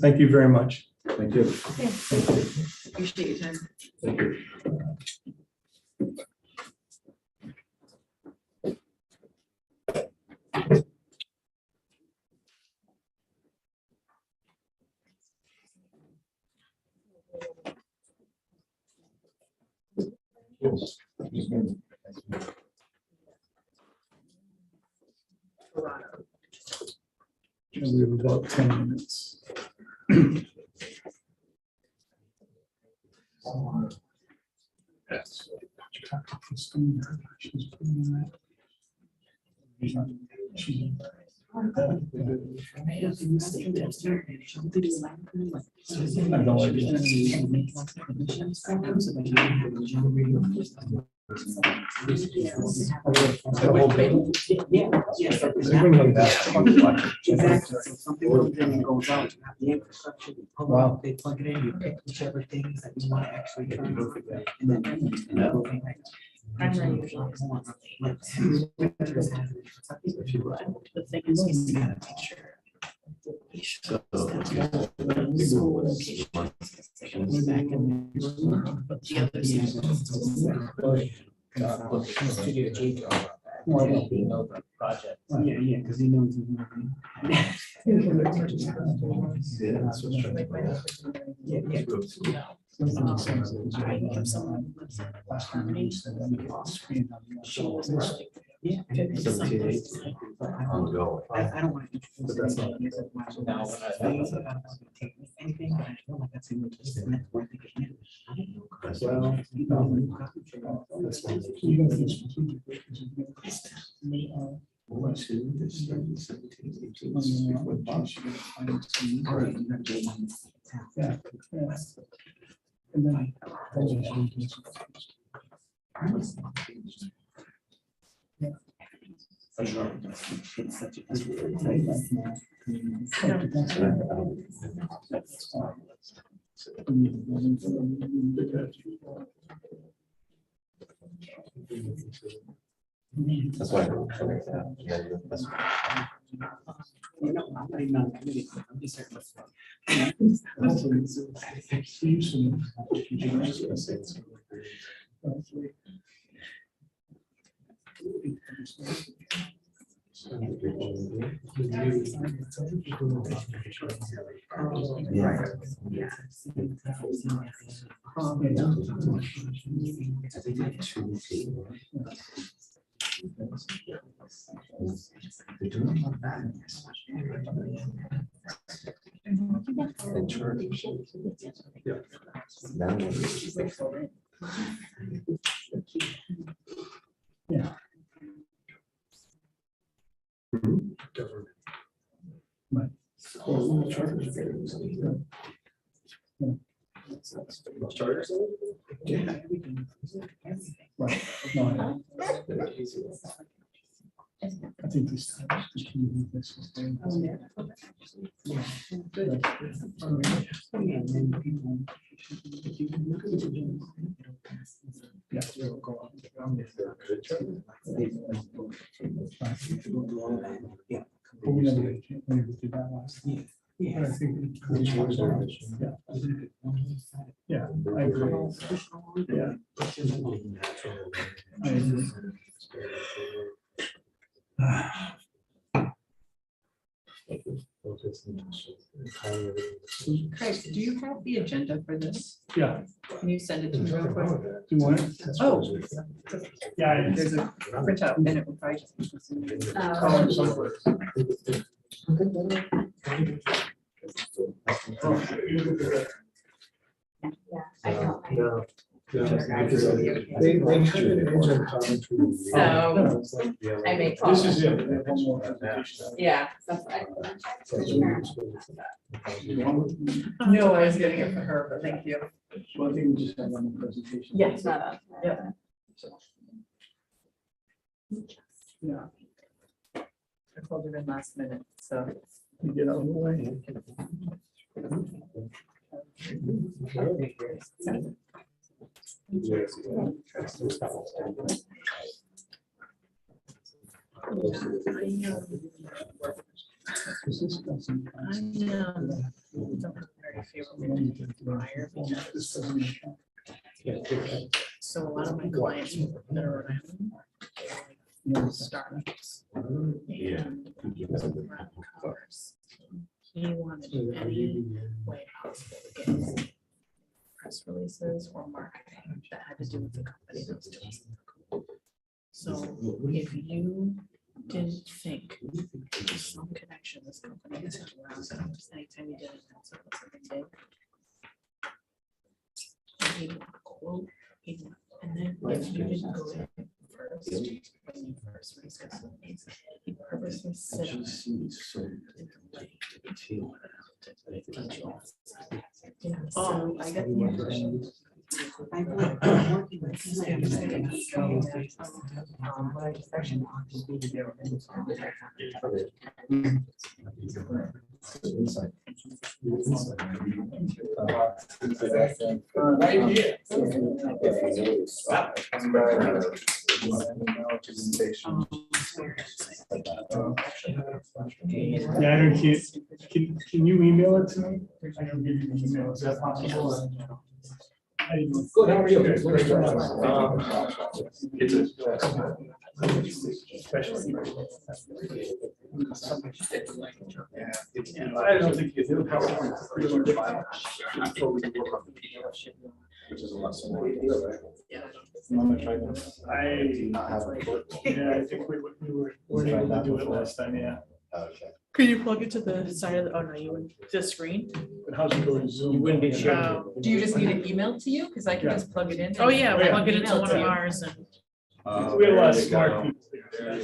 thank you very much. Thank you. Okay, thank you. Appreciate your time. Thank you. And we have about 10 minutes. Wow. They plug it in, you pick whichever things that you want to actually turn, and then Primary usually is not really. The thing is, you gotta make sure. School location. But the other. More about being over project. Yeah, because he knows. Yeah. I don't want to introduce anything, but I feel like that's in the network. That's why. No, I'm not even on the committee. I'm just And charge. Yeah. Yeah. Right. Charters? Yeah. Right. No, I think this time. just can move this one. Yeah. But we never did that last time. Yeah. But I think. Yeah. I agree. Yeah. I agree. Craig, do you have the agenda for this? Yeah. Can you send it to me real quick? Do you want it? Oh. Yeah. There's a printout and it will probably just. I may call. This is it. Yeah. No, I was getting it for her, but thank you. Well, I think we just have one more presentation. Yes. Yeah. Yeah. I called her in last minute, so. You get out of the way. So a lot of my clients that are around startups. And around commerce. He wanted any way possible to get press releases or marketing that had to do with the company that was doing something. So if you didn't think there's some connection this company has had around it, anytime you did it, that's something big. He'd want a quote, and then if you didn't go in first, when you first raised it, he purposely set up. Yeah, so I got the impression. Yeah, I don't, can you email it to me? I can give you the email, is that possible? Good, how are you? I don't think you do. I'm sure we can work on the PDF, which is a lot smaller. I think we weren't able to do it last time, yeah. Okay. Could you plug it to the side of the, oh no, you wouldn't, the screen? But how's it going to Zoom? You wouldn't be sure. Do you just need it emailed to you? Because I can Yeah. just plug it in. Oh, yeah, yeah. plug it into Email one to of you. ours and. We have a lot of smart people there.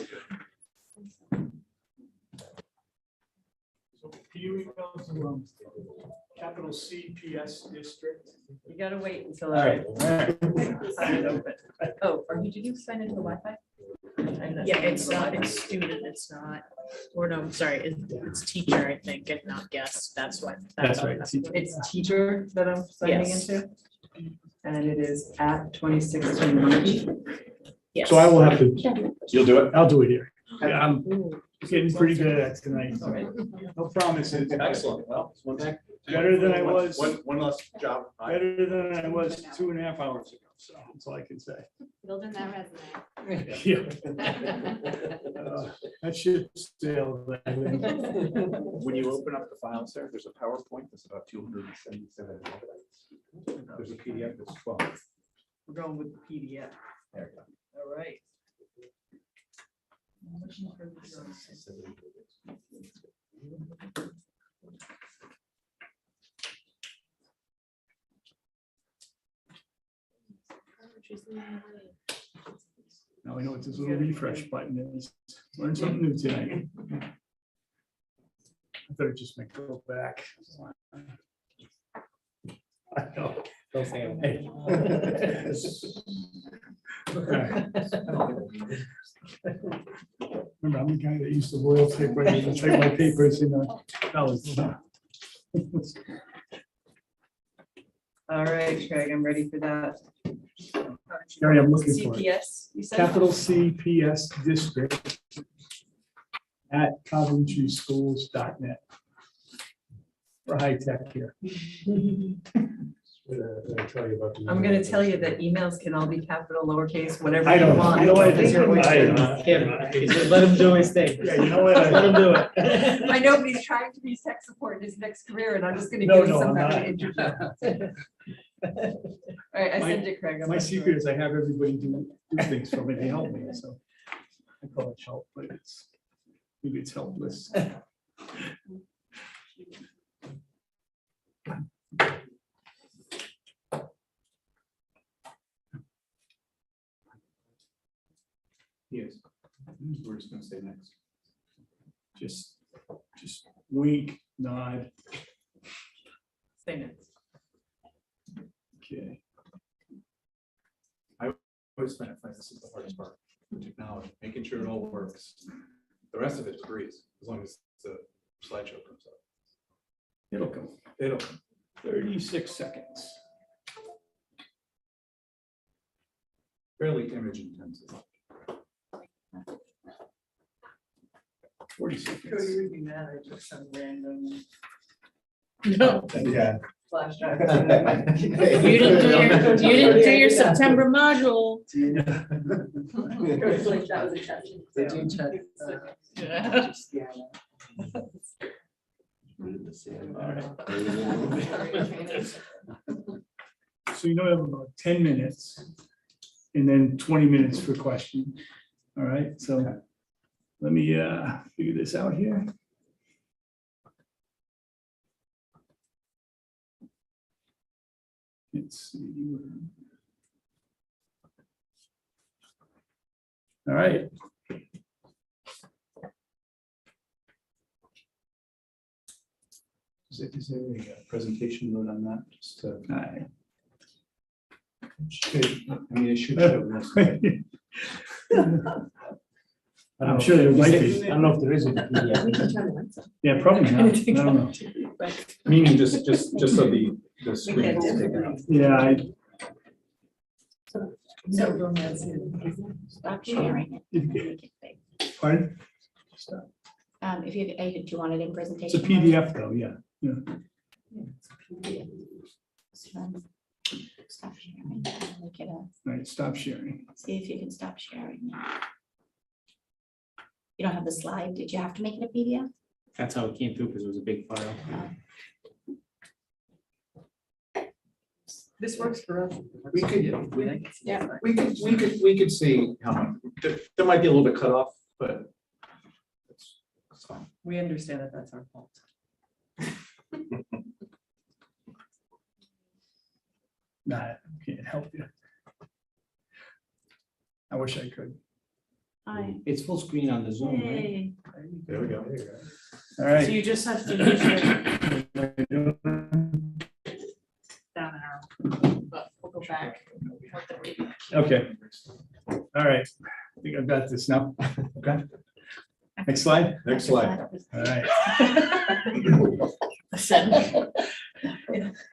So can you email to capital CPS district? You gotta wait until. All right. Sign it open. Oh, or did you sign into the Wi-Fi? Yeah, it's not, it's student, it's not, or no, I'm sorry, it's teacher, I think, and not guest, that's what. That's right. It's teacher that I'm signing Yes. into. And it is at 2016 March. Yes. So I will have to, you'll do it? I'll do it here. Yeah, I'm getting pretty good at it tonight. No promises. Excellent. Well, one thing. Better than I was. One last job. Better than I was 2.5 hours ago, so that's all I can say. Building that resume. Yeah. That should still. When you open up the file, sir, there's a PowerPoint that's about 277 megabytes. There's a PDF that's 12. We're going with the PDF. There you go. All right. Now I know what this little refresh button is. Learn something new tonight. I better just make go back. I know. Don't say Hey. Remember, I'm the guy that used to royal typewriter to type my papers in fellas. All right, Craig, I'm ready for that. Gary, I'm looking for it. CPS, you said? Capital CPS District at coventryschools.net. We're high tech here. I'm gonna tell you that emails can all be capital, lowercase, whatever I you know. want. You know what? It's your oyster. Let him do his thing. Yeah, you know what? Let him do it. I know, but he's trying to be tech support in his next career, and I'm just gonna No, give him no, some I'm kind of not. interview. All right, I sent it, Craig. I'm My not secret sure. is I have everybody do things for me, they help me, so. I call it help, but maybe it's helpless. Yes. We're just gonna say next. Just wink, nod, Say next. okay. I always find this is the hardest part, the technology, making sure it all works. The rest of it's breeze, as long as the slideshow comes up. It'll come. 36 seconds. Fairly image intensive. 40 seconds. Cody would be mad, I took some random No. Yeah. flash drive. You didn't do your September module. Cody's like, that was a test. They do check. Yeah. So you know, we have about 10 minutes and then 20 minutes for questions. All right, so let me figure this out here. Let's see. All right. Is there a presentation note on that? Just to, All right. it should show this. I'm sure there might be. I don't know if there is a PDF. Yeah, probably not. I don't know. Meaning just so the screen is taken up. Yeah, Stop sharing it. pardon? If you, do you want it in It's presentation? a PDF though, yeah. Stop sharing. Look it up. All right, stop sharing. See if you can stop sharing. You don't have the slide. Did you have to make it a PDF? That's how it came through, because it was a big file. This works for us. We could, Yeah. we could see how much, there might be a little bit cut off, but it's fine. We understand that that's our fault. Nah, I can't help you. I wish I could. Hi. It's full screen on the Zoom, right? Hey. There we go. All right. So you just have to use your down arrow. But we'll go back. Okay. All right. I think I've got this now. Okay. Next slide. Next slide. All right.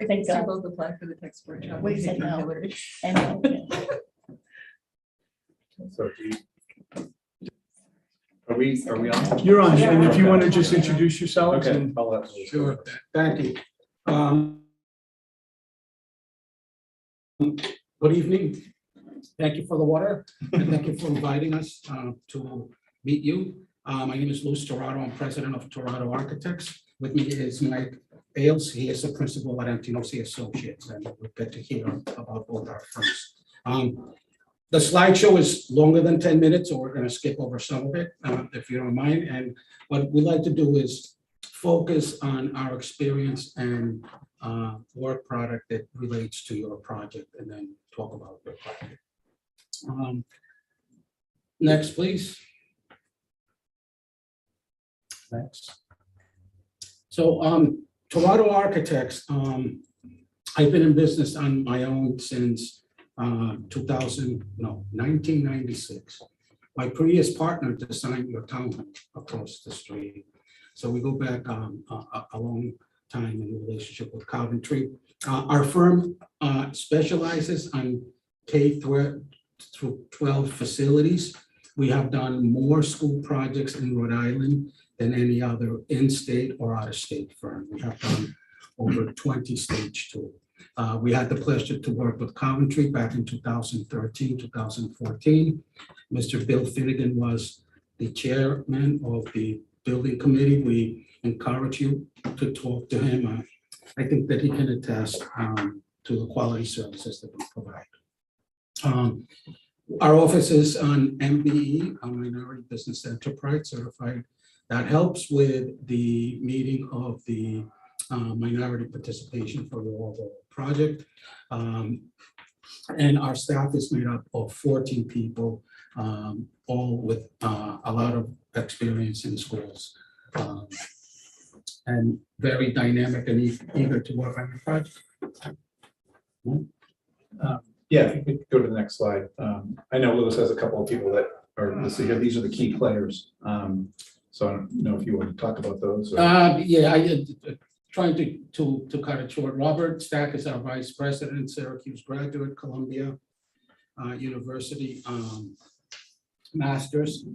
Thank you both apply for the text workshop. We said no. Hillary. I know. So are we on? You're on, and if you want to just introduce yourselves. Okay. and- Sure, thank you. Good evening. Thank you for the water, and thank you for inviting us to meet you. My name is Louis Torado. I'm president of Torado Architects. With me is Mike Bales. He is the principal at Antinosi Associates, and we'll get to hear about both our firms. The slideshow is longer than 10 minutes, so we're going to skip over some of it, if you don't mind. And what we like to do is focus on our experience and work product that relates to your project and then talk about your project. Next, please. Next. So Toronto Architects, I've been in business on my own since 1996. My previous partner designed your town across the street. So we go back a long time in relationship with Coventry. Our firm specializes on K through 12 facilities. We have done more school projects in Rhode Island than any other in-state or out-of-state firm. We have done over 20 stage 2. We had the pleasure to work with Coventry back in 2013, 2014. Mr. Bill Finnegan was the chairman of the building committee. We encourage you to talk to him. I think that he can attest to the quality services that we provide. Our office is on MBE, a Minority Business Enterprise Certified. That helps with the meeting of the minority participation for the overall project. And our staff is made up of 14 people, all with a lot of experience in schools. And very dynamic and eager to work on the project. Yeah, if you could go to the next slide. I know Lewis has a couple of people that are listed here. These are the key players. So I don't know if you want to talk about those. Yeah, I trying to cut it short. Robert Stack is our vice president, Syracuse graduate, Columbia University masters.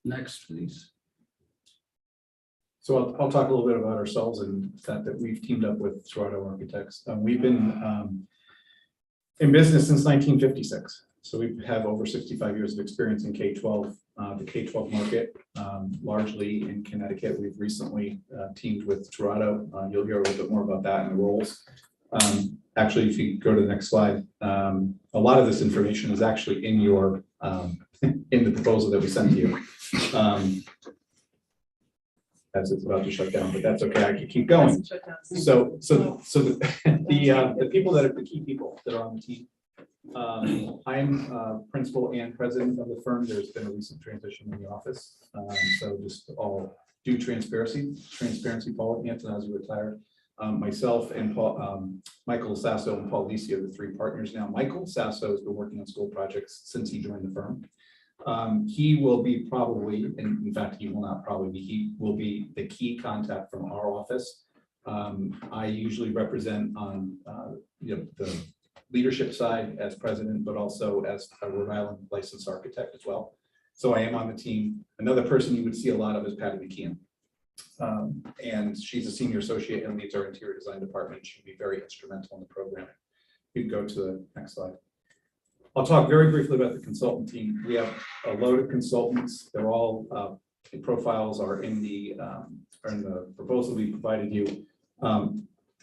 Next, please. So I'll talk a little bit about ourselves and the fact that we've teamed up with Toronto Architects. We've been in business since 1956. So we have over 65 years of experience in K-12, the K-12 market, largely in Connecticut. We've recently teamed with Toronto. You'll hear a little bit more about that and the roles. Actually, if you go to the next slide, a lot of this information is actually in your in the proposal that we sent to you. As it's about to shut down, but that's okay. I can keep going. So the people that are the key people that are on the team. I'm principal and president of the firm. There's been a recent transition in the office. So just all due transparency, Paul Antonazzi retired. Myself and Paul, Michael Sasso and Paul Lisi are the three partners now. Michael Sasso has been working on school projects since he joined the firm. He will be probably, and in fact, he will not probably be, he will be the key contact from our office. I usually represent on the leadership side as president, but also as a Rhode Island licensed architect as well. So I am on the team. Another person you would see a lot of is Patty McKeon. And she's a senior associate and leads our interior design department. She'll be very instrumental in the programming. You can go to the next slide. I'll talk very briefly about the consultant team. We have a load of consultants. They're all, the profiles are in the proposal we provided you.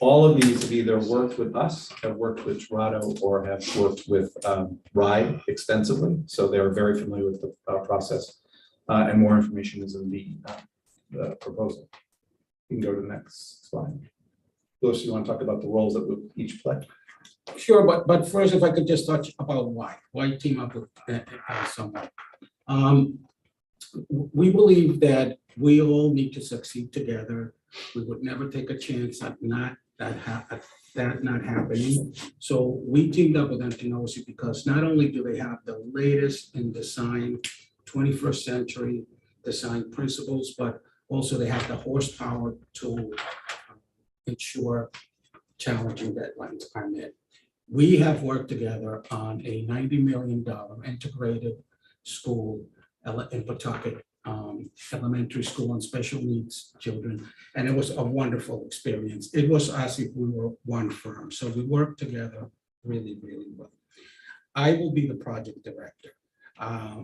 All of these have either worked with us, have worked with Toronto, or have worked with RIDE extensively. So they're very familiar with the process. And more information is in the proposal. You can go to the next slide. Lewis, you want to talk about the roles that we each play? Sure, but first, if I could just touch about why team up with someone. We believe that we all need to succeed together. We would never take a chance at that not happening. So we teamed up with Antonazzi because not only do they have the latest in design, 21st century design principles, but also they have the horsepower to ensure challenging deadlines are met. We have worked together on a $90 million integrated school in Pawtucket, elementary school on special needs children. And it was a wonderful experience. It was as if we were one firm. So we worked together really, really well. I will be the project director.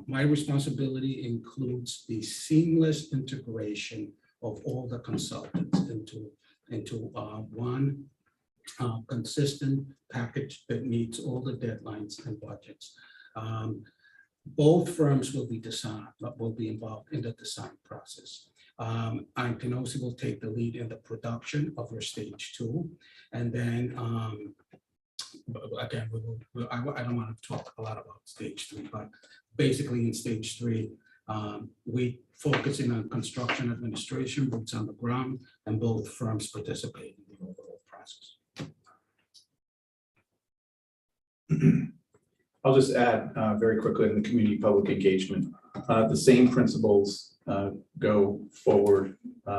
My responsibility includes the seamless integration of all the consultants into one consistent package that meets all the deadlines and budgets. Both firms will be involved in the design process. Antinosi will take the lead in the production of your stage 2. And then, again, I don't want to talk a lot about stage 3, but basically in stage 3, we focusing on construction administration, boots on the ground, and both firms participate in the overall process. I'll just add very quickly in the community public engagement. The same principles go forward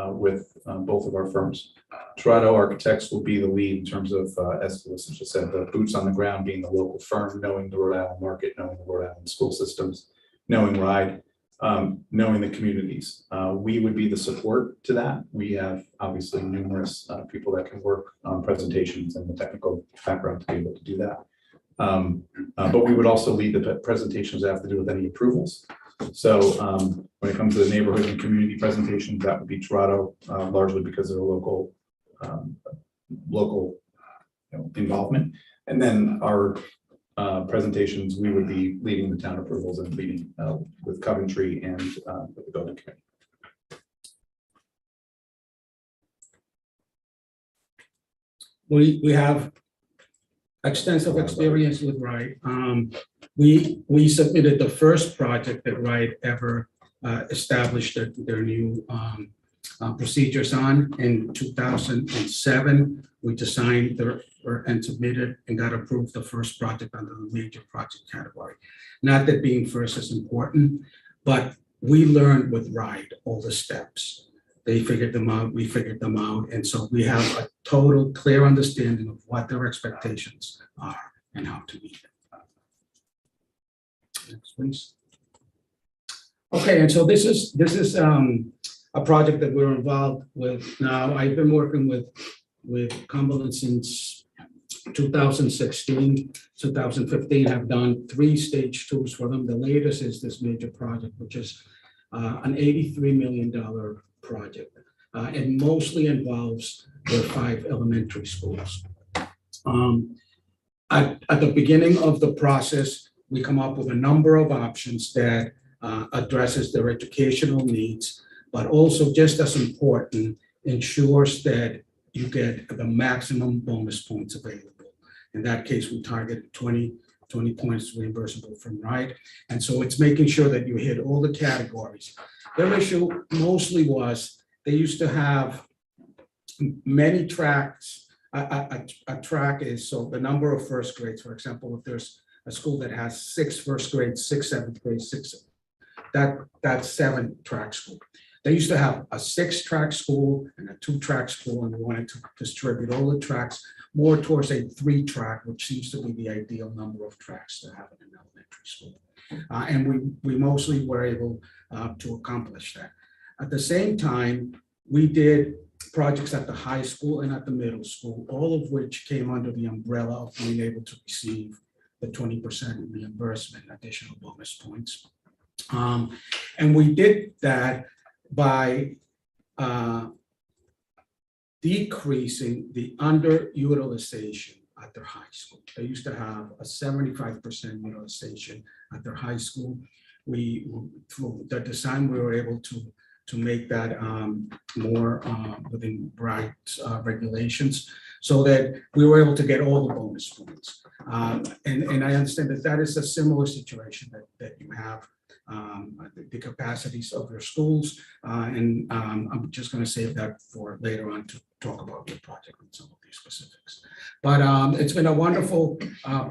with both of our firms. Toronto Architects will be the lead in terms of, as Melissa just said, the boots on the ground being the local firm, knowing the Rhode Island market, knowing the Rhode Island school systems, knowing RIDE, knowing the communities. We would be the support to that. We have obviously numerous people that can work on presentations and the technical background to be able to do that. But we would also lead the presentations that have to do with any approvals. So when it comes to the neighborhood and community presentations, that would be Toronto, largely because of the local involvement. And then our presentations, we would be leading the town approvals and leading with Coventry and with the building committee. We have extensive experience with RIDE. We submitted the first project that RIDE ever established their new procedures on in 2007. We designed and submitted and got approved the first project under the major project category. Not that being first is important, but we learned with RIDE all the steps. They figured them out, we figured them out. And so we have a total clear understanding of what their expectations are and how to meet them. Next, please. Okay, and so this is a project that we're involved with now. I've been working with Cumberland since 2016, 2015. I've done 3 stage 2s for them. The latest is this major project, which is an $83 million project. It mostly involves the 5 elementary schools. At the beginning of the process, we come up with a number of options that addresses their educational needs, but also just as important, ensures that you get the maximum bonus points available. In that case, we targeted 20 points reimbursable from RIDE. And so it's making sure that you hit all the categories. Their issue mostly was they used to have many tracks. A track is so the number of first grades. For example, if there's a school that has 6 first grades, 6 seventh grades, 6, that's 7 track school. They used to have a 6-track school and a 2-track school, and we wanted to distribute all the tracks more towards a 3-track, which seems to be the ideal number of tracks to have in an elementary school. And we mostly were able to accomplish that. At the same time, we did projects at the high school and at the middle school, all of which came under the umbrella of being able to receive the 20% reimbursement, additional bonus points. And we did that by decreasing the underutilization at their high school. They used to have a 75% utilization at their high school. Through the design, we were able to make that more within RIDE's regulations, so that we were able to get all the bonus points. And I understand that is a similar situation that you have. The capacities of your schools, and I'm just going to save that for later on to talk about the project and some of these specifics. But it's been a wonderful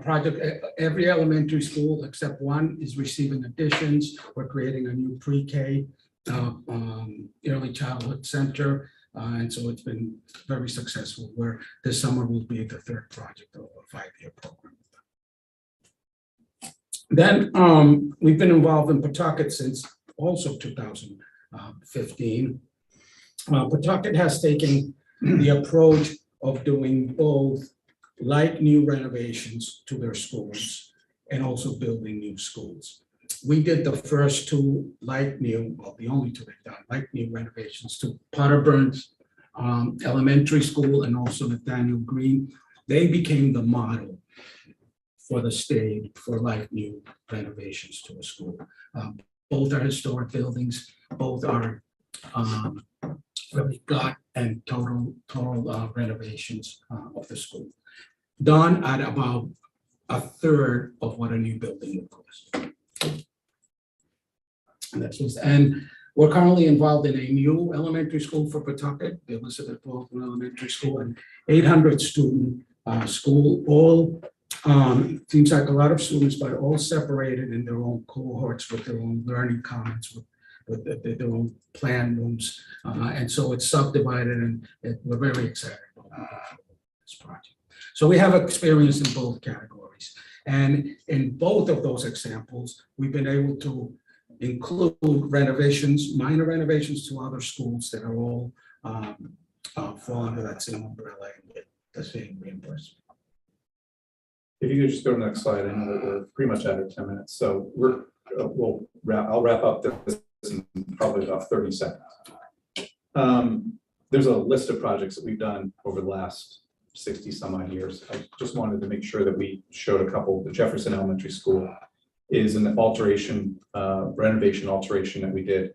project. Every elementary school except one is receiving additions. We're creating a new pre-K early childhood center, and so it's been very successful. Where this summer will be the 3rd project of a 5-year program. Then we've been involved in Pawtucket since also 2015. Pawtucket has taken the approach of doing both like new renovations to their schools and also building new schools. We did the first 2 like new, well, the only 2 they've done, like new renovations to Potter Burns Elementary School and also Nathaniel Green. They became the model for the state for like new renovations to a school. Both are historic buildings, both are that we got and total renovations of the school. Done at about a third of what a new building would cost. And we're currently involved in a new elementary school for Pawtucket, the Elizabeth Baldwin Elementary School, and 800 student school, all seems like a lot of students, but all separated in their own cohorts with their own learning commons, with their own plan rooms. And so it's subdivided, and we're very excited about this project. So we have experience in both categories. And in both of those examples, we've been able to include renovations, minor renovations to other schools that are all fall under that same umbrella and get the same reimbursement. If you could just go to the next slide, I know that we're pretty much out of 10 minutes, so I'll wrap up this in probably about 30 seconds. There's a list of projects that we've done over the last 60 some odd years. I just wanted to make sure that we showed a couple. The Jefferson Elementary School is an alteration, renovation alteration that we did.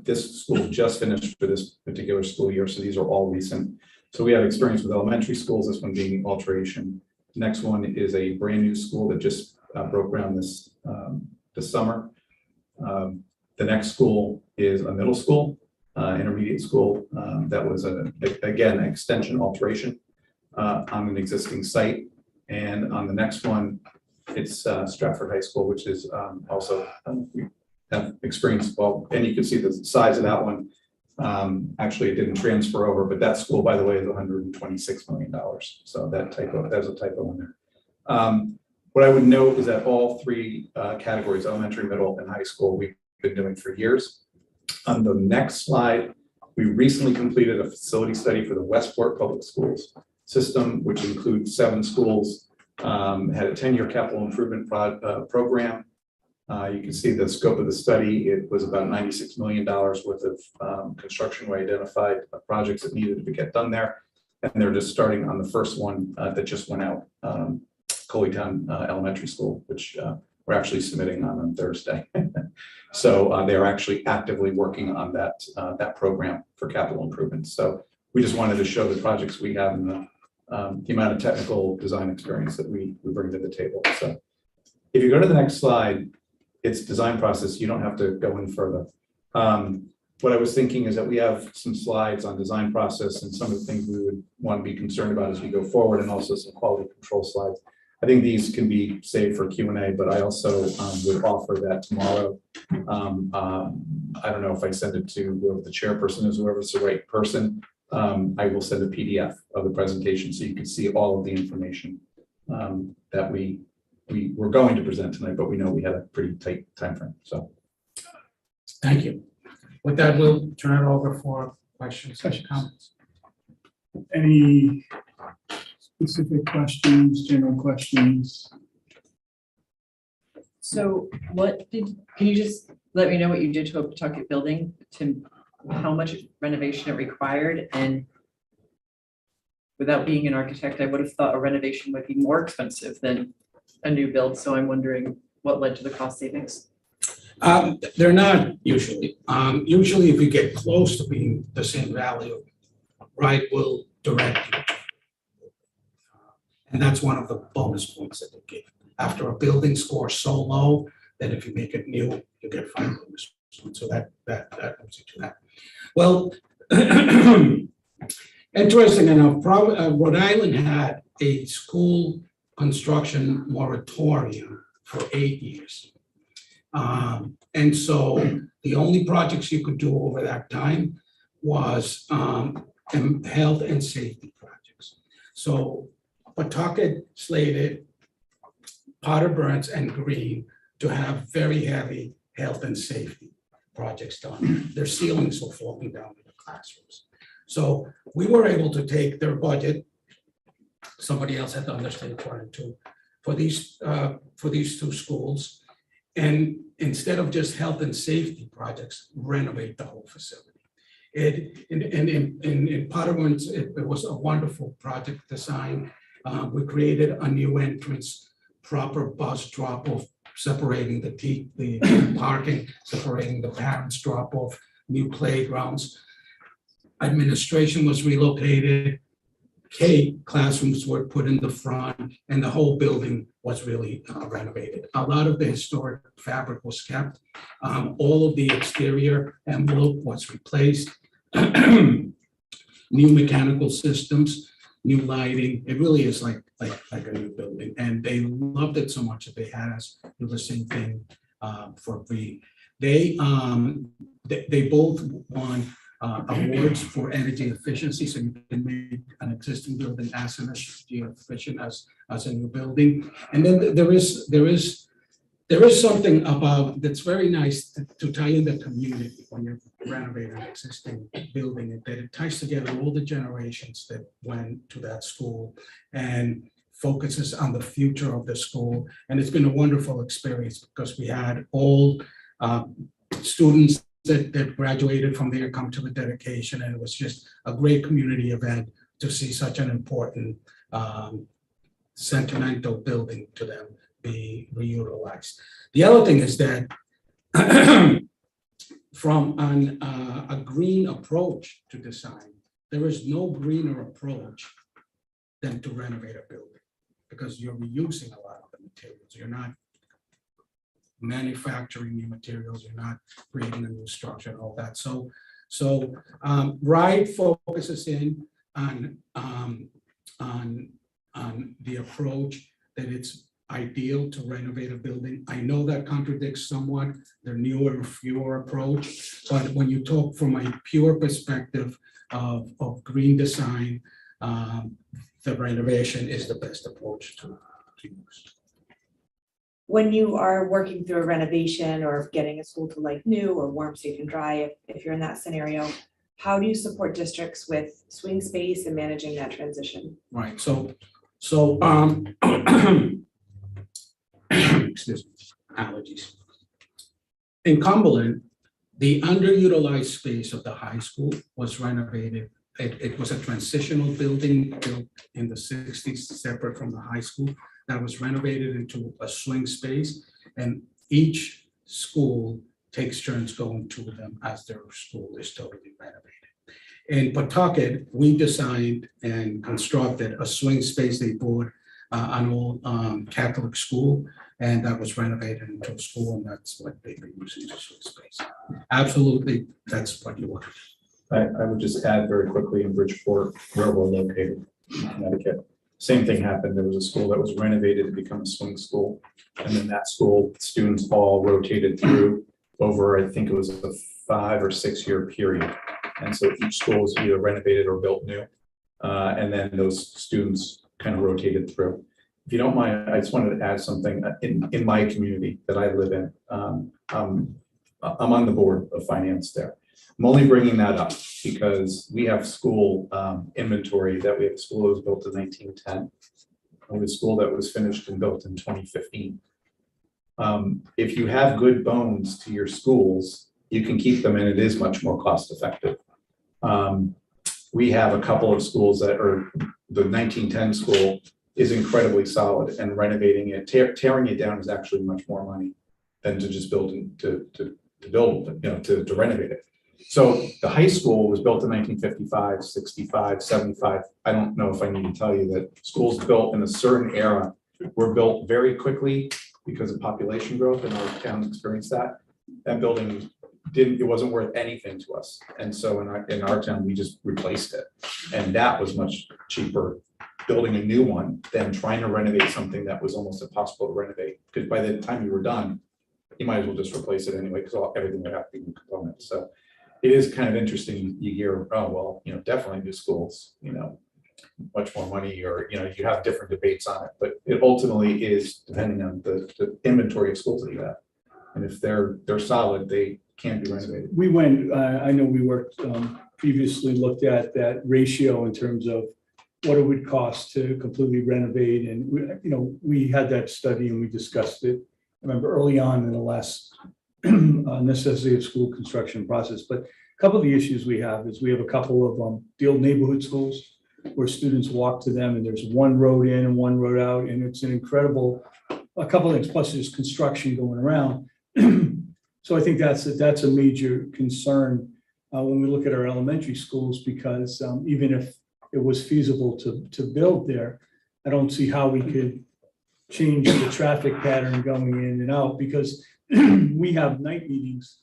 This school just finished for this particular school year, so these are all recent. So we have experience with elementary schools, this one being alteration. Next one is a brand new school that just broke ground this summer. The next school is a middle school, intermediate school. That was again an extension alteration on an existing site. And on the next one, it's Stratford High School, which is also we have experience. Well, and you can see the size of that one. Actually, it didn't transfer over, but that school, by the way, is $126 million. So that's a typo in there. What I would note is that all three categories, elementary, middle, and high school, we've been doing for years. On the next slide, we recently completed a facility study for the Westport Public Schools system, which includes 7 schools, had a 10-year capital improvement program. You can see the scope of the study. It was about $96 million worth of construction. We identified projects that needed to get done there. And they're just starting on the first one that just went out, Coleytown Elementary School, which we're actually submitting on Thursday. So they are actually actively working on that program for capital improvements. So we just wanted to show the projects we have and the amount of technical design experience that we bring to the table. So if you go to the next slide, it's design process. You don't have to go in further. What I was thinking is that we have some slides on design process and some of the things we would want to be concerned about as we go forward, and also some quality control slides. I think these can be saved for Q&A, but I also would offer that tomorrow. I don't know if I send it to whoever the chairperson is, whoever's the right person. I will send a PDF of the presentation so you can see all of the information that we were going to present tonight, but we know we had a pretty tight time frame. So thank you. With that, we'll turn it over for questions and comments. Any specific questions, general questions? So can you just let me know what you did to a Pawtucket building, to how much renovation it required? And without being an architect, I would have thought a renovation would be more expensive than a new build. So I'm wondering what led to the cost savings. They're not usually. Usually if you get close to being the same value, right, will direct you. And that's one of the bonus points that they give. After a building scores so low, that if you make it new, you get 5 bonus points. So that comes into that. Well, interesting enough, Rhode Island had a school construction moratorium for 8 years. And so the only projects you could do over that time was health and safety projects. So Pawtucket slated Potter Burns and Green to have very heavy health and safety projects done. Their ceilings were falling down in the classrooms. So we were able to take their budget. Somebody else had to understand according to for these 2 schools. And instead of just health and safety projects, renovate the whole facility. In Potter Burns, it was a wonderful project design. We created a new entrance, proper bus drop-off, separating the parking, separating the parents drop-off new playgrounds. Administration was relocated. K classrooms were put in the front, and the whole building was really renovated. A lot of the historic fabric was kept. All of the exterior envelope was replaced. New mechanical systems, new lighting. It really is like a new building, and they loved it so much that they had us do the same thing for free. They both won awards for energy efficiency, so you can make an existing building as energy efficient as a new building. And then there is something about that's very nice to tie in the community when you're renovating an existing building, that it ties together all the generations that went to that school and focuses on the future of the school. And it's been a wonderful experience because we had all students that graduated from there come to the dedication, and it was just a great community event to see such an important sentimental building to them be reutilized. The other thing is that from a green approach to design, there is no greener approach than to renovate a building, because you're reusing a lot of the materials. You're not manufacturing new materials, you're not creating a new structure and all that. So RIDE focuses in on the approach that it's ideal to renovate a building. I know that contradicts somewhat the newer, fewer approach, but when you talk from a pure perspective of green design, the renovation is the best approach to use. When you are working through a renovation or getting a school to like new or warm, safe and dry, if you're in that scenario, how do you support districts with swing space and managing that transition? Right, so excuse me, allergies. In Cumberland, the underutilized space of the high school was renovated. It was a transitional building built in the 60s, separate from the high school, that was renovated into a swing space, and each school takes turns going to them as their school is totally renovated. In Pawtucket, we designed and constructed a swing space. They bought an old Catholic school, and that was renovated into a school, and that's what they've been using as a swing space. Absolutely, that's what you want. I would just add very quickly in Bridgeport, where we're located in Connecticut. Same thing happened. There was a school that was renovated to become a swing school. And then that school, students all rotated through over, I think it was a 5 or 6 year period. And so each school was either renovated or built new. And then those students kind of rotated through. If you don't mind, I just wanted to add something in my community that I live in. I'm on the board of finance there. I'm only bringing that up because we have school inventory that we have. A school that was built in 1910. And we have a school that was finished and built in 2015. If you have good bones to your schools, you can keep them, and it is much more cost effective. We have a couple of schools that are, the 1910 school is incredibly solid, and renovating it, tearing it down is actually much more money than to just build to renovate it. So the high school was built in 1955, 65, 75. I don't know if I need to tell you that schools built in a certain era were built very quickly because of population growth, and our town experienced that. That building it wasn't worth anything to us. And so in our town, we just replaced it. And that was much cheaper, building a new one, than trying to renovate something that was almost impossible to renovate. Because by the time you were done, you might as well just replace it anyway, because everything would have to be new components. So it is kind of interesting. You hear, oh, well, definitely new schools, much more money, or, you have different debates on it, but it ultimately is depending on the inventory of schools that you have. And if they're solid, they can be renovated. We went, I know we worked, previously looked at that ratio in terms of what it would cost to completely renovate. And we had that study and we discussed it. I remember early on in the last necessity of school construction process. But a couple of the issues we have is we have a couple of the old neighborhood schools where students walk to them, and there's one road in and one road out, and it's an incredible, a couple of things, plus there's construction going around. So I think that's a major concern when we look at our elementary schools, because even if it was feasible to build there, I don't see how we could change the traffic pattern going in and out, because we have night meetings.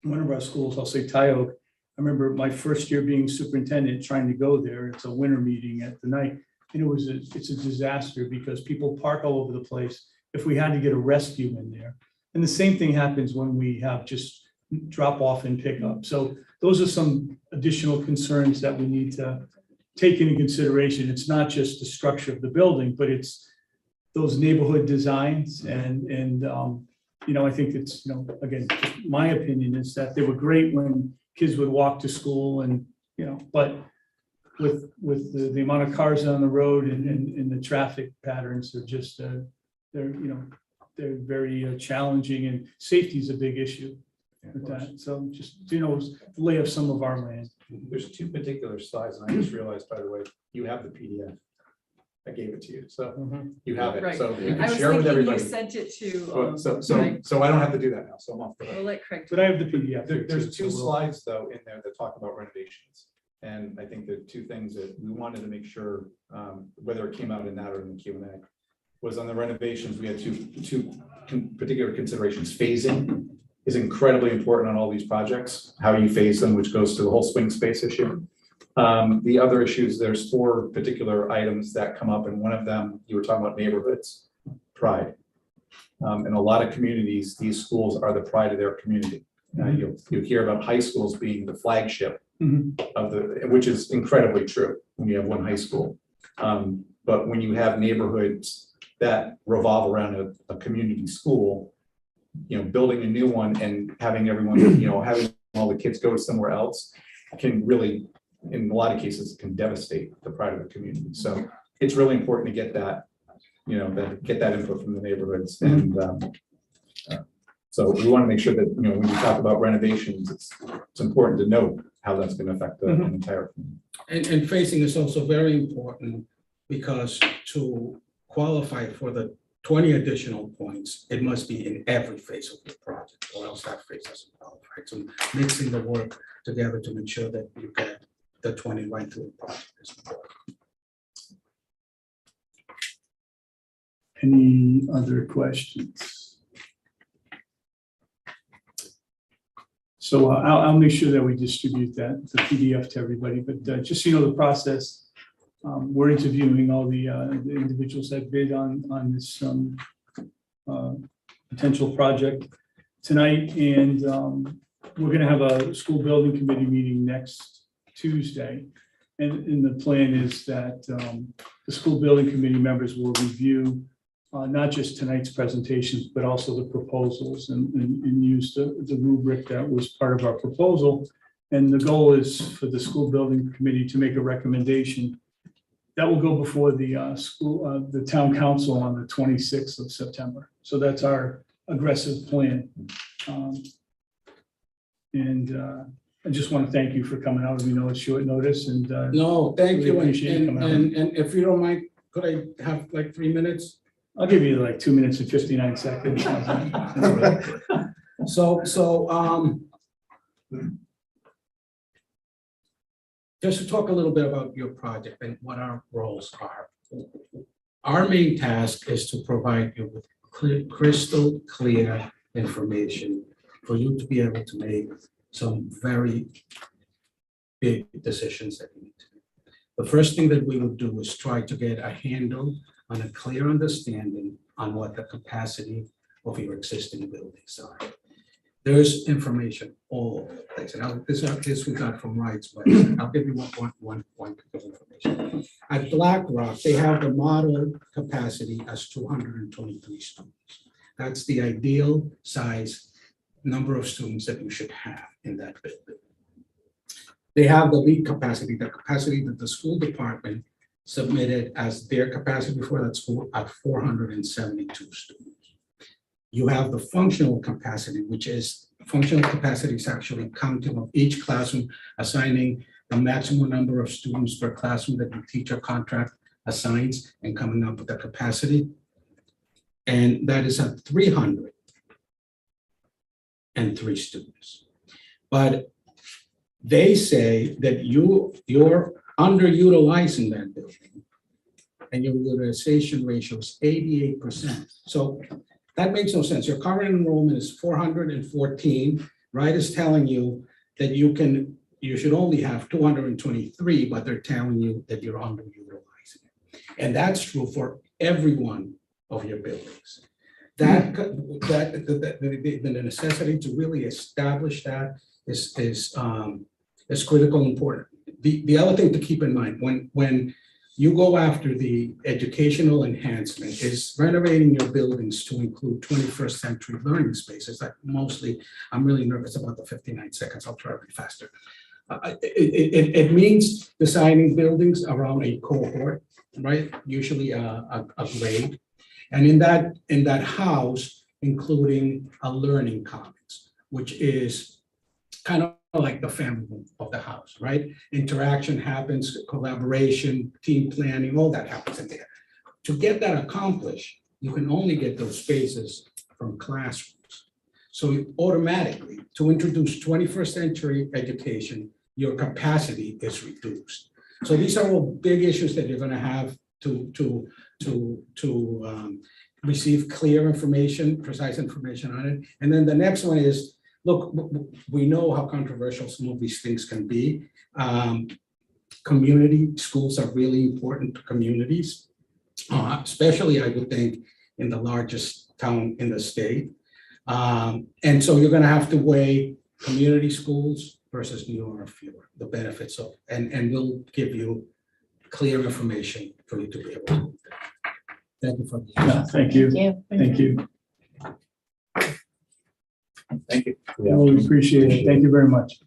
One of our schools, I'll say Tyoke, I remember my first year being superintendent, trying to go there. It's a winter meeting at the night. And it's a disaster because people park all over the place. If we had to get a rescue in there. And the same thing happens when we have just drop off and pick up. So those are some additional concerns that we need to take into consideration. It's not just the structure of the building, but it's those neighborhood designs and I think it's, again, my opinion is that they were great when kids would walk to school and, but with the amount of cars on the road and the traffic patterns are just, they're very challenging, and safety is a big issue with that. So just, lay of some of our land. There's two particular slides, and I just realized, by the way, you have the PDF. I gave it to you, so you have it, Right. so you I can was share with thinking everybody. you sent it to. So I don't have to do that now, so I'm off the hook. We'll let Craig. But I have the PDF. There's two slides though in there that talk about renovations. And I think the two things that we wanted to make sure, whether it came out in that or in the Q&A, was on the renovations, we had two particular considerations. Phasing is incredibly important on all these projects, how you phase them, which goes to the whole swing space issue. The other issues, there's 4 particular items that come up, and one of them, you were talking about neighborhoods, pride. In a lot of communities, these schools are the pride of their community. You hear about high schools being the flagship of which is incredibly true when you have one high school. But when you have neighborhoods that revolve around a community school, building a new one and having everyone, having all the kids go somewhere else can really, in a lot of cases, can devastate the pride of the community. So it's really important to get that, get that input from the neighborhoods. And so we want to make sure that, when we talk about renovations, it's important to note how that's going to affect the entire community. And phasing is also very important because to qualify for the 20 additional points, it must be in every phase of the project, or else that phase doesn't qualify. So mixing the work together to make sure that you get the 20 right through the project is important. Any other questions? So I'll make sure that we distribute the PDF to everybody, but just so you know the process, we're interviewing all the individuals that bid on this potential project tonight, and we're going to have a school building committee meeting next Tuesday, and the plan is that the school building committee members will review not just tonight's presentations, but also the proposals and use the rubric that was part of our proposal. And the goal is for the school building committee to make a recommendation that will go before the town council on the 26th of September. So that's our aggressive plan. I just want to thank you for coming out. We know it's short notice, and No, thank really you. appreciate you coming out. And if you don't mind, could I have like 3 minutes? I'll give you like 2 minutes and 59 seconds. So, just to talk a little bit about your project and what our roles are. Our main task is to provide you with crystal clear information for you to be able to make some very big decisions that you need to make. The first thing that we will do is try to get a handle on a clear understanding on what the capacity of your existing buildings are. There's information all over the place, and this we got from Wright's website. I'll give you one point of information. At Blackrock, they have the model capacity as 223 students. That's the ideal size number of students that you should have in that building. They have the lead capacity, the capacity that the school department submitted as their capacity for that school at 472 students. You have the functional capacity, which is functional capacity is actually counting of each classroom, assigning the maximum number of students per classroom that the teacher contract assigns and coming up with the capacity. And that is at 303 students. But They say that you're underutilizing that building, and your utilization ratio is 88%. So that makes no sense. Your current enrollment is 414. Right is telling you that you should only have 223, but they're telling you that you're underutilizing it. And that's true for every one of your buildings. The necessity to really establish that is critical and important. The other thing to keep in mind, when you go after the educational enhancement, is renovating your buildings to include 21st century learning spaces. That mostly, I'm really nervous about the 59 seconds. I'll try to be faster. It means designing buildings around a cohort, right? Usually a grade. And in that house, including a learning commons, which is kind of like the family room of the house, right? Interaction happens, collaboration, team planning, all that happens in there. To get that accomplished, you can only get those spaces from classrooms. So automatically, to introduce 21st century education, your capacity is reduced. So these are all big issues that you're going to have to receive clear information, precise information on it. And then the next one is, look, we know how controversial some of these things can be. Community schools are really important to communities, especially I would think in the largest town in the state. And so you're going to have to weigh community schools versus newer or fewer, the benefits of, and we'll give you clear information for you to be able to do that. Thank you for the. Thank you. Thank you. Thank you. I really appreciate it. Thank you very much.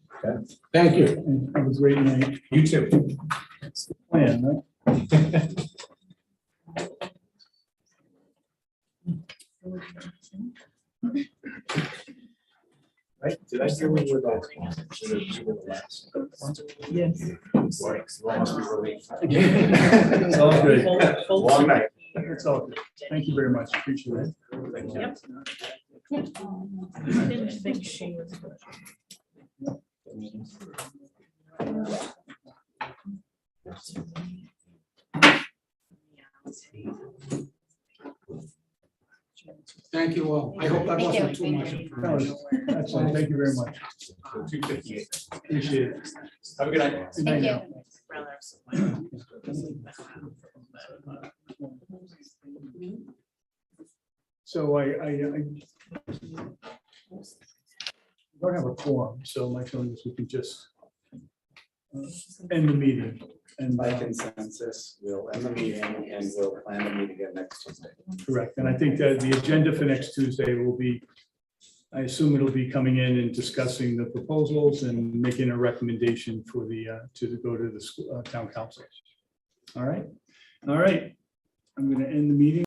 Thank you. And have a great night. You too. That's the plan, right? Right, did I hear we were the last? Yes. It's all good. Long night. It's all good. Thank you very much. Appreciate it. Yep. I didn't think she was. Thank you all. I hope that wasn't too much information. Excellent. Thank you very much. 2:58. Appreciate it. Have a good night. Good night now. So I don't have a quorum, so my feeling is we can just end the meeting. And By consensus, we'll end the meeting and we'll plan to meet again next Tuesday. correct. And I think that the agenda for next Tuesday will be, I assume it'll be coming in and discussing the proposals and making a recommendation for the, to go to the school, town council. All right. All right. I'm going to end the meeting.